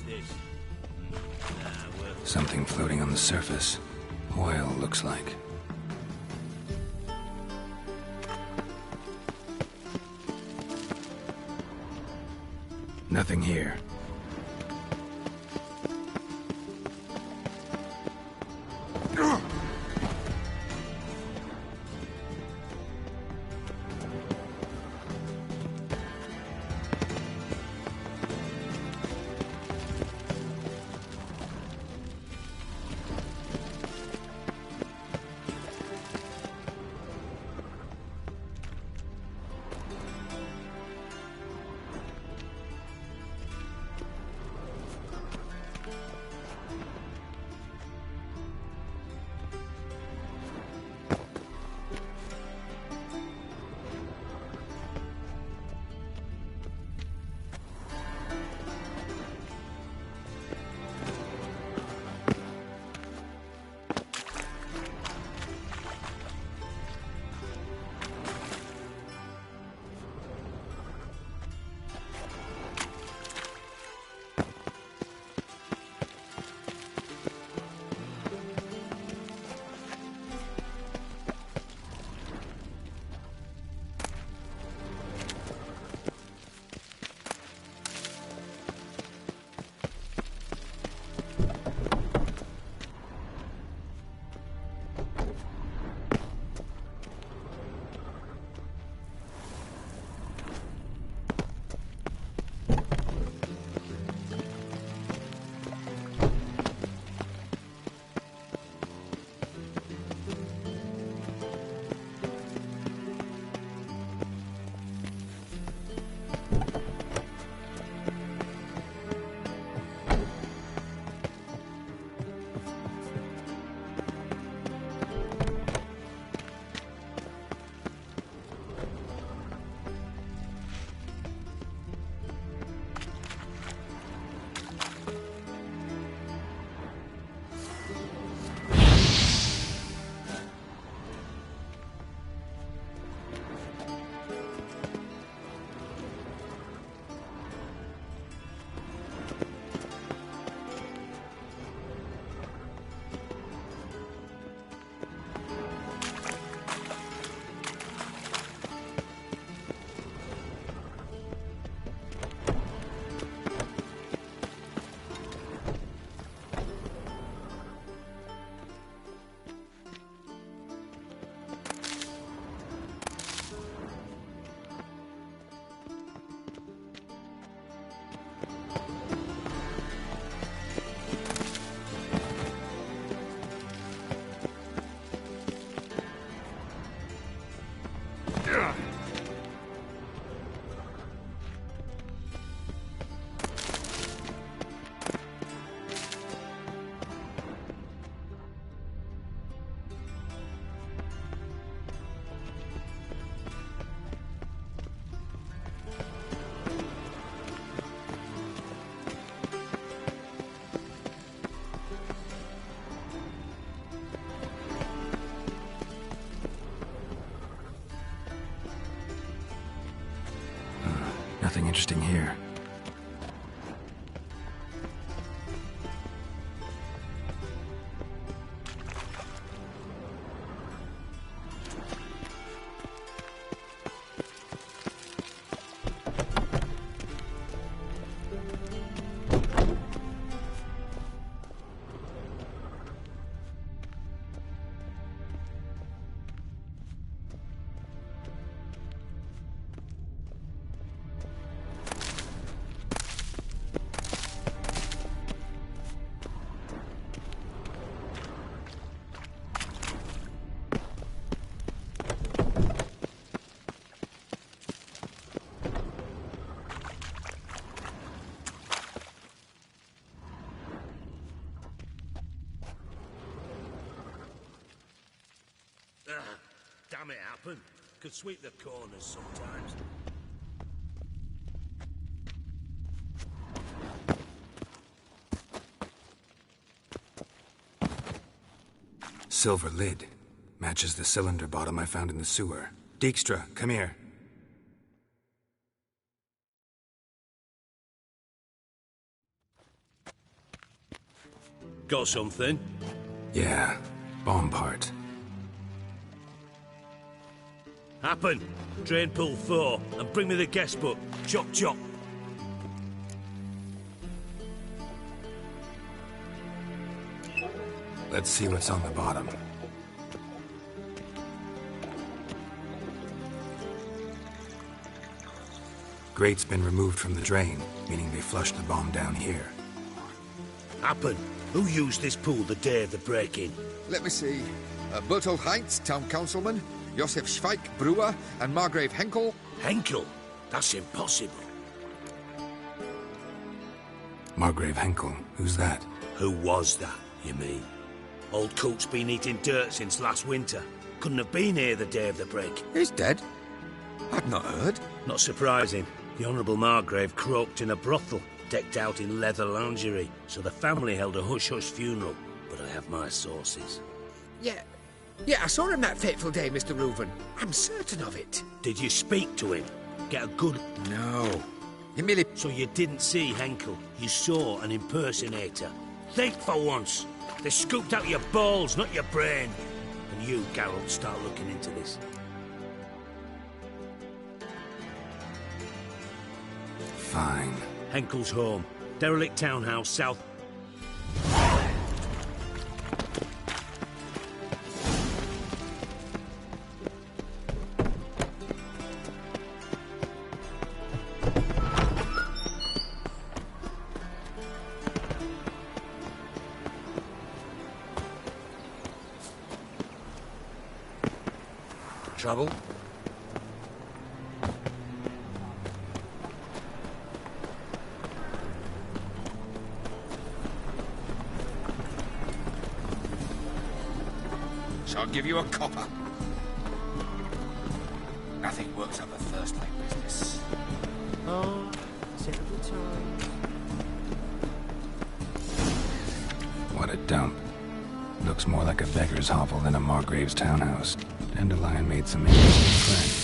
this? Something floating on the surface. Oil, looks like. Nothing here. Nothing interesting here. Damn it, happen. Could sweep the corners sometimes. Silver lid. Matches the cylinder bottom I found in the sewer. Dijkstra, come here. Got something? Yeah, bomb part. Happen. Drain pool 4, and bring me the guest book. Chop chop. Let's see what's on the bottom. Grate's been removed from the drain, meaning they flushed the bomb down here. Happen. Who used this pool the day of the break-in? Let me see. Bertolt Heinz, town councilman, Josef Schweik, brewer, and Margrave Henkel. Henkel? That's impossible. Margrave Henkel? Who's that? Who was that, you mean? Old Coot's been eating dirt since last winter. Couldn't have been here the day of the break. He's dead? I'd not heard. Not surprising. The Honourable Margrave croaked in a brothel, decked out in leather lingerie, so the family held a hush-hush funeral. But I have my sources. Yeah, I saw him that fateful day, Mr. Reuven. I'm certain of it. Did you speak to him? Get a good... No. You merely... So you didn't see Henkel. You saw an impersonator. Think for once. They scooped out your balls, not your brain. And you, Geralt, start looking into this. Fine. Henkel's home. Derelict townhouse south... Trouble? Shall give you a copper. Nothing works up a thirst like business. Oh, typical times. What a dump. Looks more like a beggar's hovel than a Margrave's townhouse. Dandelion made some interesting friends.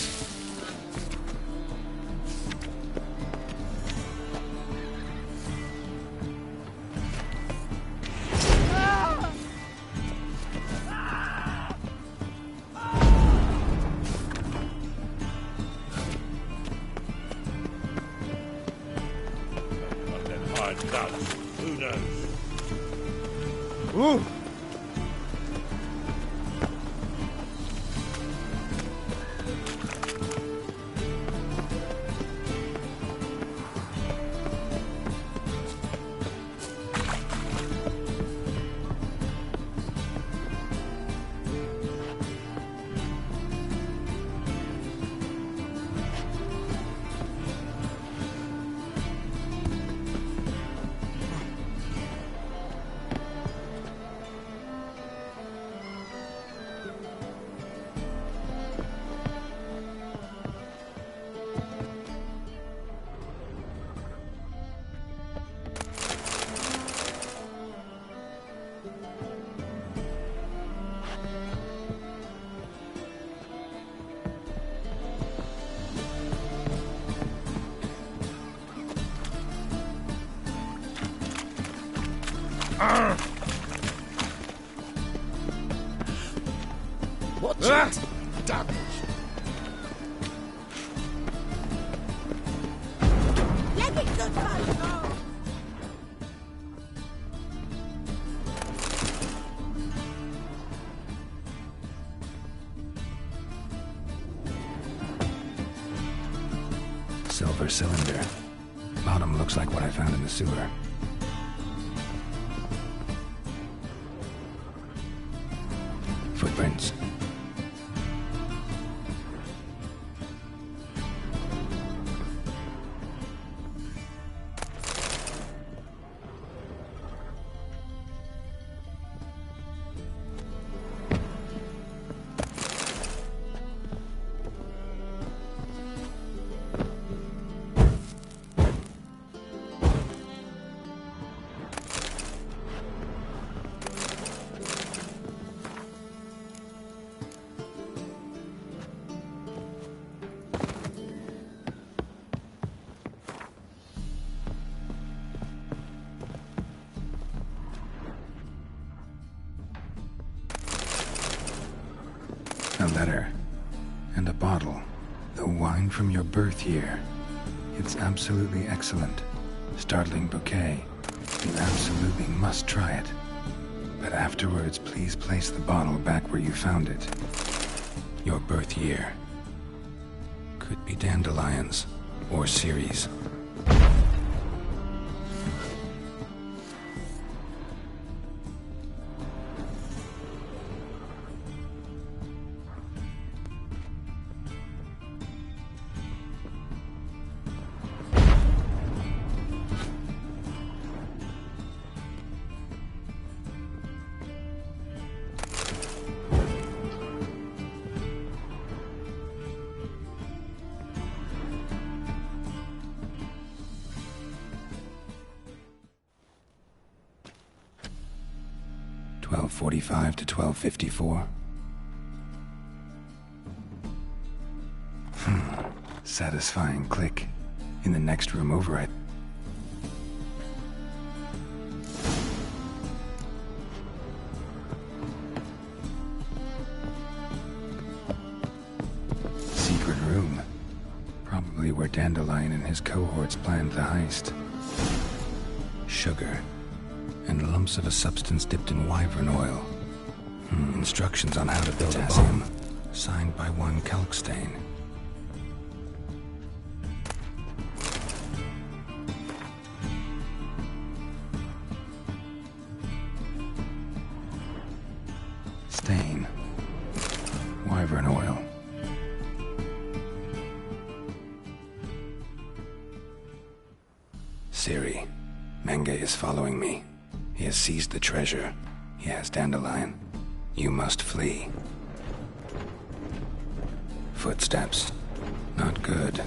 Who knows? Ooh! Watch it! Damage! Let it go, fellas! Silver cylinder. Bottom looks like what I found in the sewer. Footprints. letter. And a bottle. The wine from your birth year. It's absolutely excellent. Startling bouquet. You absolutely must try it. But afterwards, please place the bottle back where you found it. Your birth year. Could be dandelions. Or Ceres. .45 to 12:54. Satisfying click. In the next room over, secret room. Probably where Dandelion and his cohorts planned the heist. Sugar. And lumps of a substance dipped in wyvern oil. Instructions on how to build a bomb. Signed by one Kalkstein. Stain. Wyvern oil. Ciri, Menge is following me. He has seized the treasure. He has Dandelion. You must flee. Footsteps. Not good.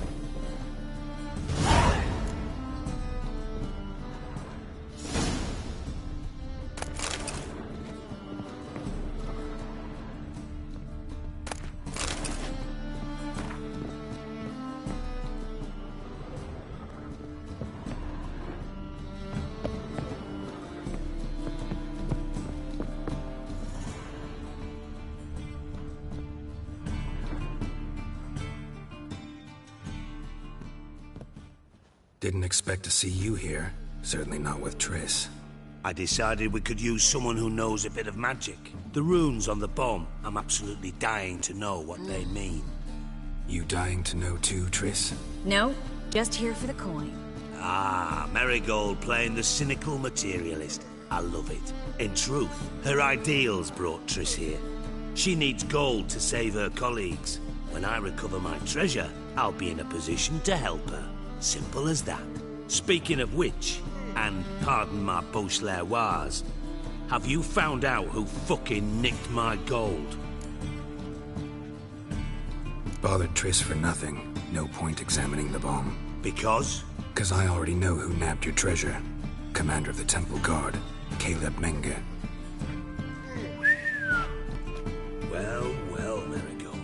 Didn't expect to see you here. Certainly not with Triss. I decided we could use someone who knows a bit of magic. The runes on the bomb, I'm absolutely dying to know what they mean. You dying to know too, Triss? No, just here for the coin. Ah, Marigold playing the cynical materialist. I love it. In truth, her ideals brought Triss here. She needs gold to save her colleagues. When I recover my treasure, I'll be in a position to help her. Simple as that. Speaking of which, and pardon my Beauclervois, have you found out who fucking nicked my gold? Bothered Triss for nothing. No point examining the bomb. Because? Because I already know who nabbed your treasure. Commander of the Temple Guard, Caleb Menge. Well, well, Marigold.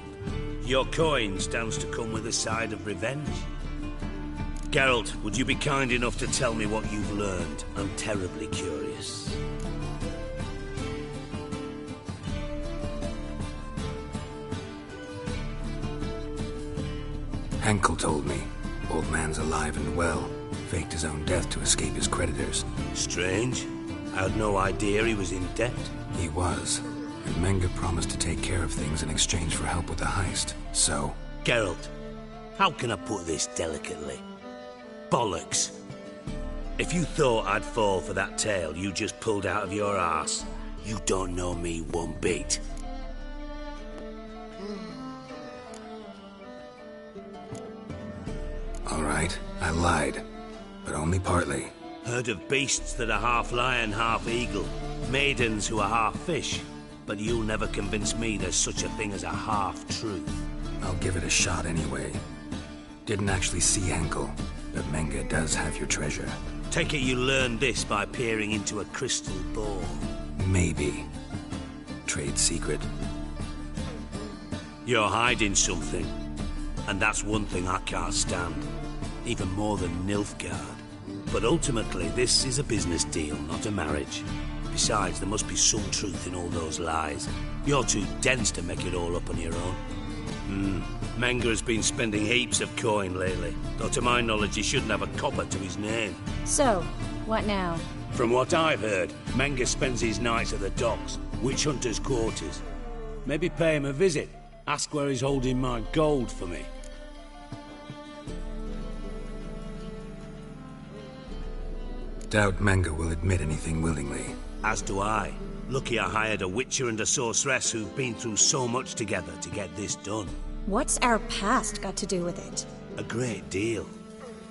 Your coin stands to come with a side of revenge. Geralt, would you be kind enough to tell me what you've learned? I'm terribly curious. Henkel told me. Old man's alive and well. Faked his own death to escape his creditors. Strange. I had no idea he was in debt. He was. And Menge promised to take care of things in exchange for help with the heist. So... Geralt, how can I put this delicately? Bollocks. If you thought I'd fall for that tale you just pulled out of your arse, you don't know me one bit. All right, I lied. But only partly. Heard of beasts that are half lion, half eagle. Maidens who are half fish. But you'll never convince me there's such a thing as a half-truth. I'll give it a shot anyway. Didn't actually see Henkel. But Menge does have your treasure. Take it you learned this by peering into a crystal ball. Maybe. Trade secret. You're hiding something. And that's one thing I can't stand. Even more than Nilfgaard. But ultimately, this is a business deal, not a marriage. Besides, there must be some truth in all those lies. You're too dense to make it all up on your own. Menga's been spending heaps of coin lately, though to my knowledge he shouldn't have a copper to his name. So, what now? From what I've heard, Menga spends his nights at the docks, witch hunters' quarters. Maybe pay him a visit. Ask where he's holding my gold for me. Doubt Menga will admit anything willingly. As do I. Lucky I hired a witcher and a sorceress who've been through so much together to get this done. What's our past got to do with it? A great deal.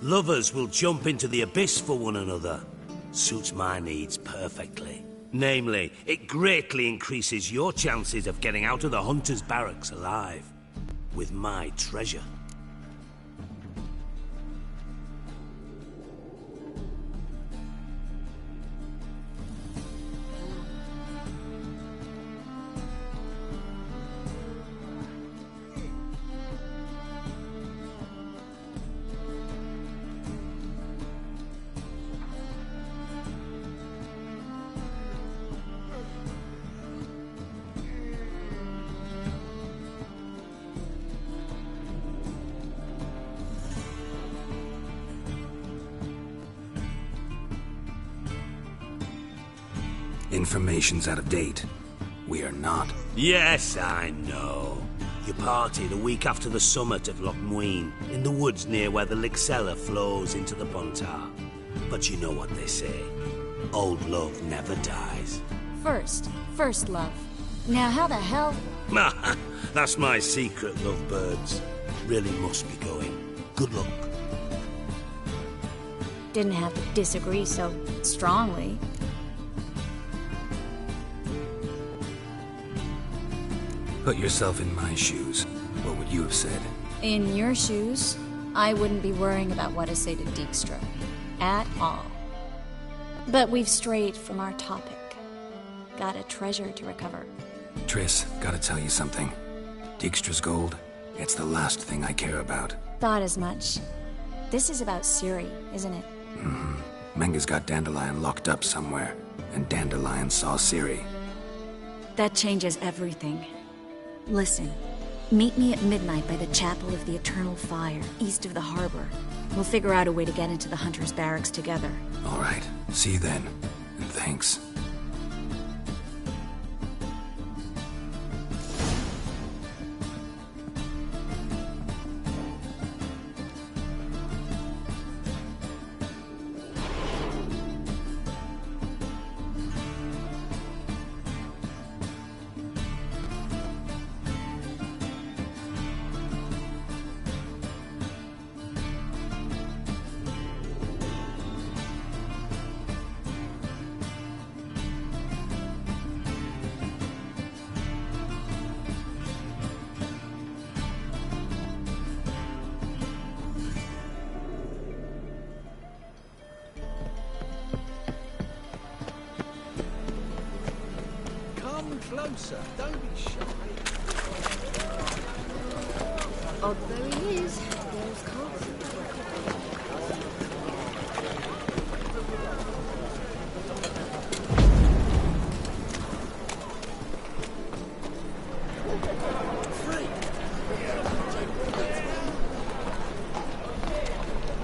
Lovers will jump into the abyss for one another. Suits my needs perfectly. Namely, it greatly increases your chances of getting out of the hunter's barracks alive. With my treasure. Information's out of date. We are not. Yes, I know. You partied a week after the summit of Loch Muine, in the woods near where the Lixella flows into the Pontar. But you know what they say. Old love never dies. First love. Now how the hell... That's my secret, lovebirds. Really must be going. Good luck. Didn't have to disagree so strongly. Put yourself in my shoes. What would you have said? In your shoes, I wouldn't be worrying about what to say to Dijkstra. At all. But we've strayed from our topic. Got a treasure to recover. Triss, gotta tell you something. Dijkstra's gold, it's the last thing I care about. Thought as much. This is about Ciri, isn't it? Menga's got Dandelion locked up somewhere, and Dandelion saw Ciri. That changes everything. Listen, meet me at midnight by the Chapel of the Eternal Fire, east of the harbor. We'll figure out a way to get into the Hunter's Barracks together. All right, see you then, and thanks. Closer, don't be shy. Oh, there he is. There's Carson.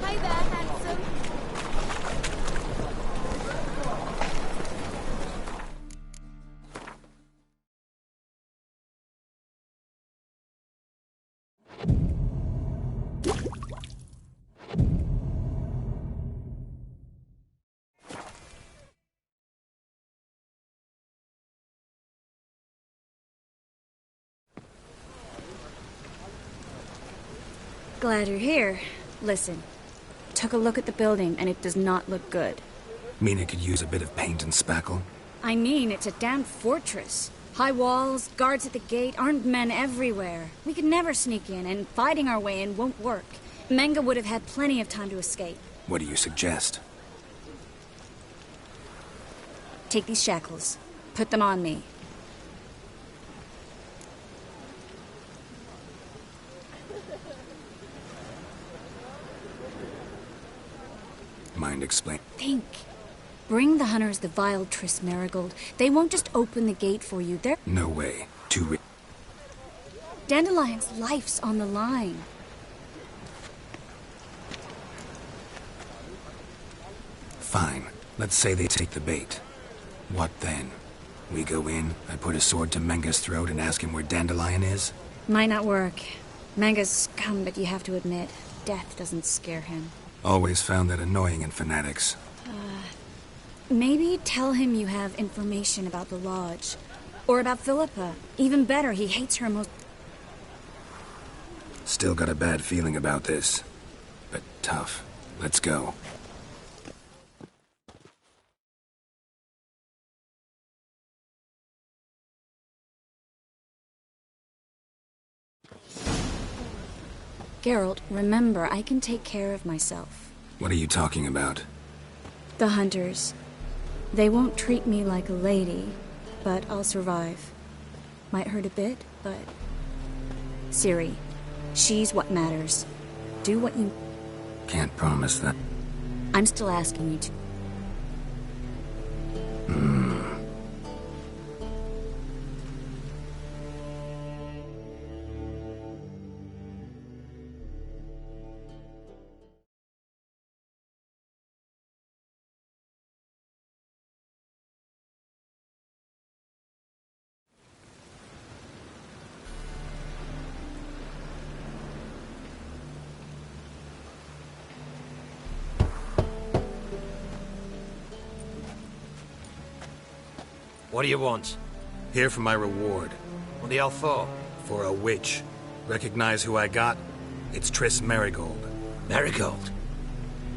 Hi there, handsome. Glad you're here. Listen, took a look at the building and it does not look good. Mean it could use a bit of paint and spackle? I mean, it's a damn fortress. High walls, guards at the gate, armed men everywhere. We could never sneak in, and fighting our way in won't work. Menga would have had plenty of time to escape. What do you suggest? Take these shackles. Put them on me. Mind explain? Think. Bring the hunters the vile Triss Merigold. They won't just open the gate for you. They're... No way. Too Dandelion's life's on the line. Fine. Let's say they take the bait. What then? We go in, I put a sword to Menga's throat and ask him where Dandelion is? Might not work. Menga's scum, but you have to admit, death doesn't scare him. Always found that annoying in fanatics. Maybe tell him you have information about the Lodge. Or about Philippa. Even better, he hates her most... Still got a bad feeling about this. But tough. Let's go. Geralt, remember, I can take care of myself. What are you talking about? The hunters. They won't treat me like a lady, but I'll survive. Might hurt a bit, but... Ciri, she's what matters. Do what you... Can't promise that. I'm still asking you to... What do you want? Here for my reward. What the hell for? For a witch. Recognize who I got? It's Triss Merigold. Merigold?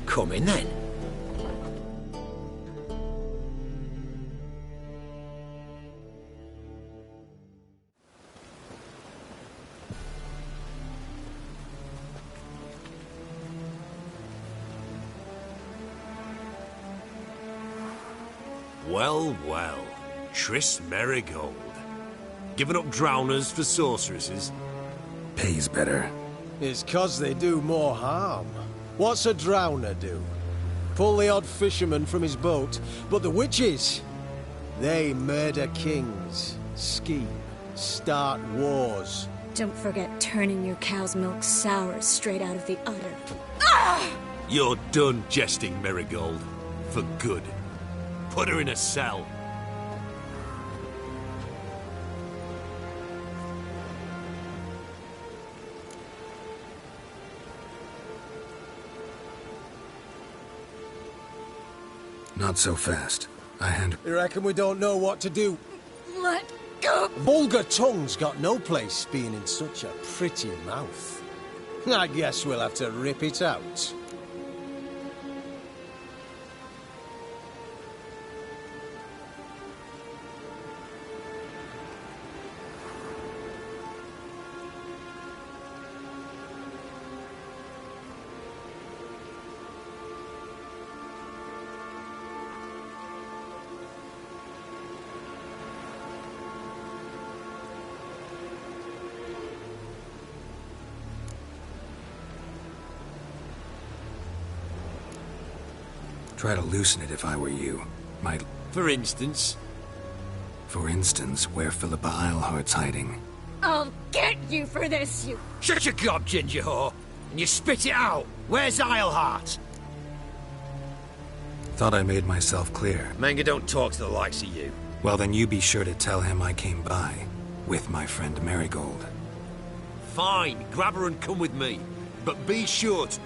Come in then. Well, well. Triss Merigold. Giving up drowners for sorceresses? Pays better. It's 'cause they do more harm. What's a drowner do? Pull the odd fisherman from his boat, but the witches, they murder kings, scheme, start wars. Don't forget turning your cow's milk sour straight out of the udder. You're done jesting, Merigold. For good. Put her in a cell. Not so fast. I hand... You reckon we don't know what to do? Let go! Vulgar tongue's got no place being in such a pretty mouth. I guess we'll have to rip it out. Try to loosen it if I were you. Might... For instance? For instance, where Philippa Eilhart's hiding. I'll get you for this, you... Shut your gob, ginger whore! And you spit it out! Where's Eilhart? Thought I made myself clear. Menga don't talk to the likes of you. Well, then you be sure to tell him I came by. With my friend Merigold. Fine, grab her and come with me. But be sure to...